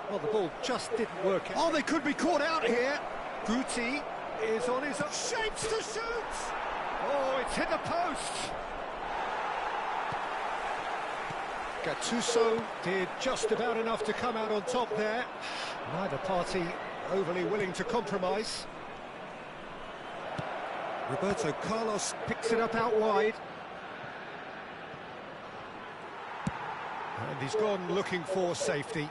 S2: Well, the ball just didn't work. Oh, they could be caught out here. Guti is on his shapes to shoot. Oh, it's hit the post. Gattuso did just about enough to come out on top there. Neither party overly willing to compromise. Roberto Carlos picks it up out wide. And he's gone looking for safety.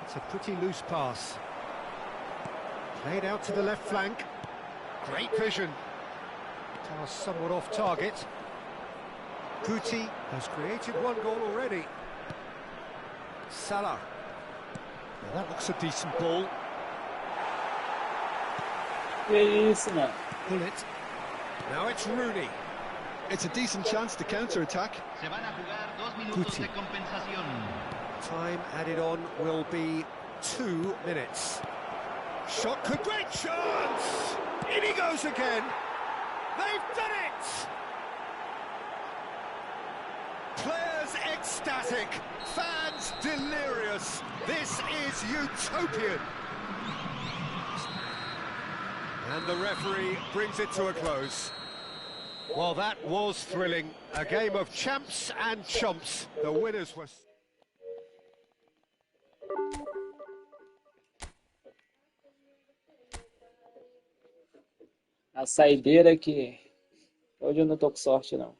S2: It's a pretty loose pass. Played out to the left flank. Great vision. Pass somewhat off target. Guti has created one goal already. Salah. Now that looks a decent ball.
S1: Que isso, mano.
S2: Pull it. Now it's Rooney.
S3: It's a decent chance to counter-attack.
S5: Se van a jugar 2 minutos de compensación.
S2: Time added on will be 2 minutes. Shot could... Great chance! In he goes again. They've done it! Players ecstatic, fans delirious. This is utopian. And the referee brings it to a close. Well, that was thrilling. A game of champs and chumps. The winners were...
S1: A saideira que hoje eu não tô com sorte, não.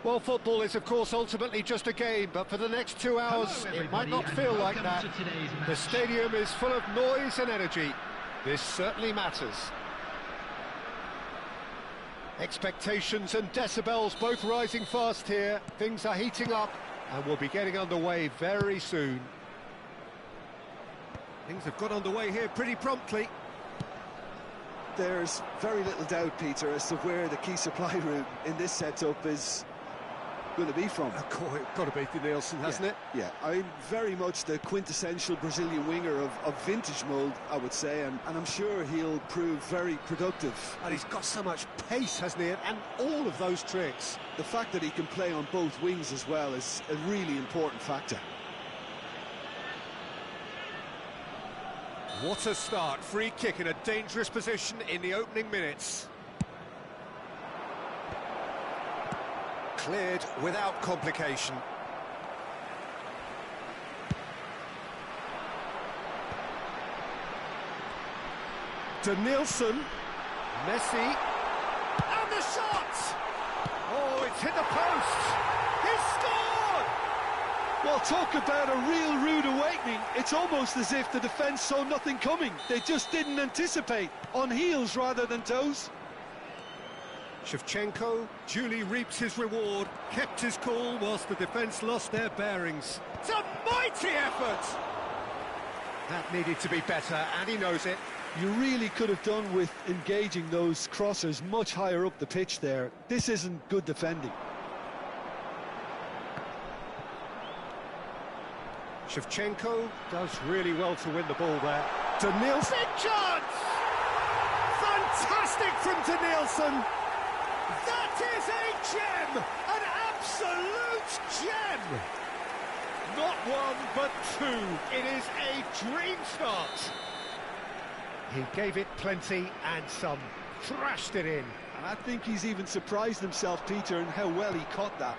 S2: Well, football is, of course, ultimately just a game, but for the next 2 hours,
S5: Hello,
S2: it might
S5: everybody,
S2: not
S5: and
S2: feel like
S5: welcome
S2: that.
S5: to today's
S2: The
S5: match.
S2: stadium is full of noise and energy. This certainly matters. Expectations and decibels both rising fast here. Things are heating up, and we'll be getting underway very soon. Things have got underway here pretty promptly.
S4: There's very little doubt, Peter, as to where the key supply route in this setup is going to be from.
S2: Of course, it's got to be Nielsen, hasn't it?
S4: Yeah, I'm very much the quintessential Brazilian winger of vintage mould, I would say, and I'm sure he'll prove very productive.
S2: And he's got so much pace, hasn't he? And all of those tricks.
S4: The fact that he can play on both wings as well is a really important factor.
S2: What a start. Free kick in a dangerous position in the opening minutes. Cleared without complication. Nielsen. Messi. And the shot! Oh, it's hit the post! He's scored!
S4: Well, talk about a real rude awakening. It's almost as if the defence saw nothing coming. They just didn't anticipate, on heels rather than toes.
S2: Shevchenko duly reaps his reward, kept his cool whilst the defence lost their bearings. It's a mighty effort! That needed to be better, and he knows it.
S4: You really could have done with engaging those crossers much higher up the pitch there. This isn't good defending.
S2: Shevchenko does really well to win the ball there. Nielsen, chance! Fantastic from Nielsen! That is a gem! An absolute gem! Not one, but two. It is a dream start. He gave it plenty and some. Thrashed it in.
S4: And I think he's even surprised himself, Peter, in how well he caught that.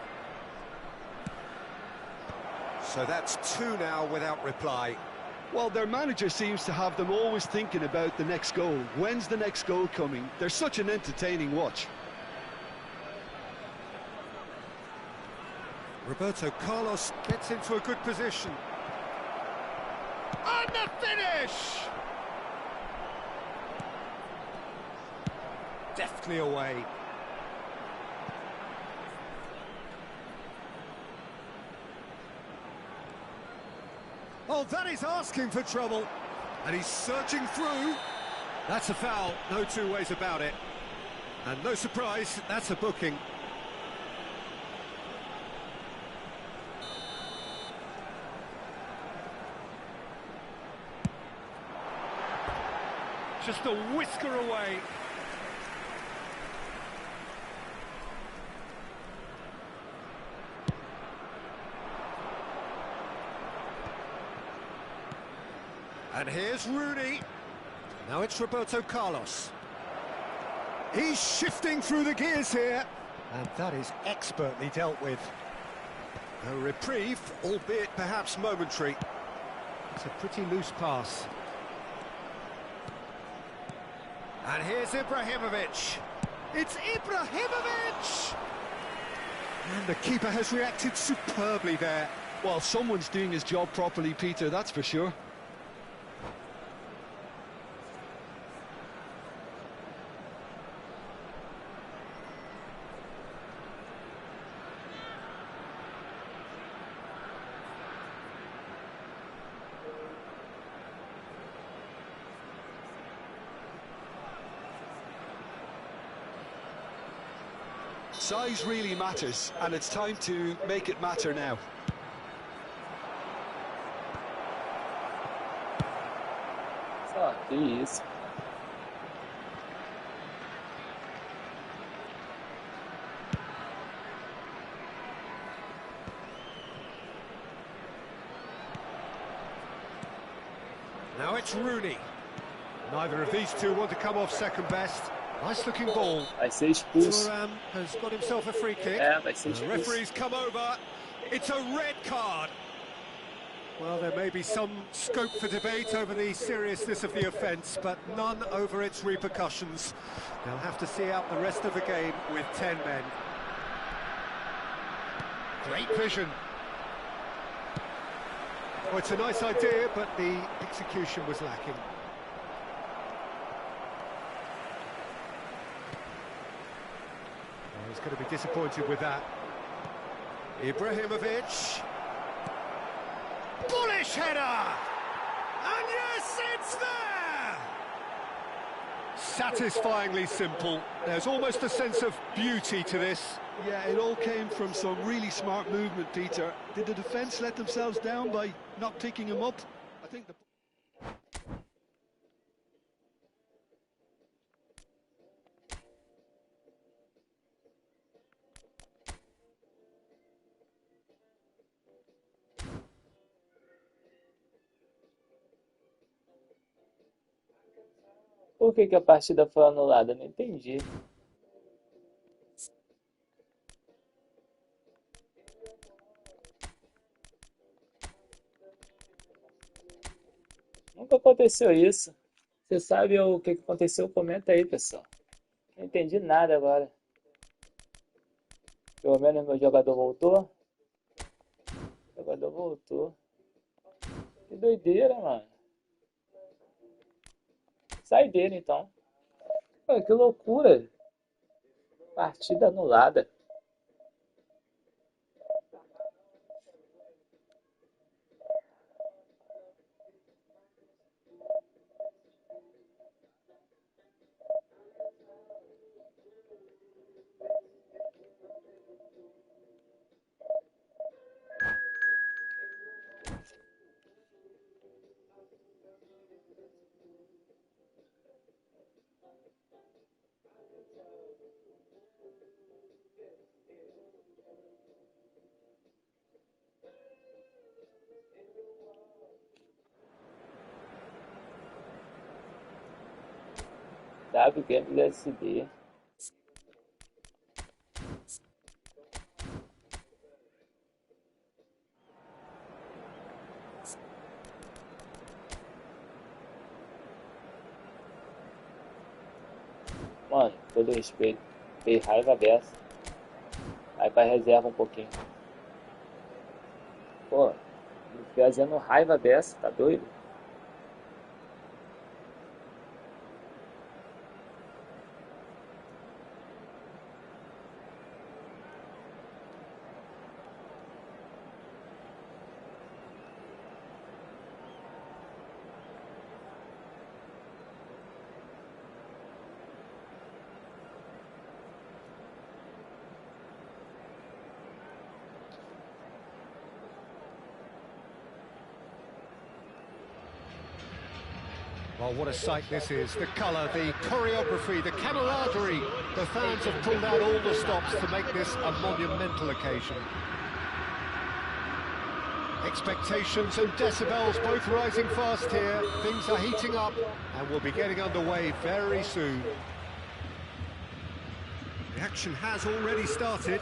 S2: So that's two now without reply.
S4: Well, their manager seems to have them always thinking about the next goal. When's the next goal coming? They're such an entertaining watch.
S2: Roberto Carlos gets into a good position. And the finish! Deftly away. Oh, that is asking for trouble. And he's searching through. That's a foul, no two ways about it. And no surprise, that's a booking. Just a whisker away. And here's Rooney. Now it's Roberto Carlos. He's shifting through the gears here. And that is expertly dealt with. A reprieve, albeit perhaps momentary. It's a pretty loose pass. And here's Ibrahimovic. It's Ibrahimovic! And the keeper has reacted superbly there.
S4: Well, someone's doing his job properly, Peter, that's for sure. Size really matters, and it's time to make it matter now.
S1: Só, que isso.
S2: Now it's Rooney. Neither of these two want to come off second best. Nice looking ball.
S1: Vai ser expulso.
S2: Thuram has got himself a free kick.
S1: É, vai ser
S2: The
S1: expulso.
S2: referee's come over. It's a red card. Well, there may be some scope for debate over the seriousness of the offence, but none over its repercussions. They'll have to see out the rest of the game with 10 men. Great vision. Well, it's a nice idea, but the execution was lacking. Well, he's going to be disappointed with that. Ibrahimovic. Bullish header! And yes, it's there! Satisfyingly simple. There's almost a sense of beauty to this.
S4: Yeah, it all came from some really smart movement, Peter. Did the defence let themselves down by not picking him up? I think the...
S1: Por que que a partida foi anulada? Não entendi. Nunca aconteceu isso. Você sabe o que que aconteceu? Comenta aí, pessoal. Não entendi nada agora. Pelo menos meu jogador voltou. O jogador voltou. Que doideira, mano. Sai dele, então. Pô, que loucura. Partida anulada. W Games SD. Mano, todo respeito. Tem raiva dessa. Vai pra reserva um pouquinho. Pô, fazendo raiva dessa, tá doido?
S2: Well, what a sight this is. The colour, the choreography, the camaraderie. The fans have pulled out all the stops to make this a monumental occasion. Expectations and decibels both rising fast here. Things are heating up and we'll be getting underway very soon. The action has already started.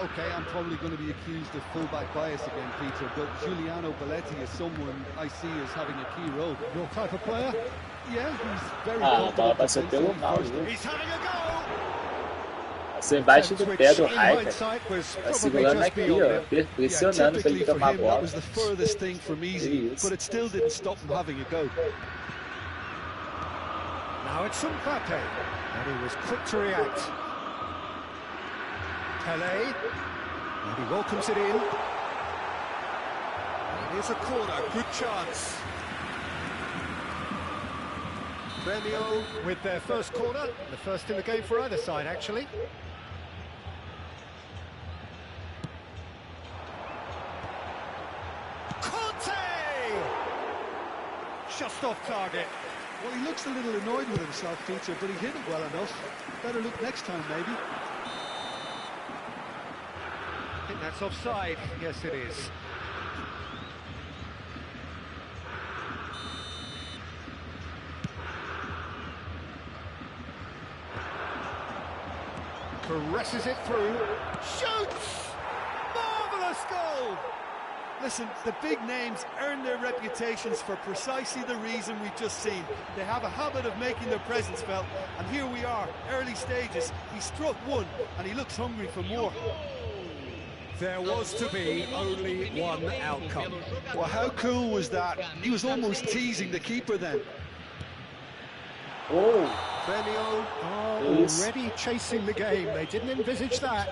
S4: Okay, I'm probably going to be accused of fullback bias again, Peter, but Giuliano Belletti is someone I see as having a key role.
S2: Your type of player?
S4: Yeah, he's very
S1: Ah,
S4: confident.
S1: passou pelo mal, viu?
S2: He's having a go!
S1: Passou embaixo do pé do Raika.
S2: Hindsight was
S1: Tá
S2: probably
S1: segurando
S2: just
S1: aqui,
S2: beyond
S1: ó.
S2: him.
S1: Pressionando pra ele
S4: Typically for
S1: tomar a
S4: him, that
S1: bola.
S4: was the furthest thing from easy,
S1: Isso.
S4: but it still didn't stop him having a go.
S2: Now it's Mbappe, and he was quick to react. Pele, and he welcomes it in. And here's a corner, good chance. Gremio with their first corner, the first in the game for either side, actually. Conte! Just off target.
S4: Well, he looks a little annoyed with himself, Peter, but he hit it well enough. Better look next time, maybe.
S2: I think that's offside. Yes, it is. Caresses it through. Shoots! Marvellous goal!
S4: Listen, the big names earn their reputations for precisely the reason we've just seen. They have a habit of making their presence felt, and here we are, early stages. He struck one, and he looks hungry for more.
S2: There was to be only one outcome.
S4: Well, how cool was that? He was almost teasing the keeper then.
S1: Oh,
S2: Premio are
S1: Yes.
S2: already chasing the game. They didn't envisage that.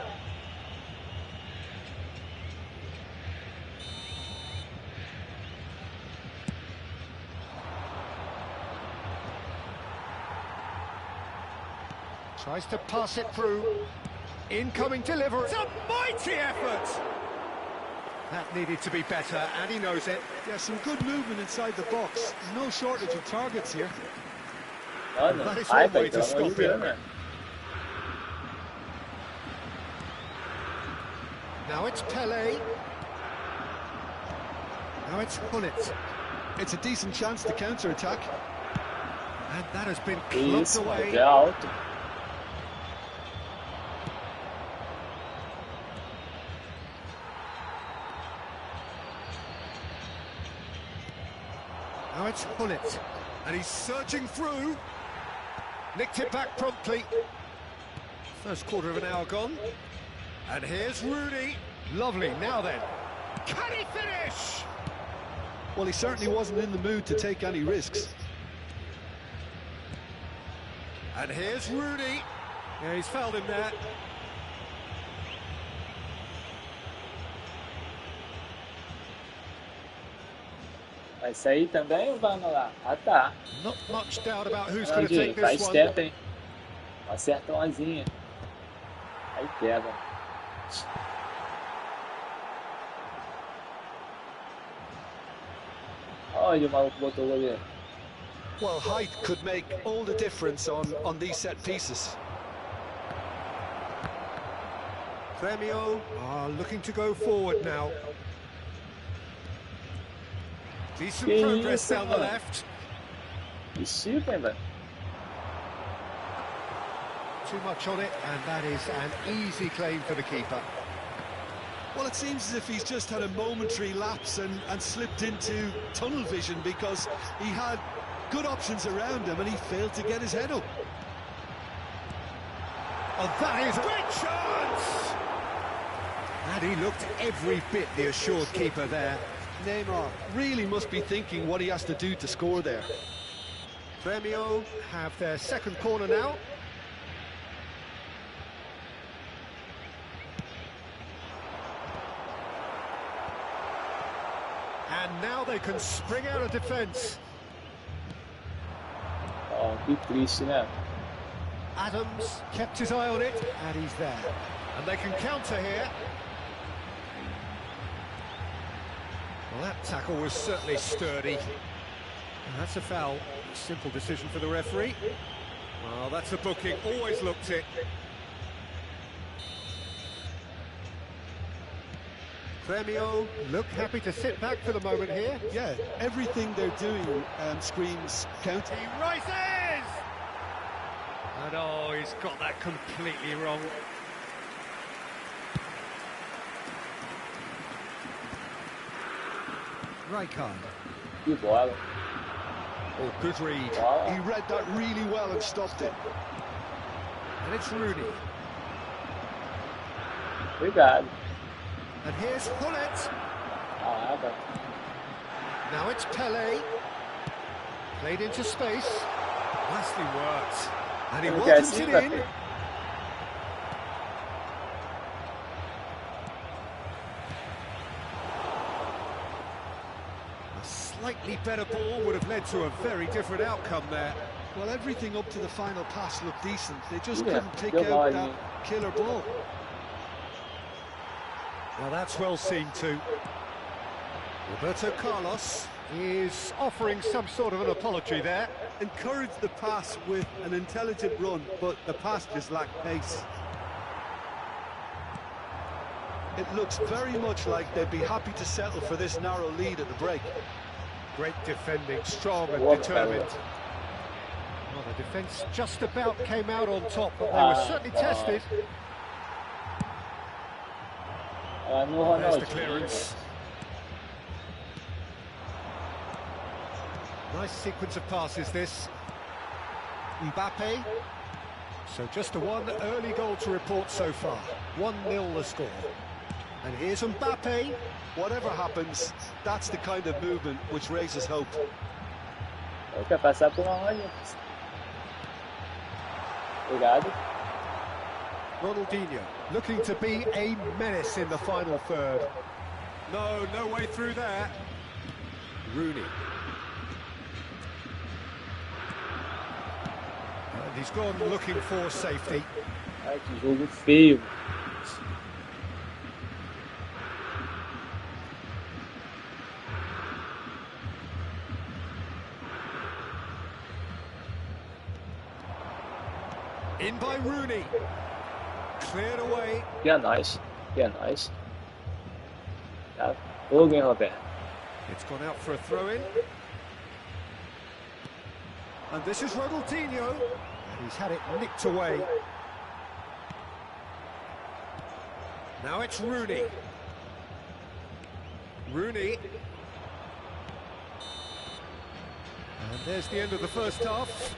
S2: Tries to pass it through. Incoming delivery. It's a mighty effort! That needed to be better, and he knows it.
S4: Yeah, some good movement inside the box. No shortage of targets here.
S1: mano,
S2: That is
S1: ai,
S2: one way
S1: velho,
S2: to
S1: pelo amor de
S2: stop it.
S1: Deus, né?
S2: Now it's Pele. Now it's Hullet.
S4: It's a decent chance to counter-attack.
S2: And that has been clubbed
S1: Isso, mano,
S2: away.
S1: é alto.
S2: Now it's Hullet. And he's surging through. Nicked it back promptly. First quarter of an hour gone. And here's Rooney. Lovely, now then. Can he finish?
S4: Well, he certainly wasn't in the mood to take any risks.
S2: And here's Rooney. Yeah, he's fouled him there.
S1: Vai sair também ou vai anular? Ah, tá.
S2: Not much doubt about who's going to
S1: Ronaldinho,
S2: take
S1: faz
S2: this one.
S1: tempo, hein? Acerta umazinha. Aí pega. Olha o maluco botou o goleiro.
S4: Well, height could make all the difference on these set pieces.
S2: Premio are looking to go forward now. Decent
S1: Que
S2: progress
S1: isso,
S2: down the
S1: mano?
S2: left.
S1: Que chique, hein, velho?
S2: Too much on it, and that is an easy claim for the keeper.
S4: Well, it seems as if he's just had a momentary lapse and slipped into tunnel vision because he had good options around him and he failed to get his head up.
S2: Oh, that is a big chance! And he looked every bit the assured keeper there.
S4: Neymar really must be thinking what he has to do to score there.
S2: Premio have their second corner now. And now they can spring out of defence.
S1: Ó, que triste, né?
S2: Adams kept his eye on it, and he's there. And they can counter here. Well, that tackle was certainly sturdy. And that's a foul. Simple decision for the referee. Well, that's a booking. Always looked it. Premio look happy to sit back for the moment here.
S4: Yeah, everything they're doing screams counter.
S2: He rises! And oh, he's got that completely wrong. Rijkaard.
S1: Que bola.
S2: Oh, good read.
S1: Bola.
S4: He read that really well and stopped it.
S2: And it's Rooney.
S1: Obrigado.
S2: And here's Hullet.
S1: Caraca.
S2: Now it's Pele. Played into space. Nicely worked. And he
S1: Look
S2: welcomes
S1: at
S2: it
S1: him.
S2: in. A slightly better ball would have led to a very different outcome there.
S4: Well, everything up to the final pass looked decent. They just
S1: Yeah,
S4: couldn't pick
S1: good
S4: out
S1: line.
S4: that killer ball.
S2: Well, that's well seen too. Roberto Carlos is offering some sort of an apology there.
S4: Encouraged the pass with an intelligent run, but the pass just lacked pace. It looks very much like they'd be happy to settle for this narrow lead at the break.
S2: Great defending, strong and
S1: What
S2: determined.
S1: fella.
S2: Well, the defence just about came out on top, but they were certainly tested.
S1: No
S2: There's the
S1: Ronaldinho.
S2: clearance. Nice sequence of passes, this. Mbappe. So just the one early goal to report so far. 1-0 the score. And here's Mbappe.
S4: Whatever happens, that's the kind of movement which raises hope.
S1: Quer passar por onde? Obrigado.
S2: Ronaldinho looking to be a menace in the final third. No way through there. Rooney. And he's gone looking for safety.
S1: Ai, que jogo feio.
S2: In by Rooney. Cleared away.
S1: Que é nóis. Que é nóis. Tá fogo, hein, Roberto?
S2: It's gone out for a throw-in. And this is Ronaldinho. And he's had it nicked away. Now it's Rooney. Rooney. And there's the end of the first half.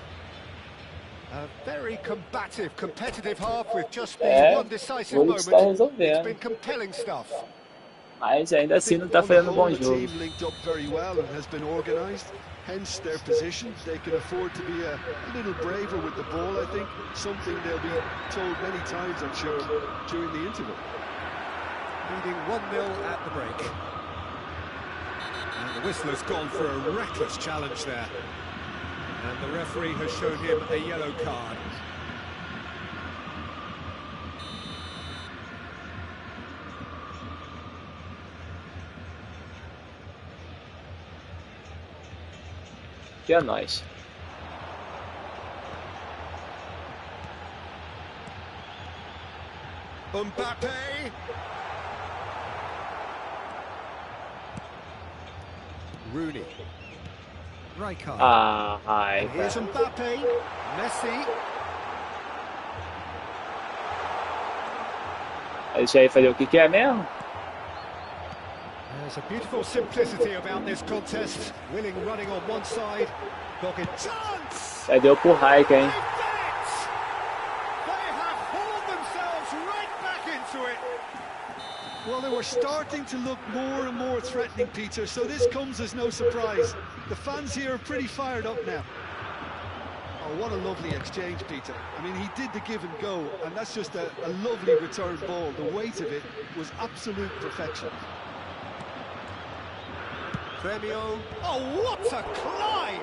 S2: A very combative, competitive half with just the one decisive moment.
S1: Está
S2: It's
S1: resolvendo.
S2: been compelling stuff.
S1: Mas ainda assim não está fazendo um bom
S4: The
S1: jogo.
S4: team linked up very well and has been organised, hence their position. They can afford to be a little braver with the ball, I think. Something they'll be told many times, I'm sure, during the interval.
S2: Leading 1-0 at the break. And the whistler's gone for a reckless challenge there. And the referee has shown him a yellow card.
S1: Que é nóis.
S2: Mbappe. Rooney. Rijkaard.
S1: Ah,
S2: And
S1: raiva.
S2: here's Mbappe. Messi.
S1: Deixa aí fazer o que é mesmo?
S2: There's a beautiful simplicity about this contest. Willing running on one side. Dogged chance.
S1: Já deu pro Raika, hein?
S2: They've done it! They have hauled themselves right back into it.
S4: Well, they were starting to look more and more threatening, Peter, so this comes as no surprise. The fans here are pretty fired up now. Oh, what a lovely exchange, Peter. I mean, he did the give and go, and that's just a lovely return ball. The weight of it was absolute perfection.
S2: Premio. Oh, what a climb!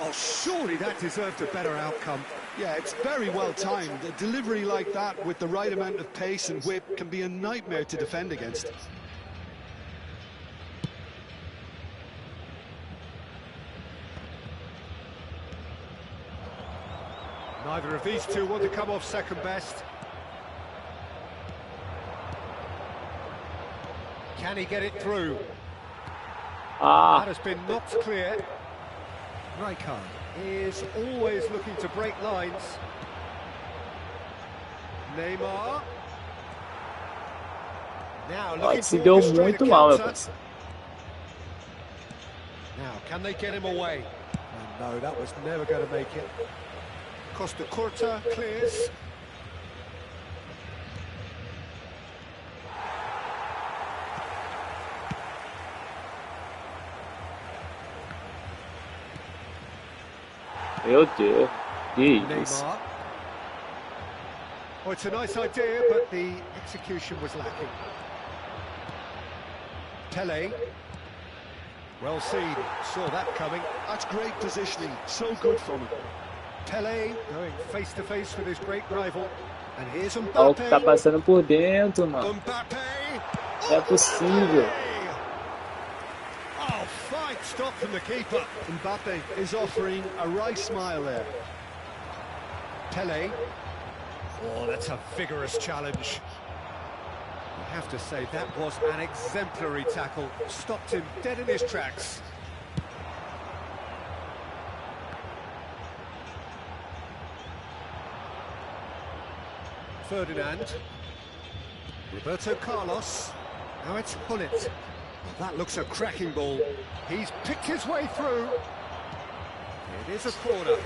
S2: Oh, surely that deserved a better outcome.
S4: Yeah, it's very well timed. A delivery like that with the right amount of pace and whip can be a nightmare to defend against.
S2: Neither of these two want to come off second best. Can he get it through?
S1: Ah,
S2: That has been knocked clear. Rijkaard is always looking to break lines. Neymar. Now
S1: ó,
S2: looking
S1: se
S2: to
S1: deu
S2: orchestrate a
S1: muito mal, meu
S2: counter.
S1: parceiro.
S2: Now, can they get him away? Oh, no, that was never going to make it. Costa Curta clears.
S1: Meu Deus. Que isso.
S2: Neymar. Well, it's a nice idea, but the execution was lacking. Pele. Well seen. Saw that coming.
S4: That's great positioning. So good from him.
S2: Pele going face to face with his great rival. And here's
S1: Olha o que tá
S2: Mbappe.
S1: passando por dentro, mano.
S2: Mbappe.
S1: Não é possível.
S2: Oh, fine stop from the keeper.
S4: Mbappe is offering a right smile there.
S2: Pele. Oh, that's a vigorous challenge. You have to say that was an exemplary tackle. Stopped him dead in his tracks. Ferdinand. Roberto Carlos. Now it's Hullet. That looks a cracking ball. He's picked his way through. It is a corner.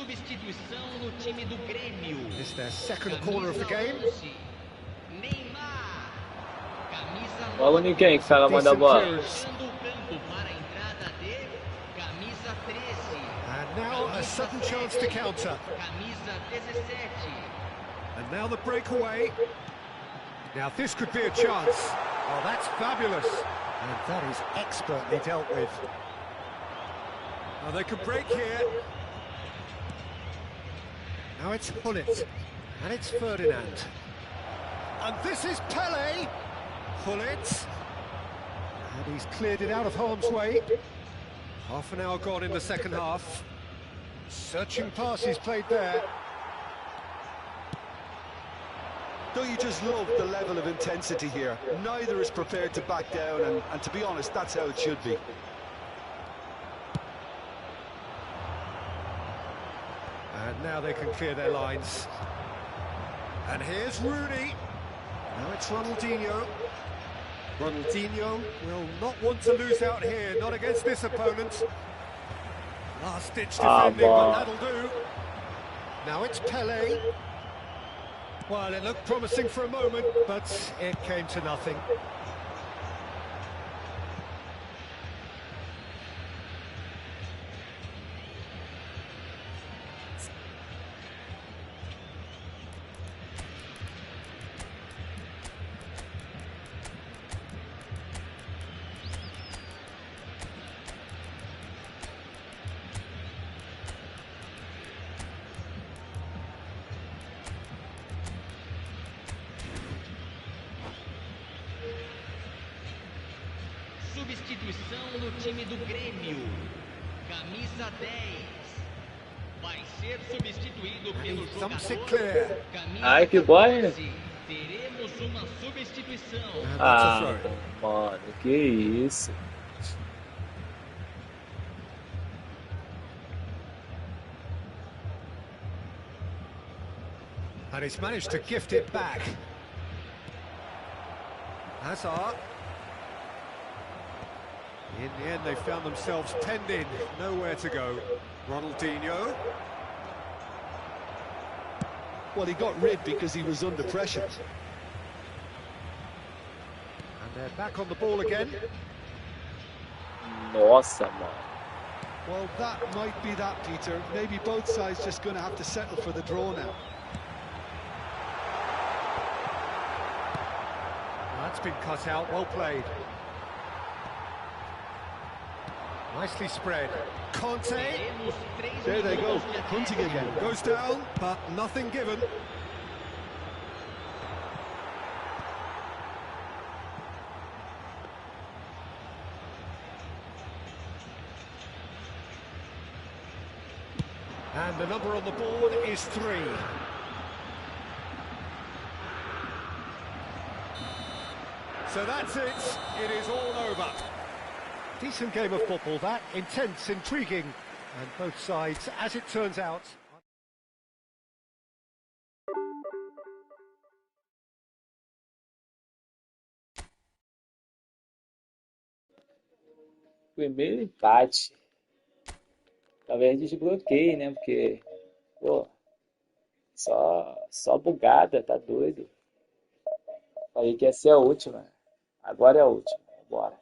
S5: Substituição no time do Grêmio.
S2: It's their second corner of the game.
S5: Neymar. Camisa
S1: Logo ninguém que fala manda a
S2: Decent
S1: bola.
S2: clearance.
S5: fechando o campo para a entrada de camisa 13.
S2: And now a sudden chance to counter.
S5: Camisa 17.
S2: And now the breakaway. Now this could be a chance. Oh, that's fabulous. And that is expertly dealt with. Now they can break here. Now it's Hullet. And it's Ferdinand. And this is Pele. Hullet. And he's cleared it out of harm's way. Half an hour gone in the second half. Searching passes played there.
S4: Don't you just love the level of intensity here? Neither is prepared to back down, and to be honest, that's how it should be.
S2: And now they can clear their lines. And here's Rooney. Now it's Ronaldinho. Ronaldinho will not want to lose out here, not against this opponent. Last-ditch defending, but that'll do. Now it's Pele. Well, it looked promising for a moment, but it came to nothing.
S5: Substituição no time do Grêmio. Camisa 10. Vai ser substituído pelo
S2: Thumps it
S5: jogador.
S2: clear.
S5: Camisa
S1: Ai, que boy.
S5: 14. Teremos uma substituição.
S2: And that's a
S1: Ah,
S2: throw.
S1: mano, que isso.
S2: And he's managed to gift it back. Hazard. In the end, they found themselves penned in, nowhere to go. Ronaldinho.
S4: Well, he got rid because he was under pressure.
S2: And they're back on the ball again.
S1: Nossa, mano.
S4: Well, that might be that, Peter. Maybe both sides just going to have to settle for the draw now.
S2: That's been cut out, well played. Nicely spread. Conte
S5: Teremos 3
S4: There they go,
S5: minutos de
S4: hunting
S5: acréscimo.
S4: again.
S2: goes down, but nothing given. And the number on the board is 3. So that's it. It is all over. Decent game of football, that. Intense, intriguing. And both sides, as it turns out...
S1: Primeiro empate. Talvez desbloqueie, né? Porque, pô, só bugada, tá doido. Falei que ia ser a última. Agora é a última. Bora.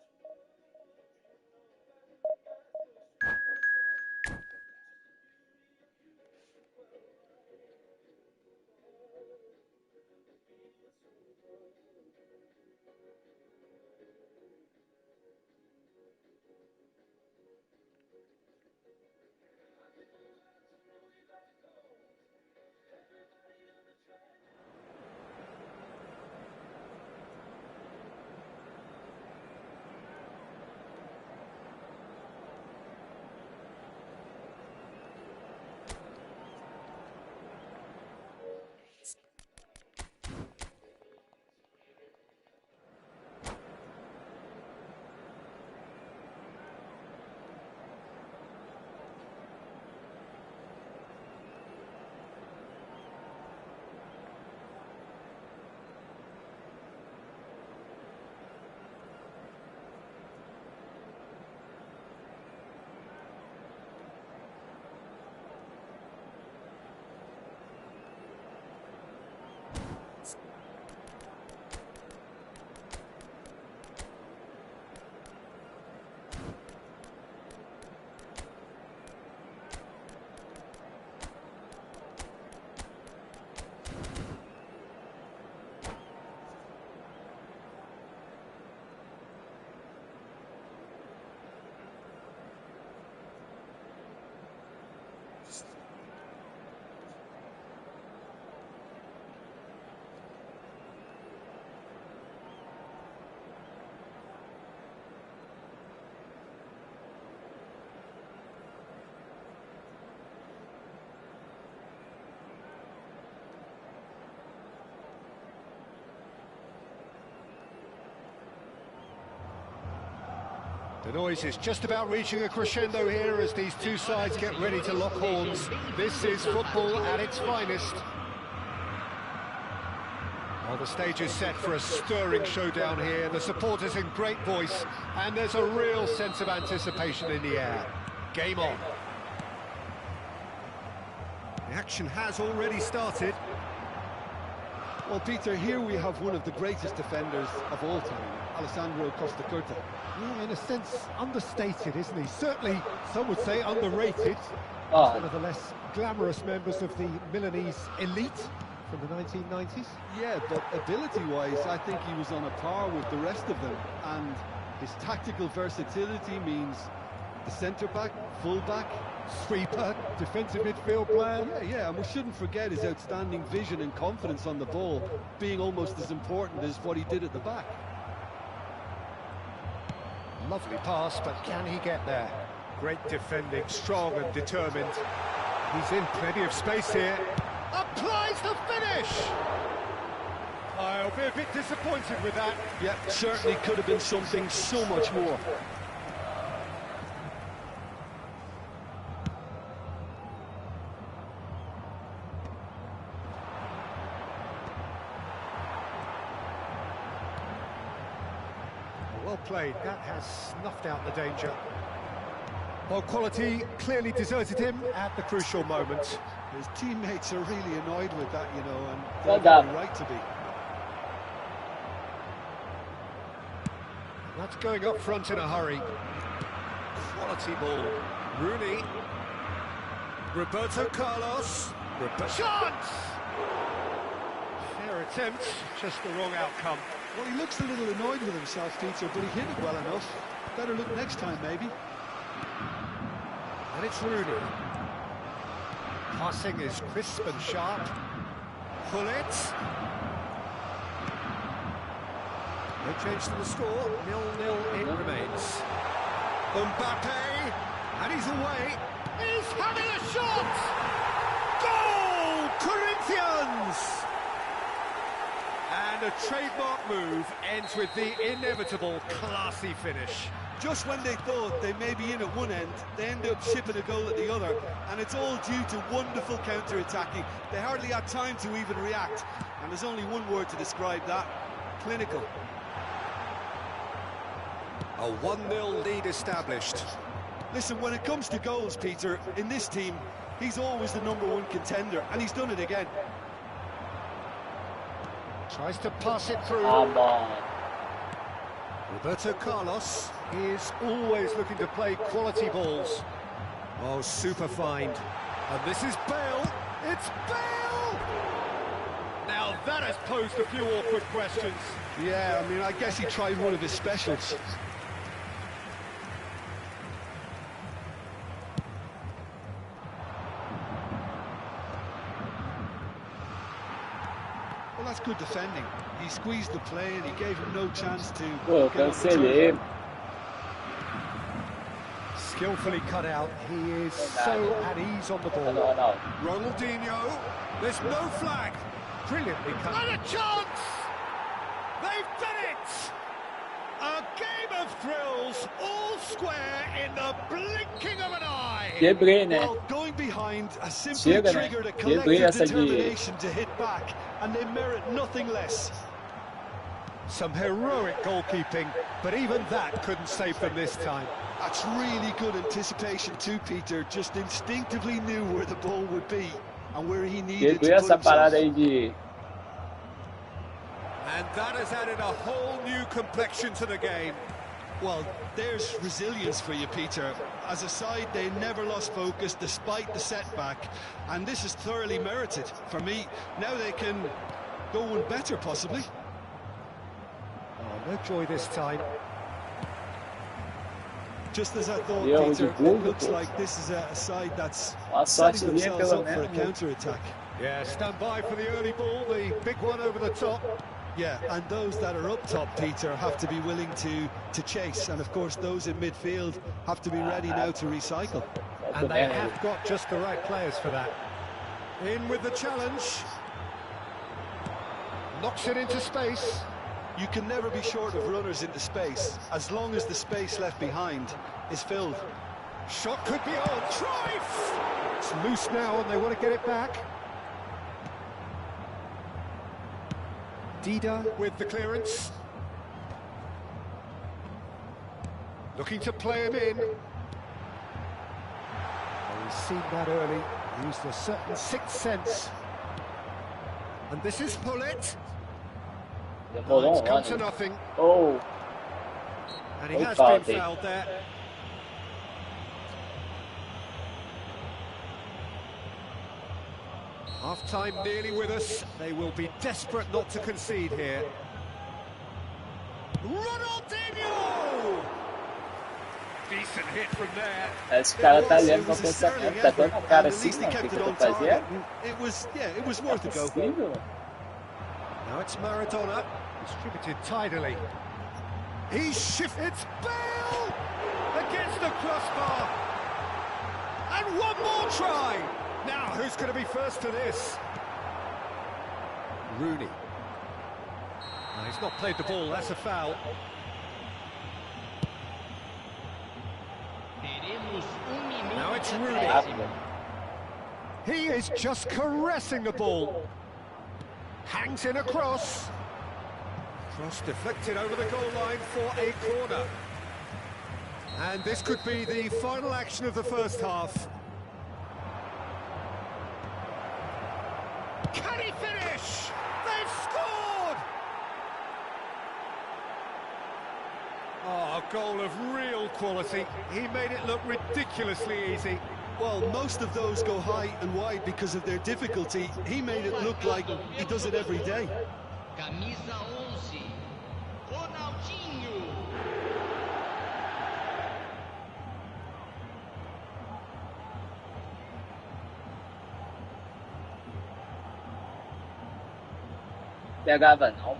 S2: The noise is just about reaching a crescendo here as these two sides get ready to lock horns. This is football at its finest. Well, the stage is set for a stirring showdown here. The supporters in great voice, and there's a real sense of anticipation in the air. Game on. The action has already started.
S4: Well, Peter, here we have one of the greatest defenders of all time, Alessandro Costa Curta.
S2: Yeah, in a sense, understated, isn't he? Certainly, some would say underrated.
S1: Oh.
S2: One of the less glamorous members of the Milanese elite from the 1990s.
S4: Yeah, but ability-wise, I think he was on a par with the rest of them. And his tactical versatility means the centre-back, full-back,
S2: Sweeper, defensive midfield player.
S4: Yeah, and we shouldn't forget his outstanding vision and confidence on the ball, being almost as important as what he did at the back.
S2: Lovely pass, but can he get there? Great defending, strong and determined. He's in plenty of space here. Applies the finish! I'll be a bit disappointed with that.
S4: Yeah, certainly could have been something so much more.
S2: Well played, that has snuffed out the danger. Well, quality clearly deserted him at the crucial moment.
S4: His teammates are really annoyed with that, you know, and
S1: Well
S4: they're
S1: done.
S4: right to be.
S2: That's going up front in a hurry. Quality ball. Rooney. Roberto Carlos. Chance! Fair attempt, just the wrong outcome.
S4: Well, he looks a little annoyed with himself, Peter, but he hit it well enough. Better look next time, maybe.
S2: And it's Rooney. Passing is crisp and sharp. Pull it. No change to the score. 0-0 it remains. Mbappe. And he's away. He's having a shot! Goal! Corinthians! And a trademark move ends with the inevitable classy finish.
S4: Just when they thought they may be in at one end, they end up shipping a goal at the other, and it's all due to wonderful counter-attacking. They hardly had time to even react, and there's only one word to describe that: clinical.
S2: A 1-0 lead established.
S4: Listen, when it comes to goals, Peter, in this team, he's always the #1 contender, and he's done it again.
S2: Tries to pass it through.
S1: Come on.
S2: Roberto Carlos is always looking to play quality balls. Oh, super find. And this is Bale. It's Bale! Now that has posed a few awkward questions.
S4: Yeah, I mean, I guess he tried one of his specials. Well, that's good defending. He squeezed the play and he gave him no chance to
S1: Pô,
S4: get on the
S1: cancelei.
S4: turn.
S2: Skillfully cut out. He is so at ease on the ball.
S1: Não.
S2: Ronaldinho. There's no flag. Brilliantly cut. And a chance! They've done it! A game of thrills, all square in the blinking of an eye.
S1: Quebrei, né?
S4: Well, going behind has simply
S1: Chega, né?
S4: triggered a
S1: Quebrei
S4: collective
S1: essa de...
S4: determination to hit back, and they merit nothing less.
S2: Some heroic goalkeeping, but even that couldn't save them this time.
S4: That's really good anticipation too, Peter. Just instinctively knew where the ball would be and where he needed
S1: Quebrei
S4: to
S1: essa
S4: put
S1: parada
S4: himself.
S1: aí de...
S2: And that has added a whole new complexion to the game.
S4: Well, there's resilience for you, Peter. As a side, they never lost focus despite the setback, and this is thoroughly merited. For me, now they can go one better, possibly.
S2: Oh, no joy this time.
S4: Just as I thought,
S1: Yeah,
S4: Peter,
S1: was it
S4: it looks
S1: good?
S4: like this is a side that's
S1: A sorte
S4: setting
S1: minha,
S4: themselves
S1: pelo
S4: up for a
S1: menos.
S4: counter-attack.
S2: Yeah, stand by for the early ball, the big one over the top.
S4: Yeah, and those that are up top, Peter, have to be willing to chase. And of course, those in midfield have to be ready now to recycle.
S2: And they have got just the right players for that. In with the challenge. Knocks it into space.
S4: You can never be short of runners into space, as long as the space left behind is filled.
S2: Shot could be on. Drive! It's loose now and they want to get it back. Dida with the clearance. Looking to play him in. Well, he's seen that early. Used a certain sixth sense. And this is Pullet.
S1: Demorou
S2: It's come to
S1: ano.
S2: nothing.
S1: Oh,
S2: And he
S1: Foi
S2: has
S1: falta,
S2: been
S1: hein?
S2: fouled there. Half-time nearly with us. They will be desperate not to concede here. Ronaldinho! Decent hit from there.
S1: esse cara tá
S4: It
S1: lendo meu
S4: was a sterling
S1: pensamento, tá
S4: effort,
S1: dando a cara
S4: and at
S1: assim,
S4: least he
S1: não, o que
S4: kept
S1: que
S4: it
S1: eu
S4: on
S1: tô fazendo?
S4: target. It was
S1: Não
S4: worth
S1: é
S4: a go.
S1: possível.
S2: Now it's Maradona, distributed tidily. He's shifted. It's Bale! Against the crossbar. And one more try. Now, who's going to be first to this? Rooney. No, he's not played the ball, that's a foul. Now it's Rooney.
S1: Rápido.
S2: He is just caressing the ball. Hangs in a cross. Cross deflected over the goal line for a corner. And this could be the final action of the first half. Can he finish? They've scored! Oh, a goal of real quality. He made it look ridiculously easy.
S4: Well, most of those go high and wide because of their difficulty. He made it look like he does it every day.
S5: Camisa 11, Ronaldinho.
S1: Pegava não.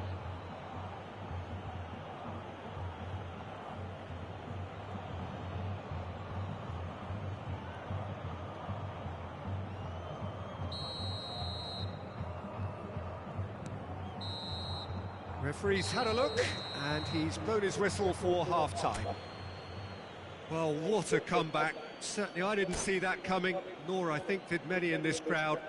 S2: Referee's had a look, and he's blown his whistle for half-time. Well, what a comeback. Certainly I didn't see that coming, nor I think did many in this crowd.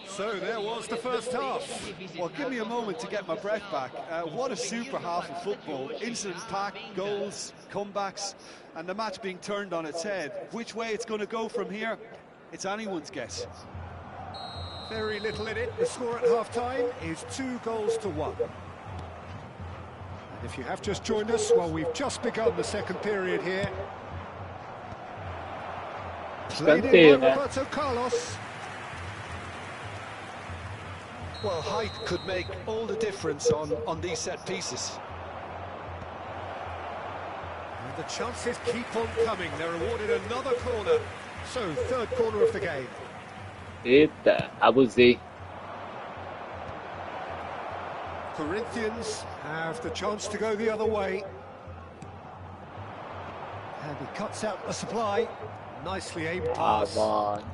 S2: So there was the first half.
S4: Well, give me a moment to get my breath back. What a super half of football. Incident-packed, goals, comebacks, and the match being turned on its head. Which way it's going to go from here, it's anyone's guess.
S2: Very little in it. The score at half-time is 2-1. And if you have just joined us, well, we've just begun the second period here. Played in by Roberto Carlos.
S4: Well, height could make all the difference on these set pieces.
S2: And the chances keep on coming. They're awarded another corner. So, third corner of the game.
S1: Eita, abusei.
S2: Corinthians have the chance to go the other way. And he cuts out the supply. Nicely aimed
S1: Ah,
S2: pass.
S1: mano.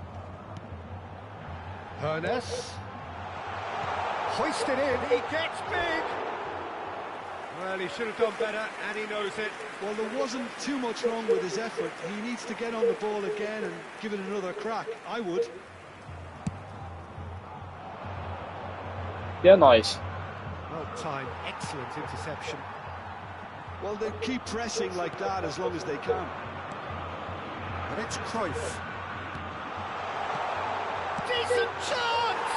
S2: Hernes. Hoisted in, he gets big! Well, he should have done better, and he knows it.
S4: Well, there wasn't too much wrong with his effort. He needs to get on the ball again and give it another crack. I would.
S1: E é nóis.
S2: Well timed, excellent interception.
S4: Well, they keep pressing like that as long as they can.
S2: And it's Cruyff. Decent chance!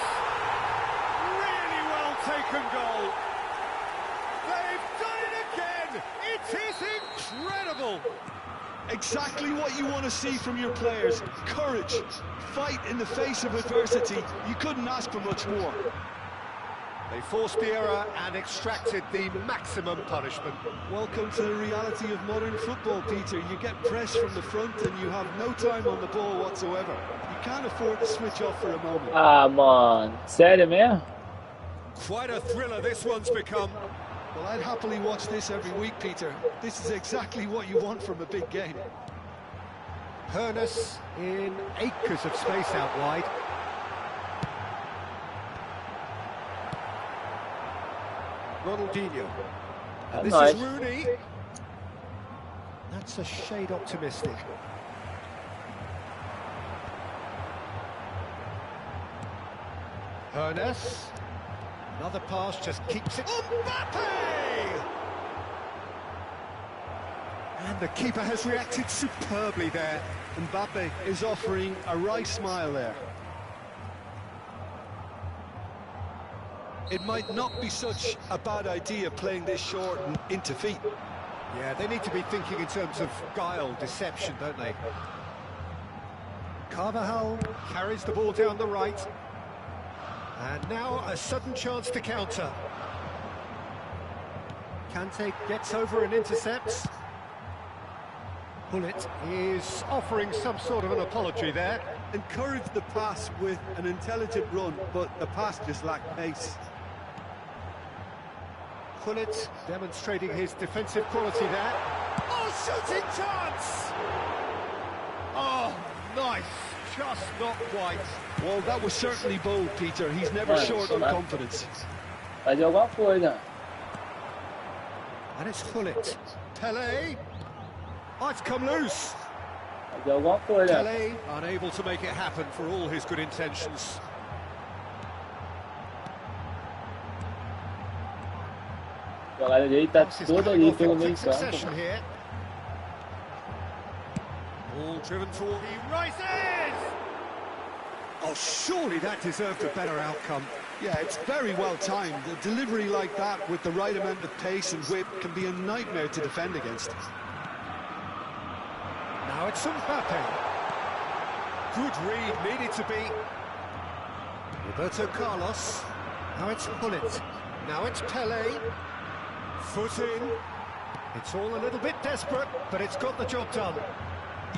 S2: Really well taken goal. They've done it again! It is incredible!
S4: Exactly what you want to see from your players. Courage, fight in the face of adversity. You couldn't ask for much more.
S2: They forced the error and extracted the maximum punishment.
S4: Welcome to the reality of modern football, Peter. You get pressed from the front and you have no time on the ball whatsoever. You can't afford to switch off for a moment.
S1: Ah, mano. Sério mesmo?
S2: Quite a thriller this one's become.
S4: Well, I'd happily watch this every week, Peter. This is exactly what you want from a big game.
S2: Hernes in acres of space out wide. Ronaldinho.
S1: É
S2: And this
S1: nóis.
S2: is Rooney. That's a shade optimistic. Ernest. Another pass just keeps it. Mbappe! And the keeper has reacted superbly there.
S4: Mbappe is offering a right smile there. It might not be such a bad idea playing this short and into feet.
S2: Yeah, they need to be thinking in terms of guile, deception, don't they? Carvajal carries the ball down the right. And now a sudden chance to counter. Kante gets over and intercepts. Bullet is offering some sort of an apology there.
S4: Encouraged the pass with an intelligent run, but the pass just lacked pace.
S2: Bullet demonstrating his defensive quality there. Oh, shooting chance! Oh, nice. Just not quite.
S4: Well, that was certainly bold, Peter. He's never
S1: Nice,
S4: short on
S1: nice.
S4: confidence.
S1: Fazer alguma coisa.
S2: And it's Bullet. Pele. Oh, it's come loose.
S1: Fazer alguma coisa.
S2: Pele unable to make it happen for all his good intentions.
S1: A jogada dele tá
S2: Passes
S1: toda
S2: coming
S1: ali
S2: off
S1: pelo
S2: in
S1: meio
S2: quick succession
S1: campo.
S2: here. Ball driven toward. He rises! Oh, surely that deserved a better outcome.
S4: Yeah, it's very well timed. A delivery like that with the right amount of pace and whip can be a nightmare to defend against.
S2: Now it's Mbappe. Good read, needed to be. Roberto Carlos. Now it's Bullet. Now it's Pele. Foot in. It's all a little bit desperate, but it's got the job done.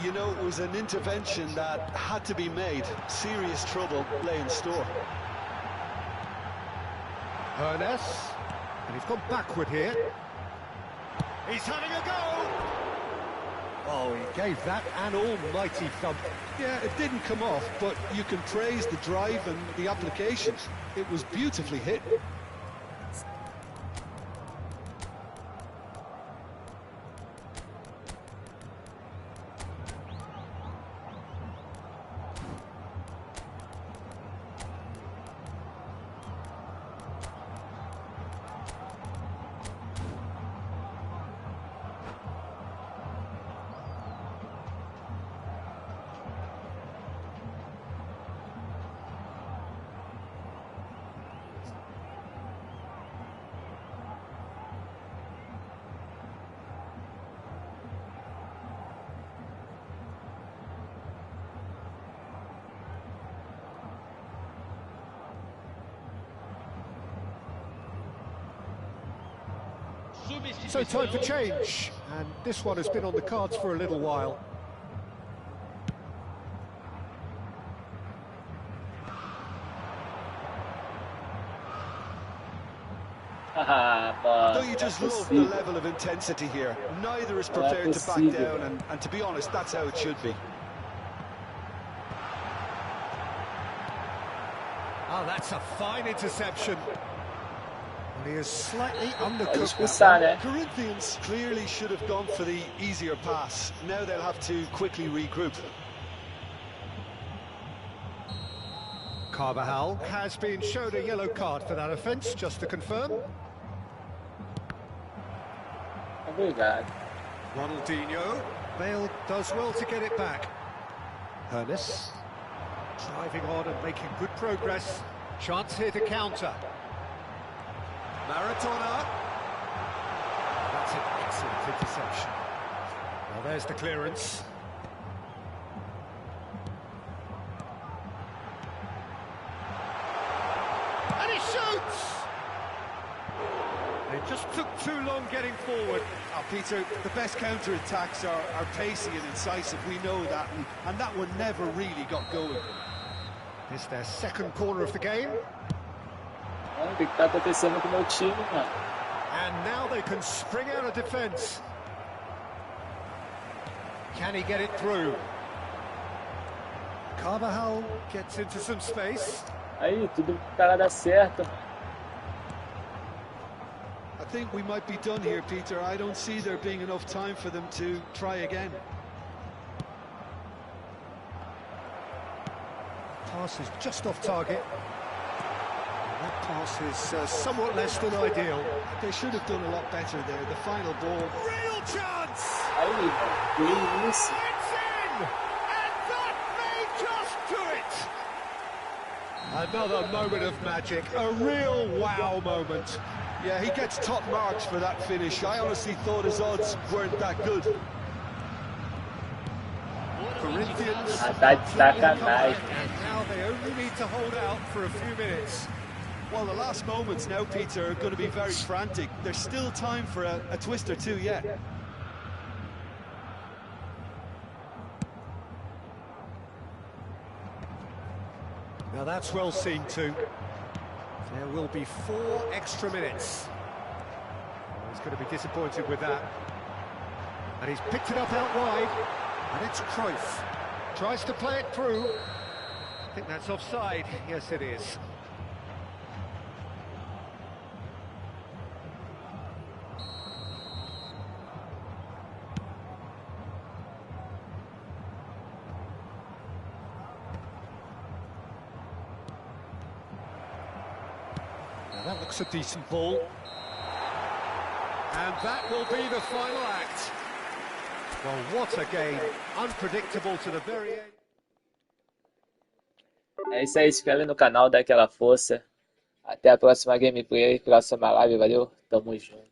S4: You know, it was an intervention that had to be made. Serious trouble lay in store.
S2: Ernest. And he's gone backward here. He's having a go! Oh, he gave that an almighty thump.
S4: Yeah, it didn't come off, but you can praise the drive and the application. It was beautifully hit.
S2: So time for change, and this one has been on the cards for a little while.
S1: Ah, mano.
S4: Don't you just love the level of intensity here? Neither is prepared to back
S1: possível.
S4: down, and to be honest, that's how it should be.
S2: Oh, that's a fine interception. And he is slightly
S1: Pode
S2: undercooked.
S1: expulsar, né?
S4: Corinthians clearly should have gone for the easier pass. Now they'll have to quickly regroup.
S2: Carvajal has been shown a yellow card for that offence, just to confirm.
S1: Obrigado.
S2: Ronaldinho. Bale does well to get it back. Ernest. Driving on and making good progress. Chance here to counter. Maradona. That's an excellent interception. Well, there's the clearance. And he shoots! They just took too long getting forward.
S4: Oh, Peter, the best counter-attacks are pacey and incisive. We know that, and that one never really got going.
S2: It's their second corner of the game.
S1: Mano, o que tá acontecendo com o meu time, mano?
S2: And now they can spring out of defence. Can he get it through? Carvajal gets into some space.
S1: Aí, tudo pro cara dar certo.
S3: I think we might be done here, Peter. I don't see there being enough time for them to try again.
S2: Pass is just off target. That pass is somewhat less than ideal.
S3: They should have done a lot better there. The final ball.
S2: Real chance!
S1: Aí, que isso?
S2: It's in! And that may just do it! Another moment of magic, a real wow moment.
S3: Yeah, he gets top marks for that finish. I honestly thought his odds weren't that good.
S2: Corinthians
S1: Ah, tá de sacanagem.
S2: and now they only need to hold out for a few minutes.
S3: Well, the last moments now, Peter, are going to be very frantic. There's still time for a twist or two yet.
S2: Now that's well seen too. There will be 4 extra minutes. Well, he's going to be disappointed with that. And he's picked it up out wide. And it's Cruyff. Tries to play it through. I think that's offside. Yes, it is. Now that looks a decent ball. And that will be the final act. Well, what a game. Unpredictable to the very end.
S1: É isso aí, se inscreve no canal, dá aquela força. Até a próxima gameplay, próxima live, valeu? Tamo junto.